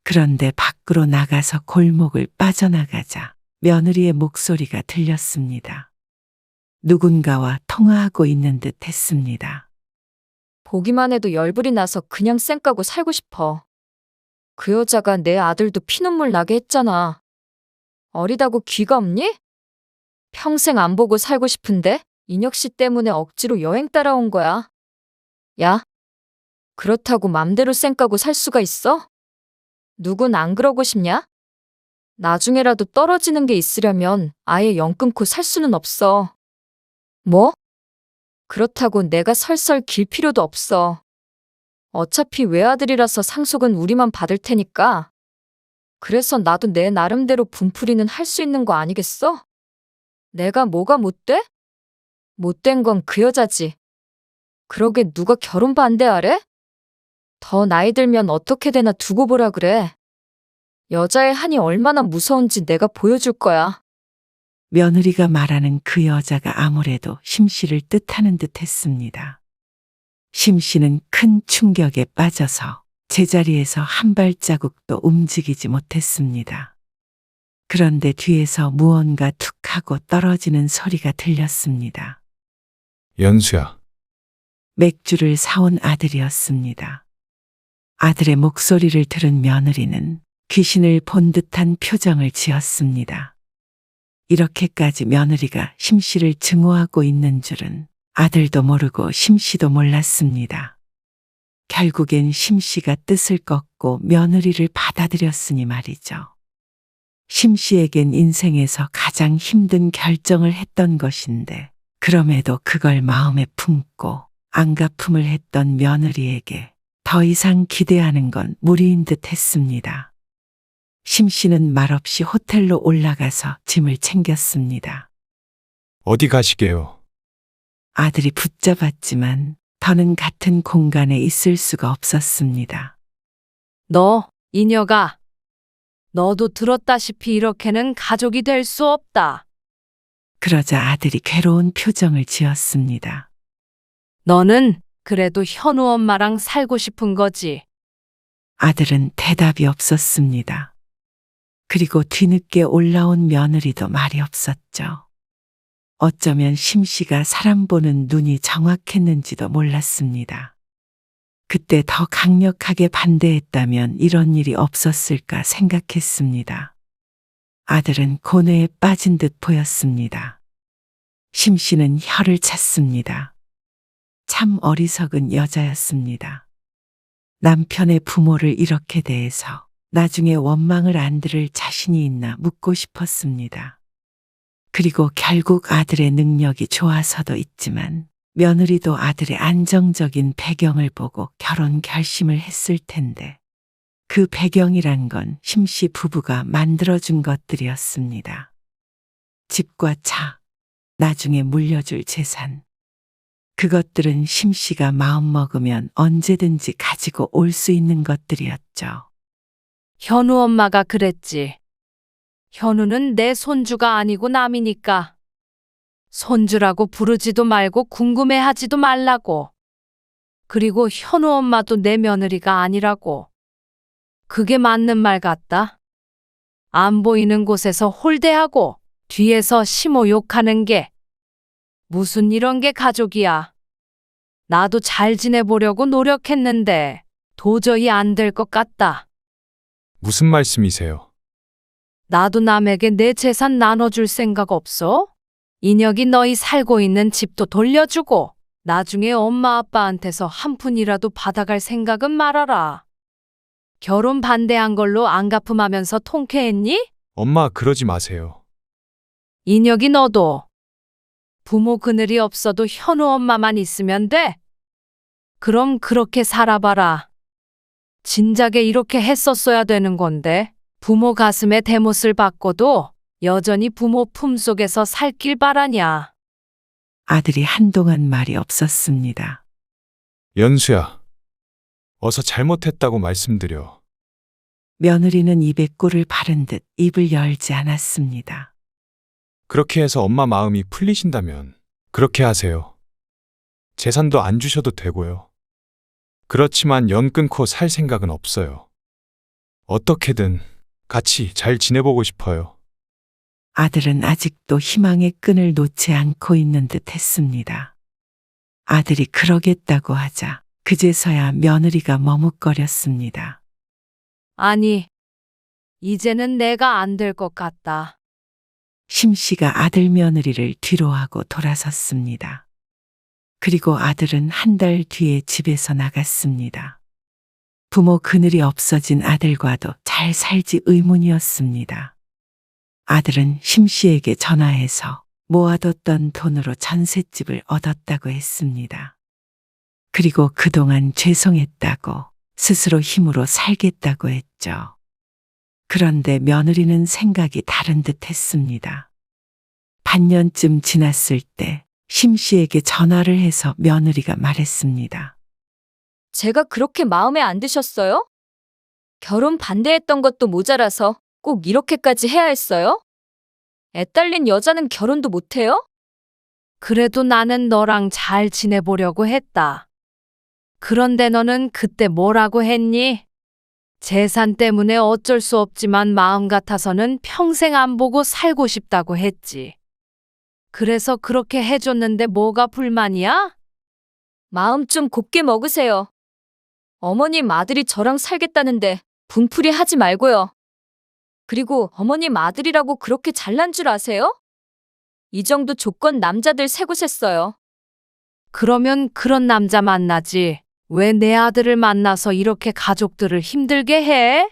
그런데 밖으로 나가서 골목을 빠져나가자 며느리의 목소리가 들렸습니다. 누군가와 통화하고 있는 듯 했습니다. 보기만 해도 열불이 나서 그냥 쌩 까고 살고 싶어. 그 여자가 내 아들도 피눈물 나게 했잖아. 어리다고 귀가 없니? 평생 안 보고 살고 싶은데 인혁 씨 때문에 억지로 여행 따라온 거야. 야, 그렇다고 맘대로 쌩 까고 살 수가 있어? 누군 안 그러고 싶냐? 나중에라도 떨어지는 게 있으려면 아예 영 끊고 살 수는 없어. 뭐? 그렇다고 내가 설설 길 필요도 없어. 어차피 외아들이라서 상속은 우리만 받을 테니까. 그래서 나도 내 나름대로 분풀이는 할 수 있는 거 아니겠어? 내가 뭐가 못돼? 못된 건 그 여자지. 그러게 누가 결혼 반대하래? 더 나이 들면 어떻게 되나 두고 보라 그래. 여자의 한이 얼마나 무서운지 내가 보여줄 거야. 며느리가 말하는 그 여자가 아무래도 심씨를 뜻하는 듯 했습니다. 심씨는 큰 충격에 빠져서 제자리에서 한 발자국도 움직이지 못했습니다. 그런데 뒤에서 무언가 툭 하고 떨어지는 소리가 들렸습니다. 연수야, 맥주를 사온 아들이었습니다. 아들의 목소리를 들은 며느리는 귀신을 본 듯한 표정을 지었습니다. 이렇게까지 며느리가 심씨를 증오하고 있는 줄은 아들도 모르고 심씨도 몰랐습니다. 결국엔 심씨가 뜻을 꺾고 며느리를 받아들였으니 말이죠. 심씨에겐 인생에서 가장 힘든 결정을 했던 것인데 그럼에도 그걸 마음에 품고 안갚음을 했던 며느리에게 더 이상 기대하는 건 무리인 듯 했습니다. 심씨는 말없이 호텔로 올라가서 짐을 챙겼습니다. 어디 가시게요? 아들이 붙잡았지만 더는 같은 공간에 있을 수가 없었습니다. 너, 이녀가. 너도 들었다시피 이렇게는 가족이 될 수 없다. 그러자 아들이 괴로운 표정을 지었습니다. 너는 그래도 현우 엄마랑 살고 싶은 거지. 아들은 대답이 없었습니다. 그리고 뒤늦게 올라온 며느리도 말이 없었죠. 어쩌면 심씨가 사람 보는 눈이 정확했는지도 몰랐습니다. 그때 더 강력하게 반대했다면 이런 일이 없었을까 생각했습니다. 아들은 고뇌에 빠진 듯 보였습니다. 심씨는 혀를 찼습니다. 참 어리석은 여자였습니다. 남편의 부모를 이렇게 대해서 나중에 원망을 안 들을 자신이 있나 묻고 싶었습니다. 그리고 결국 아들의 능력이 좋아서도 있지만 며느리도 아들의 안정적인 배경을 보고 결혼 결심을 했을 텐데 그 배경이란 건 심씨 부부가 만들어준 것들이었습니다. 집과 차, 나중에 물려줄 재산. 그것들은 심씨가 마음먹으면 언제든지 가지고 올 수 있는 것들이었죠. 현우 엄마가 그랬지. 현우는 내 손주가 아니고 남이니까. 손주라고 부르지도 말고 궁금해하지도 말라고. 그리고 현우 엄마도 내 며느리가 아니라고. 그게 맞는 말 같다. 안 보이는 곳에서 홀대하고 뒤에서 심호 욕하는 게 무슨 이런 게 가족이야. 나도 잘 지내보려고 노력했는데 도저히 안 될 것 같다. 무슨 말씀이세요? 나도 남에게 내 재산 나눠줄 생각 없어? 인혁이 너희 살고 있는 집도 돌려주고 나중에 엄마 아빠한테서 한 푼이라도 받아갈 생각은 말아라. 결혼 반대한 걸로 안갚음하면서 통쾌했니? 엄마, 그러지 마세요. 인혁이 너도 부모 그늘이 없어도 현우 엄마만 있으면 돼? 그럼 그렇게 살아봐라. 진작에 이렇게 했었어야 되는 건데 부모 가슴에 대못을 받고도 여전히 부모 품속에서 살길 바라냐. 아들이 한동안 말이 없었습니다. 연수야, 어서 잘못했다고 말씀드려. 며느리는 입에 꿀을 바른 듯 입을 열지 않았습니다. 그렇게 해서 엄마 마음이 풀리신다면 그렇게 하세요. 재산도 안 주셔도 되고요. 그렇지만 연 끊고 살 생각은 없어요. 어떻게든 같이 잘 지내보고 싶어요. 아들은 아직도 희망의 끈을 놓지 않고 있는 듯 했습니다. 아들이 그러겠다고 하자 그제서야 며느리가 머뭇거렸습니다. 아니, 이제는 내가 안 될 것 같다. 심씨가 아들 며느리를 뒤로하고 돌아섰습니다. 그리고 아들은 한 달 뒤에 집에서 나갔습니다. 부모 그늘이 없어진 아들과도 잘 살지 의문이었습니다. 아들은 심 씨에게 전화해서 모아뒀던 돈으로 전셋집을 얻었다고 했습니다. 그리고 그동안 죄송했다고 스스로 힘으로 살겠다고 했죠. 그런데 며느리는 생각이 다른 듯 했습니다. 반년쯤 지났을 때 심 씨에게 전화를 해서 며느리가 말했습니다. 제가 그렇게 마음에 안 드셨어요? 결혼 반대했던 것도 모자라서 꼭 이렇게까지 해야 했어요? 애 딸린 여자는 결혼도 못해요? 그래도 나는 너랑 잘 지내보려고 했다. 그런데 너는 그때 뭐라고 했니? 재산 때문에 어쩔 수 없지만 마음 같아서는 평생 안 보고 살고 싶다고 했지. 그래서 그렇게 해줬는데 뭐가 불만이야? 마음 좀 곱게 먹으세요. 어머님 아들이 저랑 살겠다는데 분풀이 하지 말고요. 그리고 어머님 아들이라고 그렇게 잘난 줄 아세요? 이 정도 조건 남자들 세 곳에 써요. 그러면 그런 남자 만나지. 왜 내 아들을 만나서 이렇게 가족들을 힘들게 해?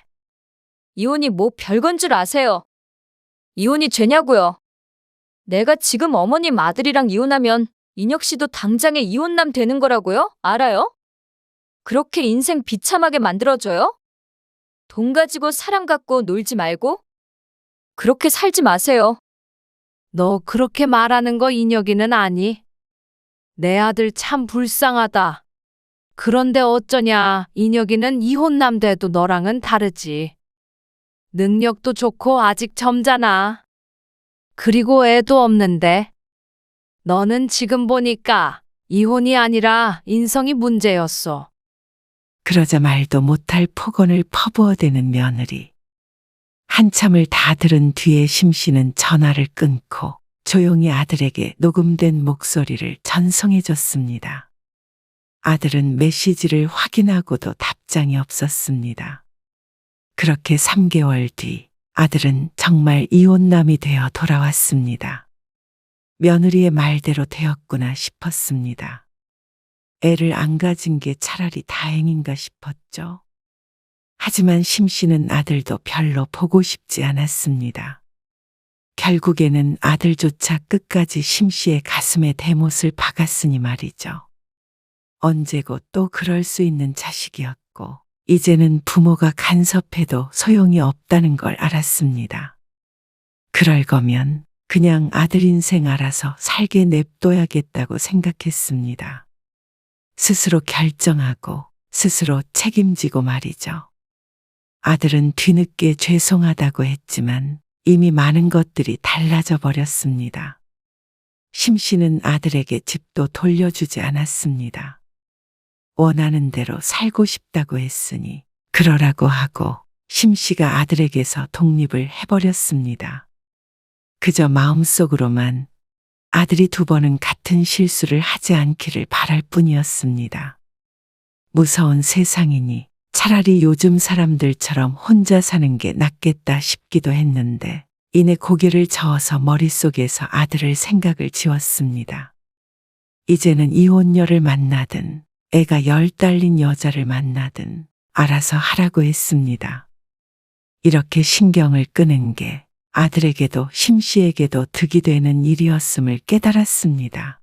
이혼이 뭐 별건 줄 아세요? 이혼이 죄냐고요. 내가 지금 어머님 아들이랑 이혼하면 인혁 씨도 당장에 이혼남 되는 거라고요? 알아요? 그렇게 인생 비참하게 만들어줘요? 돈 가지고 사람 갖고 놀지 말고 그렇게 살지 마세요. 너 그렇게 말하는 거 인혁이는 아니. 내 아들 참 불쌍하다. 그런데 어쩌냐, 인혁이는 이혼남 돼도 너랑은 다르지. 능력도 좋고 아직 젊잖아. 그리고 애도 없는데. 너는 지금 보니까 이혼이 아니라 인성이 문제였어. 그러자 말도 못할 폭언을 퍼부어대는 며느리. 한참을 다 들은 뒤에 심 씨는 전화를 끊고 조용히 아들에게 녹음된 목소리를 전송해 줬습니다. 아들은 메시지를 확인하고도 답장이 없었습니다. 그렇게 3개월 뒤 아들은 정말 이혼남이 되어 돌아왔습니다. 며느리의 말대로 되었구나 싶었습니다. 애를 안 가진 게 차라리 다행인가 싶었죠. 하지만 심 씨는 아들도 별로 보고 싶지 않았습니다. 결국에는 아들조차 끝까지 심 씨의 가슴에 대못을 박았으니 말이죠. 언제고 또 그럴 수 있는 자식이었고 이제는 부모가 간섭해도 소용이 없다는 걸 알았습니다. 그럴 거면 그냥 아들 인생 알아서 살게 냅둬야겠다고 생각했습니다. 스스로 결정하고 스스로 책임지고 말이죠. 아들은 뒤늦게 죄송하다고 했지만 이미 많은 것들이 달라져 버렸습니다. 심 씨는 아들에게 집도 돌려주지 않았습니다. 원하는 대로 살고 싶다고 했으니 그러라고 하고 심 씨가 아들에게서 독립을 해버렸습니다. 그저 마음속으로만 아들이 2번은 같은 실수를 하지 않기를 바랄 뿐이었습니다. 무서운 세상이니 차라리 요즘 사람들처럼 혼자 사는 게 낫겠다 싶기도 했는데 이내 고개를 저어서 머릿속에서 아들을 생각을 지웠습니다. 이제는 이혼녀를 만나든 애가 10 딸린 여자를 만나든 알아서 하라고 했습니다. 이렇게 신경을 끄는 게 아들에게도 심 씨에게도 득이 되는 일이었음을 깨달았습니다.